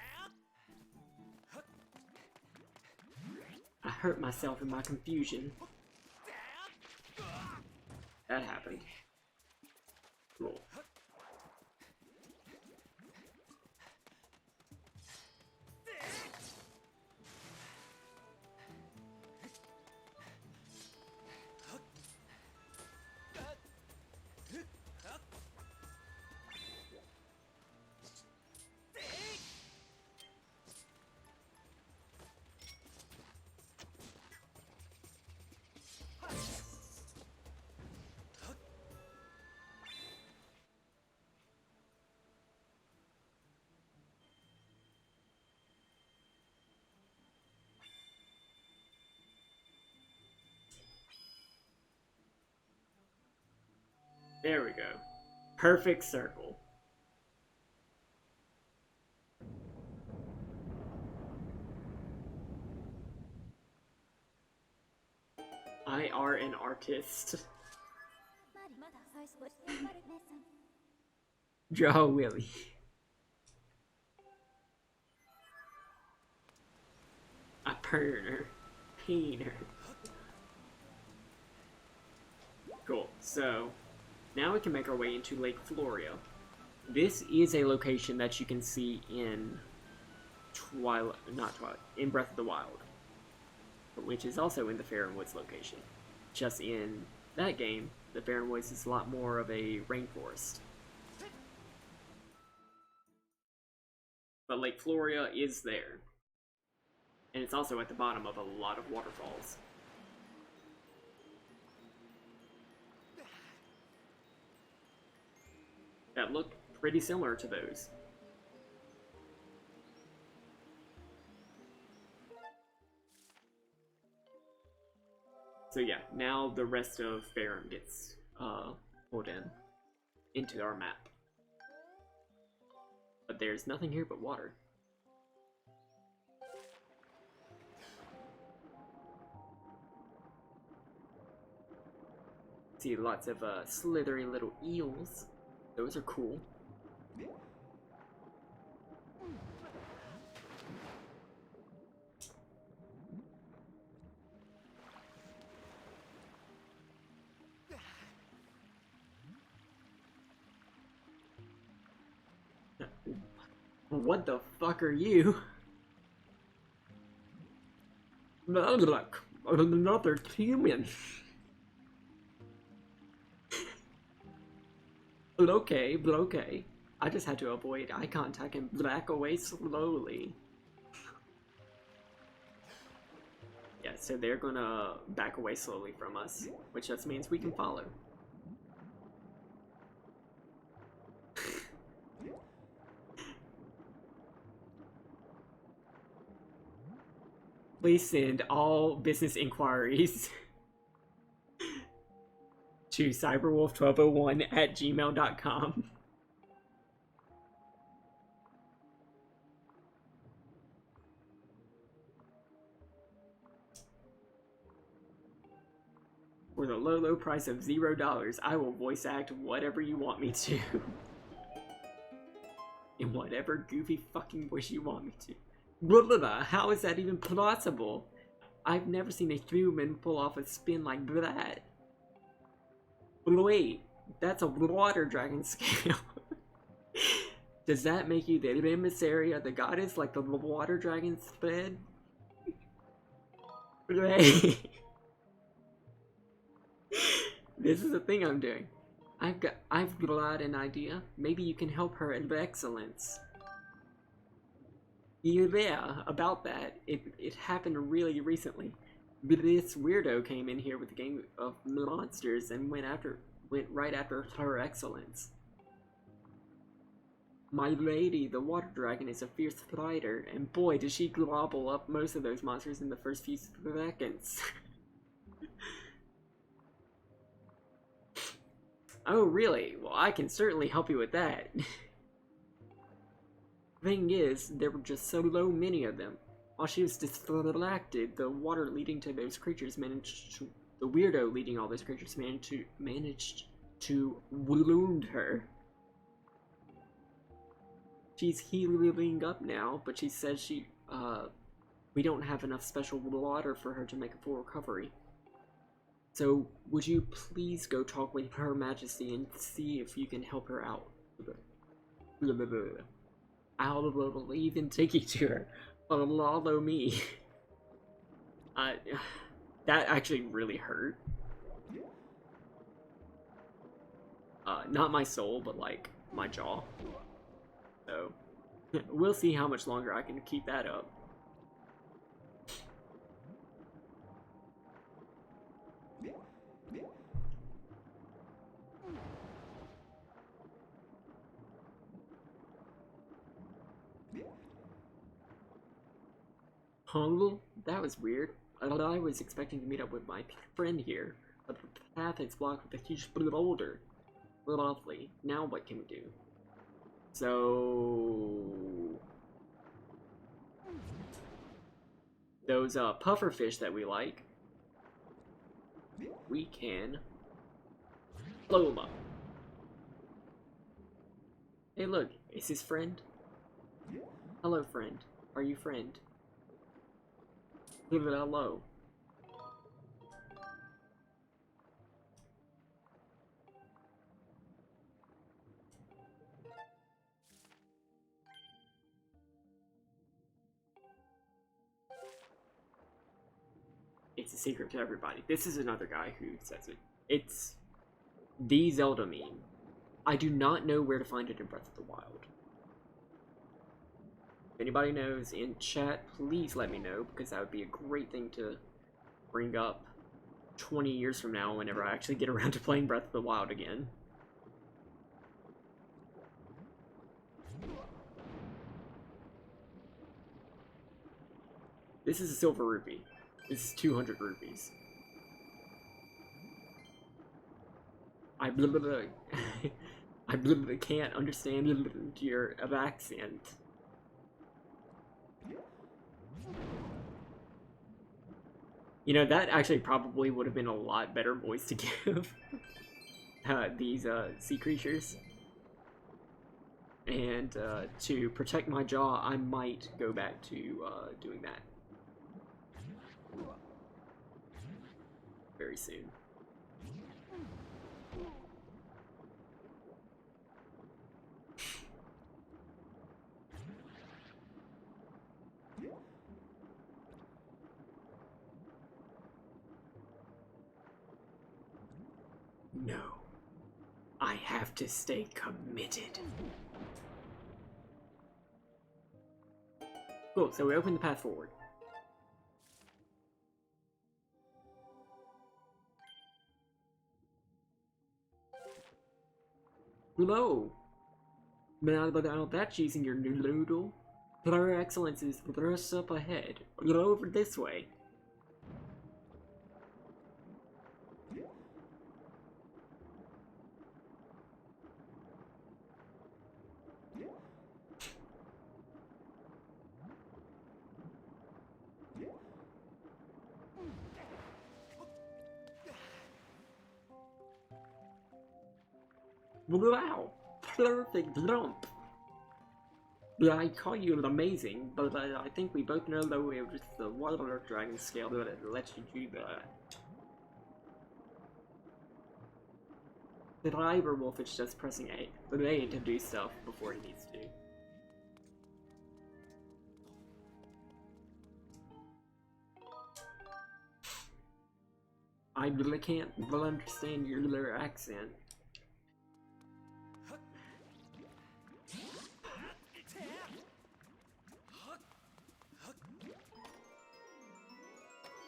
B: I hurt myself in my confusion. That happened. Cool. There we go. Perfect circle. I are an artist. Draw Willy. A purner. Peener. Cool. So, now we can make our way into Lake Floria. This is a location that you can see in in Breath of the Wild, which is also in the Faron Woods location. Just in that game, the Faron Woods is a lot more of a rainforest. But Lake Floria is there. And it's also at the bottom of a lot of waterfalls. That look pretty similar to those. So yeah, now the rest of Faron gets pulled into our map. But there's nothing here but water. See lots of slithery little eels. Those are cool. What the fuck are you? Look, another human. But okay. I just had to avoid eye contact and back away slowly. Yeah, so they're gonna back away slowly from us, which just means we can follow. Please send all business inquiries to cyberwolf1201@gmail.com. For the low price of $0, I will voice act whatever you want me to. In whatever goofy fucking voice you want me to. Blah, blah, blah. How is that even possible? I've never seen a human pull off a spin like that. Wait, that's a water dragon scale. Does that make you the emissary of the goddess like the water dragon sped? This is the thing I'm doing. I've got an idea. Maybe you can help her in excellence. Yeah, about that. It happened really recently. This weirdo came in here with a gang of monsters and went right after her excellence. My lady, the water dragon, is a fierce fighter, and boy, does she gobble up most of those monsters in the first few seconds. Oh, really? Well, I can certainly help you with that. Thing is, there were just so many of them. While she was distracted, the weirdo leading all those creatures managed to wound her. She's healing up now, but she says we don't have enough special water for her to make a full recovery. So, would you please go talk with Her Majesty and see if you can help her out? I'll even take you to her. Follow me. That actually really hurt. Not my soul, but like my jaw. So, we'll see how much longer I can keep that up. Huh? That was weird. I was expecting to meet up with my friend here, but the path is blocked with a huge boulder. Lovely. Now what can we do? So... those pufferfish that we like, we can blow them up. Hey look, is his friend? Hello friend. Are you friend? Hello. It's a secret to everybody. This is another guy who says it. It's the Zelda meme. I do not know where to find it in Breath of the Wild. If anybody knows in chat, please let me know, because that would be a great thing to bring up 20 years from now whenever I actually get around to playing Breath of the Wild again. This is a silver rupee. This is 200 rupees. I can't understand your accent. You know, that actually probably would have been a lot better voice to give these sea creatures. And to protect my jaw, I might go back to doing that very soon. No. I have to stay committed. Cool, so we open the path forward. Hello! Now that's using your new noodle. Her Excellence is just up ahead. Go over this way. Wow! Perfect jump! I call you amazing, but I think we both know that it was the water dragon scale that lets you do that. The driver wolf is just pressing A to do stuff before he needs to. I really can't understand your little accent.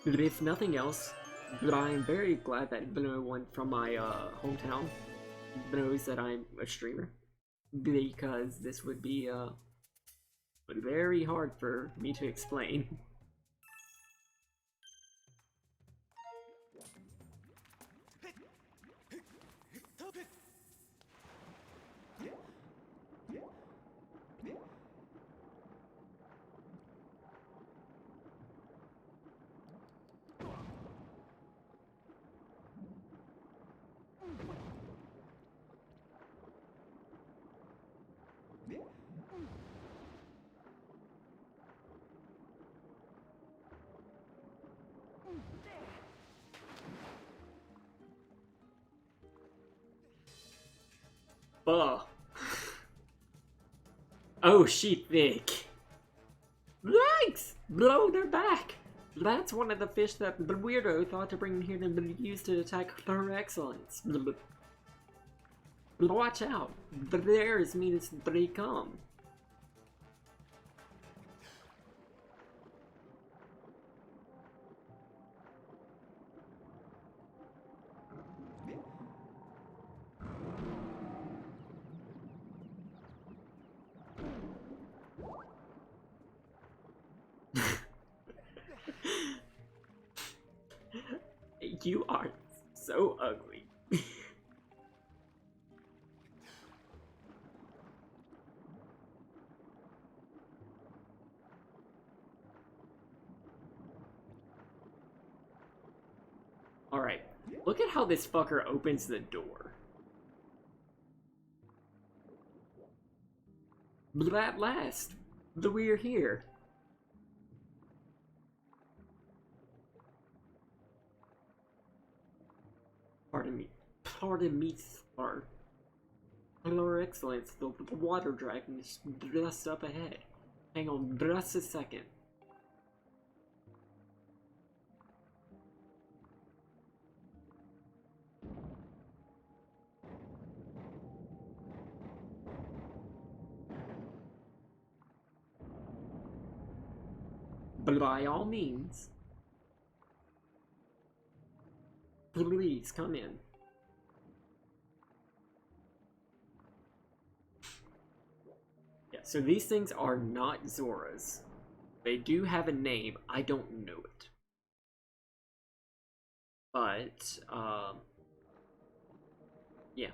B: But if nothing else, but I'm very glad that no one from my hometown knows that I'm a streamer, because this would be very hard for me to explain. Ugh. Oh, she thick. Yikes! Blow, they're back! That's one of the fish that the weirdo thought to bring in here to be used to attack her excellence. Watch out! They're as mean as they come. You are so ugly. Alright, look at how this fucker opens the door. But at last, we're here. Pardon me, sir. Your Excellence, the water dragon is just up ahead. Hang on just a second. But by all means, please come in. Yeah, so these things are not Zoras. They do have a name, I don't know it. But, yeah.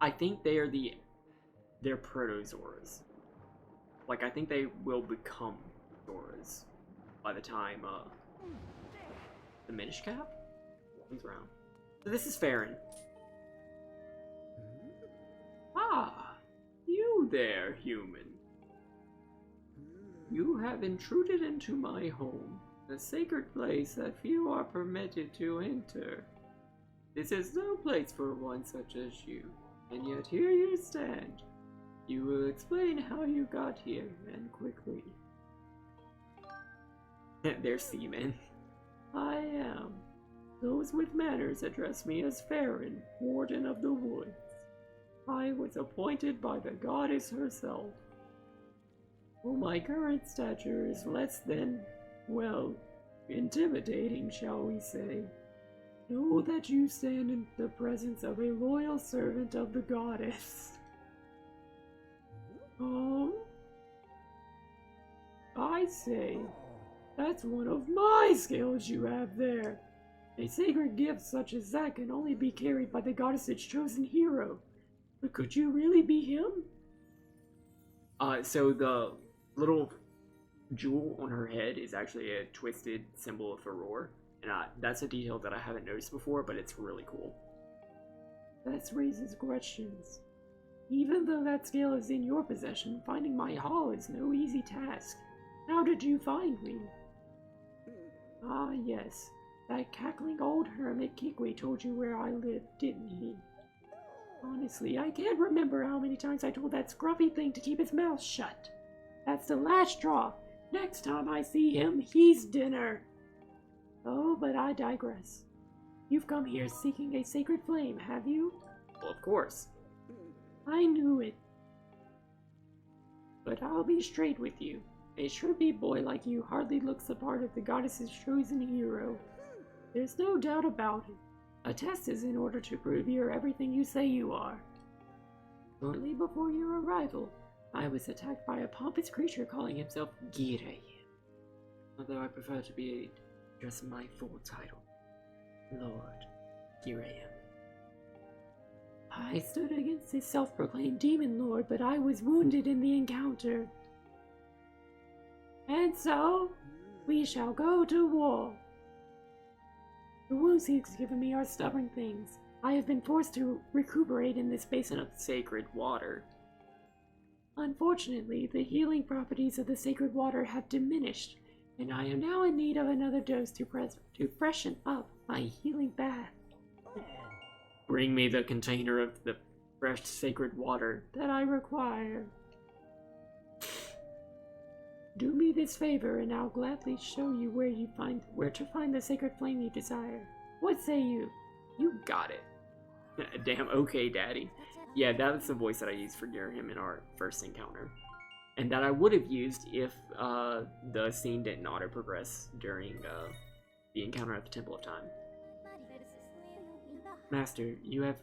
B: I think they're protozoras. Like, I think they will become Zoras by the time, the Minish Cap comes around. So this is Farron. Ah, you there, human. You have intruded into my home, a sacred place that few are permitted to enter. This is no place for one such as you, and yet here you stand. You will explain how you got here, and quickly. They're seamen. I am. Those with manners address me as Farron, Warden of the Woods. I was appointed by the goddess herself. Though my current stature is less than, well, intimidating, shall we say. Know that you stand in the presence of a loyal servant of the goddess. I say, that's one of my skills you have there. A sacred gift such as that can only be carried by the goddess's chosen hero. But could you really be him? So the little jewel on her head is actually a twisted symbol of Aurora. And that's a detail that I haven't noticed before, but it's really cool. That raises questions. Even though that scale is in your possession, finding my hall is no easy task. How did you find me? Ah, yes. That cackling old hermit Kikwe told you where I lived, didn't he? Honestly, I can't remember how many times I told that scruffy thing to keep his mouth shut. That's the last straw. Next time I see him, he's dinner. Oh, but I digress. You've come here seeking a sacred flame, have you?
A: Well, of course.
B: I knew it. But I'll be straight with you. A shrubby boy like you hardly looks the part of the goddess's chosen hero. There's no doubt about it. A test is in order to prove you're everything you say you are. Shortly before your arrival, I was attacked by a pompous creature calling himself Girei. Although I prefer to be just my full title, Lord Girei. I stood against this self-proclaimed demon lord, but I was wounded in the encounter. And so, we shall go to war. The wounds he's given me are stubborn things. I have been forced to recuperate in this basin of sacred water. Unfortunately, the healing properties of the sacred water have diminished, and I am now in need of another dose to freshen up my healing bath. Bring me the container of the fresh sacred water that I require. Do me this favor, and I'll gladly show you where to find the sacred flame you desire. What say you? You got it. Damn, okay, Daddy. Yeah, that was the voice that I used for Girahim in our first encounter. And that I would have used if the scene didn't auto-progress during the encounter at the Temple of Time. Master, you have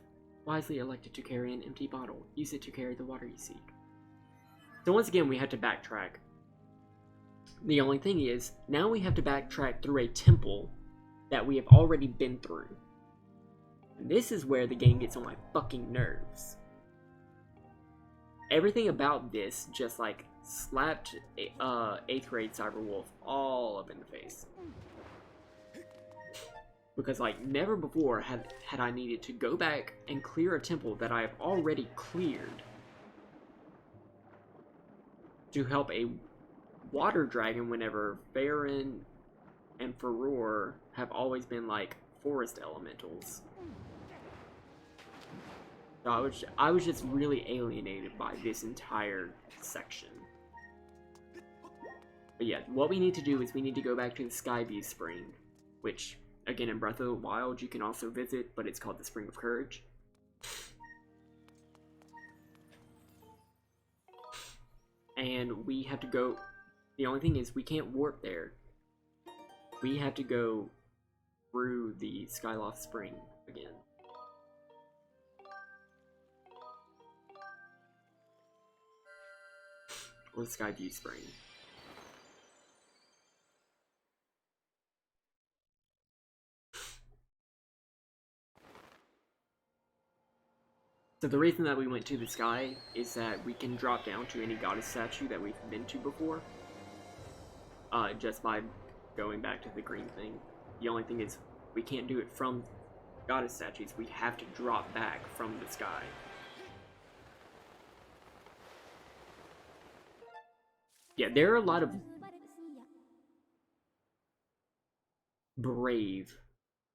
B: wisely elected to carry an empty bottle. Use it to carry the water you seek. So once again, we had to backtrack. The only thing is, now we have to backtrack through a temple that we have already been through. And this is where the game gets on my fucking nerves. Everything about this just like slapped 8th grade Cyberwolf all up in the face. Because like never before had I needed to go back and clear a temple that I have already cleared to help a water dragon whenever Farron and Furor have always been like forest elementals. So I was just really alienated by this entire section. But yeah, what we need to do is we need to go back to the Skyview Spring, which, again, in Breath of the Wild you can also visit, but it's called the Spring of Courage. And we have to go... The only thing is, we can't warp there. We have to go through the Skyloft Spring again. Or the Skyview Spring. So the reason that we went to the sky is that we can drop down to any goddess statue that we've been to before. Just by going back to the green thing. The only thing is, we can't do it from goddess statues. We have to drop back from the sky. Yeah, there are a lot of brave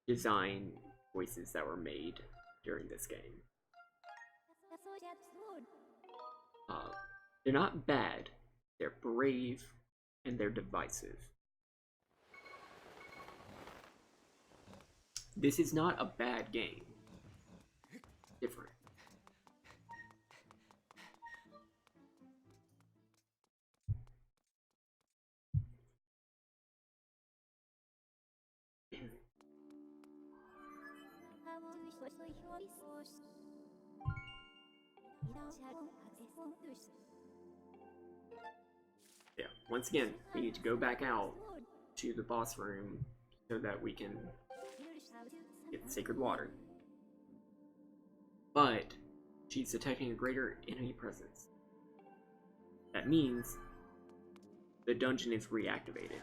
B: design choices that were made during this game. They're not bad, they're brave, and they're divisive. This is not a bad game. Different. Yeah, once again, we need to go back out to the boss room so that we can get the sacred water. But she's detecting a greater enemy presence. That means the dungeon is reactivated,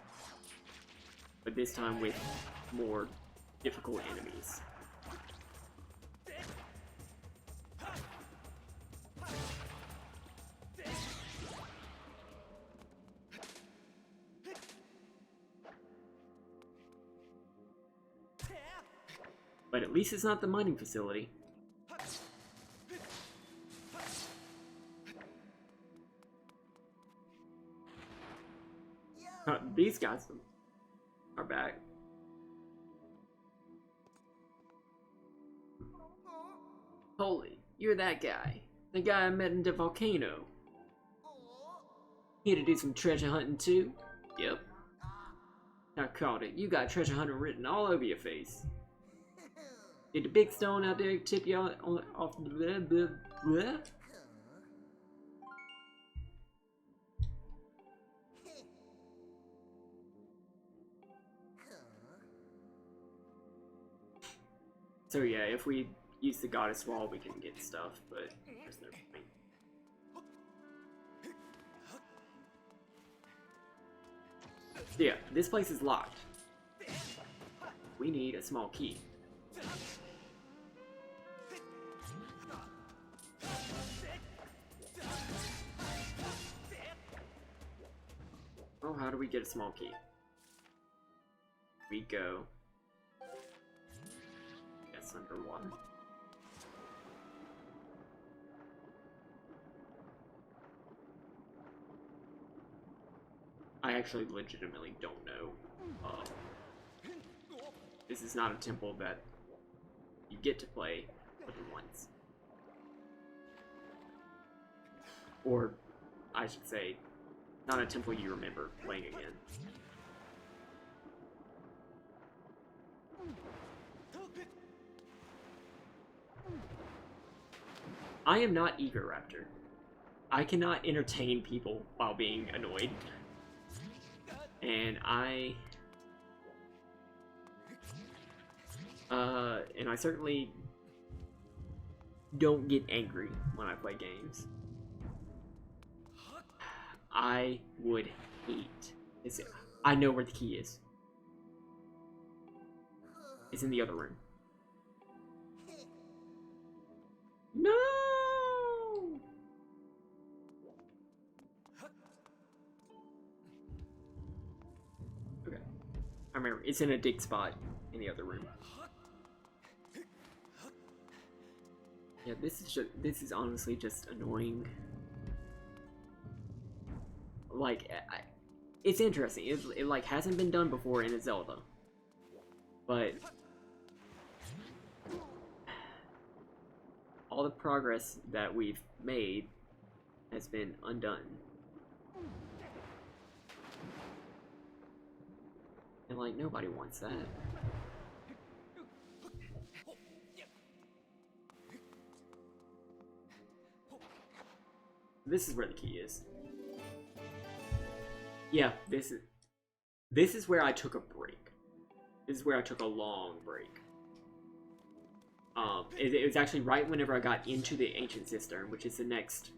B: but this time with more difficult enemies. But at least it's not the mining facility. these guys are back. Holy, you're that guy. The guy I met in the volcano. Here to do some treasure hunting too? Yep. I caught it. You got treasure hunter written all over your face. Did the big stone out there tip you off the blah, blah, blah? So yeah, if we use the goddess wall, we can get stuff, but there's no point. So yeah, this place is locked. We need a small key. Oh, how do we get a small key? We go. Yes, underwater. I actually legitimately don't know. This is not a temple that you get to play more than once. Or, I should say, not a temple you remember playing again. I am not Eager Raptor. I cannot entertain people while being annoyed. And I certainly don't get angry when I play games. I would hate. I know where the key is. It's in the other room. No! Okay. I remember, it's in a dig spot in the other room. Yeah, this is honestly just annoying. Like, it's interesting. It like hasn't been done before in a Zelda, but all the progress that we've made has been undone. And like, nobody wants that. This is where the key is. Yeah, this is where I took a break. This is where I took a long break. It was actually right whenever I got into the Ancient Cistern, which is the next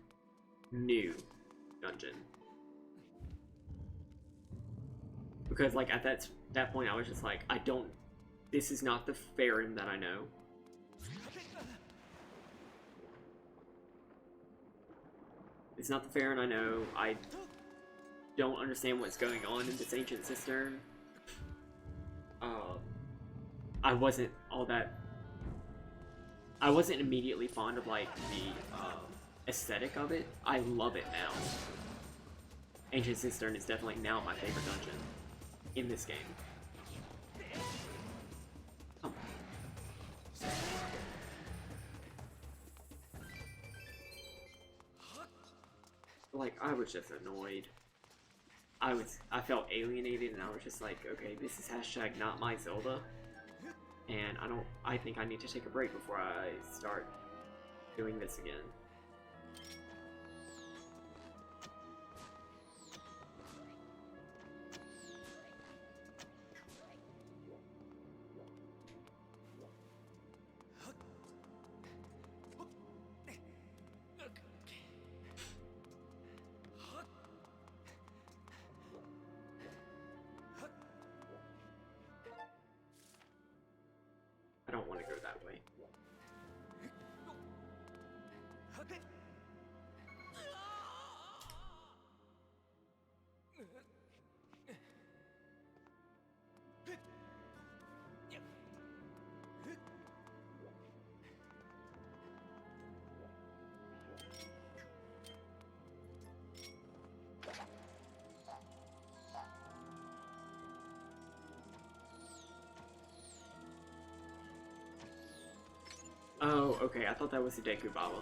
B: new dungeon. Because like at that point I was just like, this is not the Farum that I know. It's not the Farum I know. I don't understand what's going on in this Ancient Cistern. I wasn't immediately fond of like the aesthetic of it. I love it now. Ancient Cistern is definitely now my favorite dungeon in this game. Oh. Like, I was just annoyed. I felt alienated, and I was just like, okay, this is hashtag not my Zelda, and I think I need to take a break before I start doing this again. I don't want to go that way. Oh, okay, I thought that was the Deku Baba.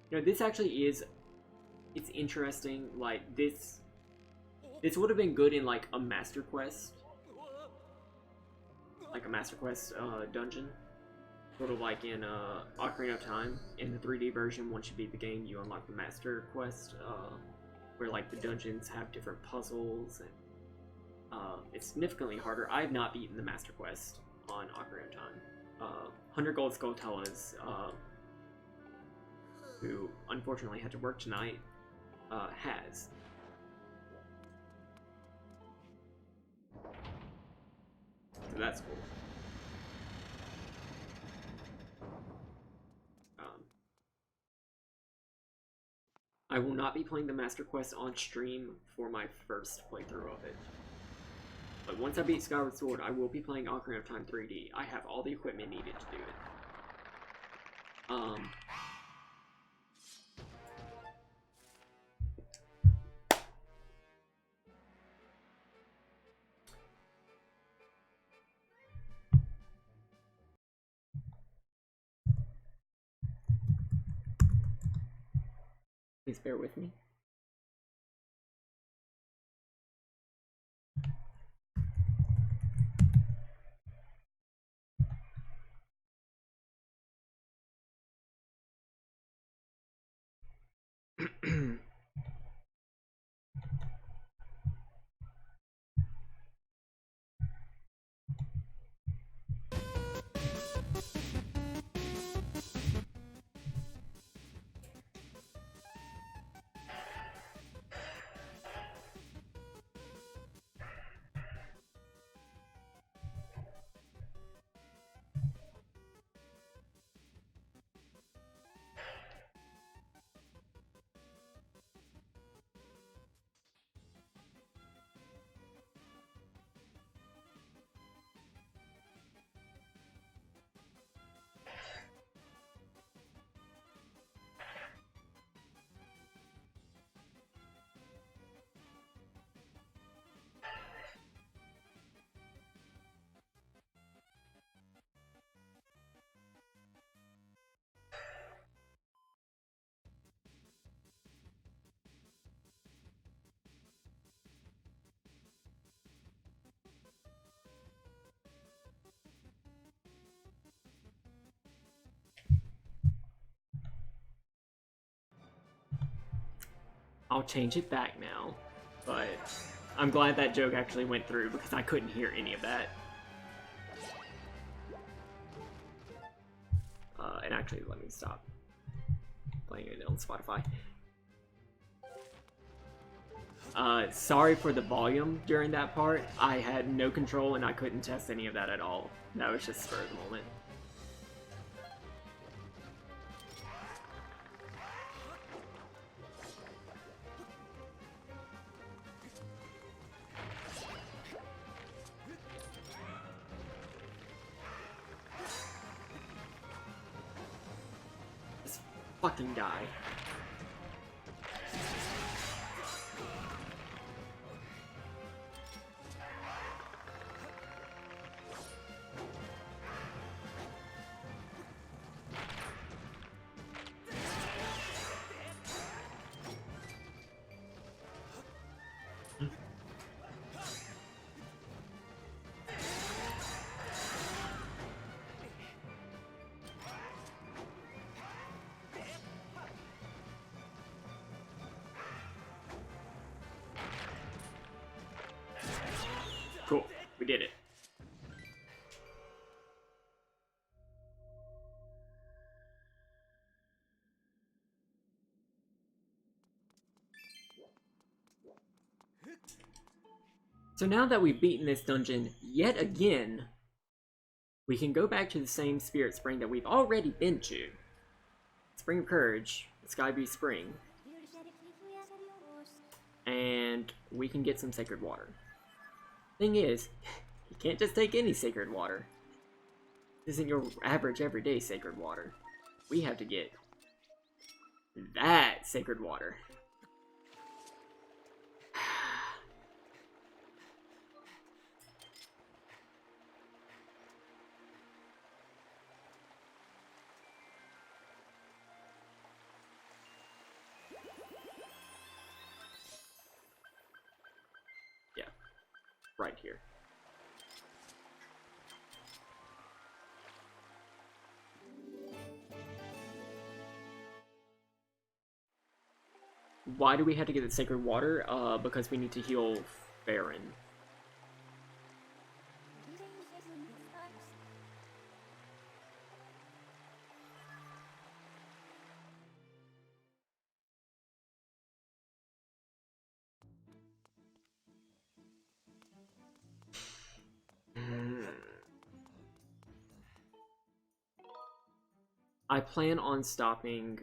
B: You know, this actually is... It's interesting, like, this would have been good in, like, a Master Quest. Like a Master Quest dungeon. Sort of like in Ocarina of Time. In the 3D version, once you beat the game, you unlock the Master Quest, where, like, the dungeons have different puzzles, and it's significantly harder. I have not beaten the Master Quest on Ocarina of Time. 100 Gold Skulltulas, who unfortunately had to work tonight, has. So that's cool. I will not be playing the Master Quest on stream for my first playthrough of it. But once I beat Skyward Sword, I will be playing Ocarina of Time 3D. I have all the equipment needed to do it. Please bear with me. I'll change it back now, but I'm glad that joke actually went through because I couldn't hear any of that. And actually, let me stop playing it on Spotify. Sorry for the volume during that part. I had no control and I couldn't test any of that at all. That was just spur of the moment. Just fucking die. Cool, we did it. So now that we've beaten this dungeon yet again, we can go back to the same Spirit Spring that we've already been to. Spring of Courage, Skyview Spring. And we can get some sacred water. Thing is, you can't just take any sacred water. This isn't your average everyday sacred water. We have to get That sacred water. Yeah, right here. Why do we have to get the sacred water? Because we need to heal Farron. I plan on stopping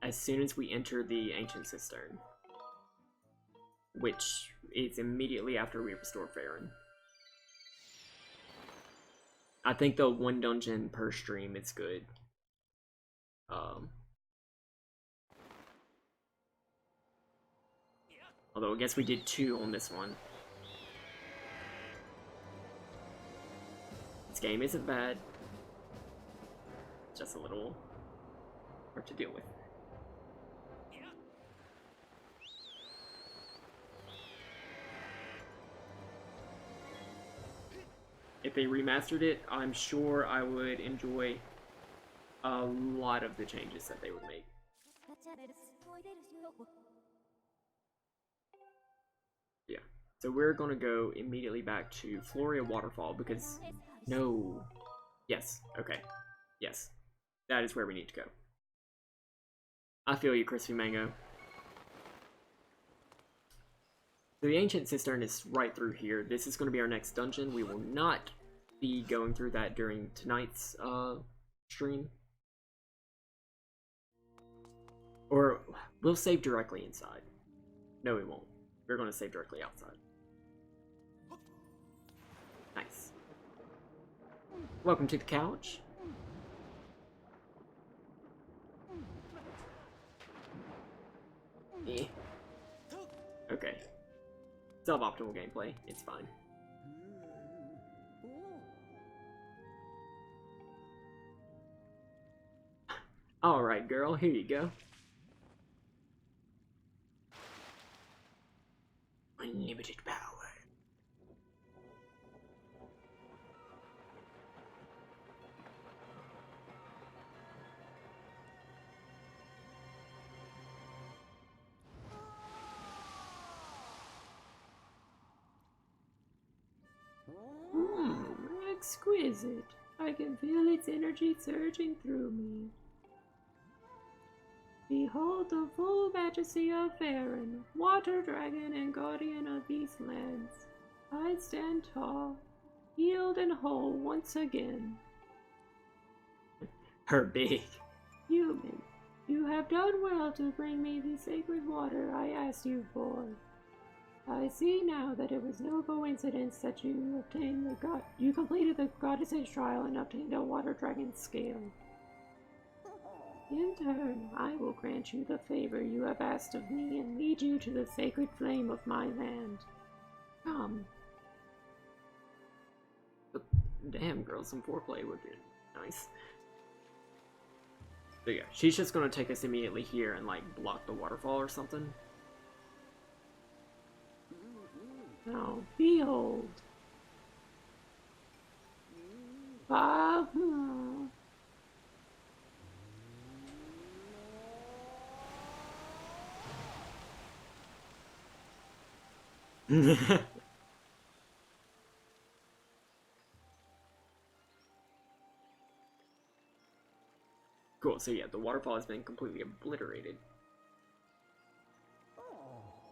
B: as soon as we enter the Ancient Cistern, which is immediately after we restore Farron. I think the 1 dungeon per stream is good. Although I guess we did 2 on this one. This game isn't bad. Just a little hard to deal with. If they remastered it, I'm sure I would enjoy a lot of the changes that they would make. Yeah, so we're gonna go immediately back to Floria Waterfall because no, yes, okay, yes, that is where we need to go. I feel you, Crispy Mango. So the Ancient Cistern is right through here. This is going to be our next dungeon. We will not be going through that during tonight's stream. Or we'll save directly inside. No, we won't. We're going to save directly outside. Nice. Welcome to the couch. Eh. Okay. Suboptimal gameplay. It's fine. Alright, girl. Here you go. Unlimited power. Exquisite. I can feel its energy surging through me. Behold the full majesty of Farron, water dragon and guardian of these lands. I stand tall, healed and whole once again. Her big. Human, you have done well to bring me the sacred water I asked you for. I see now that it was no coincidence that you completed the goddess's trial and obtained a water dragon scale. In turn, I will grant you the favor you have asked of me and lead you to the sacred flame of my land. Come. Damn, girl, some foreplay would be nice. So yeah, she's just gonna take us immediately here and like block the waterfall or something. Now, behold. Cool, so yeah, the waterfall has been completely obliterated.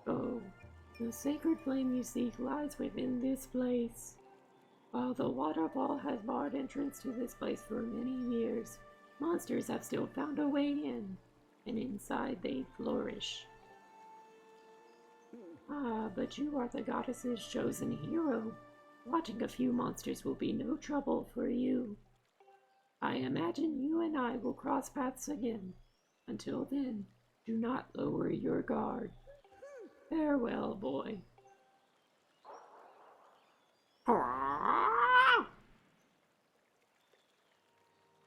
B: Oh, the sacred flame you seek lies within this place. While the waterfall has barred entrance to this place for many years, monsters have still found a way in, and inside they flourish. Ah, but you are the goddess's chosen hero. Watching a few monsters will be no trouble for you. I imagine you and I will cross paths again. Until then, do not lower your guard. Farewell, boy.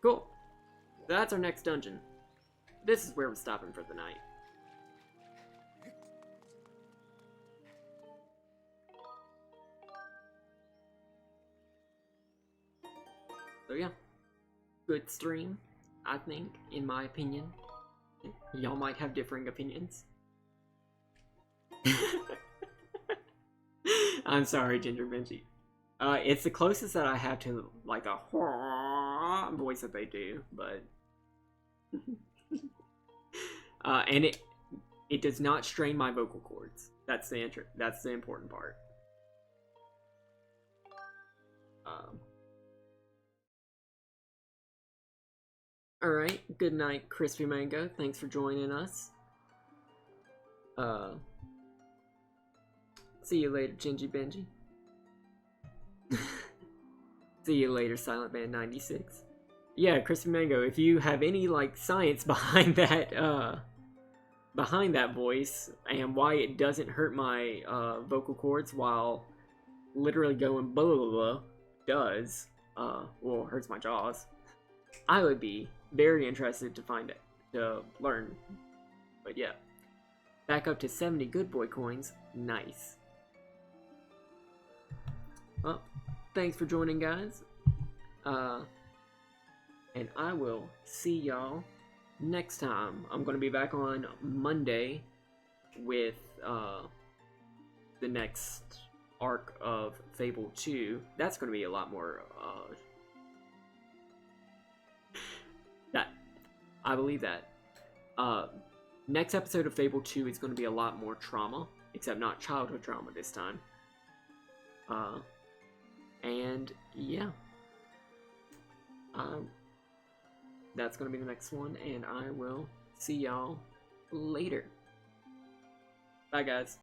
B: Cool. That's our next dungeon. This is where we're stopping for the night. So yeah, good stream, I think, in my opinion. Y'all might have differing opinions. I'm sorry, Ginger Benji. It's the closest that I have to like a voice that they do, but and it does not strain my vocal cords. That's the important part. Alright, good night, Crispy Mango. Thanks for joining us. See you later, Gingy Benji. See you later, Silent Man 96. Yeah, Crispy Mango, if you have any, like, science behind that voice, and why it doesn't hurt my, vocal cords while literally going blah blah blah does, well, hurts my jaws, I would be very interested to find it, to learn. But yeah. Back up to 70 good boy coins. Nice. Well, thanks for joining, guys. And I will see y'all next time. I'm gonna be back on Monday with the next arc of Fable 2. That's gonna be a lot more I believe that. Next episode of Fable 2 is going to be a lot more trauma, except not childhood trauma this time. And yeah. That's going to be the next one, and I will see y'all later. Bye, guys.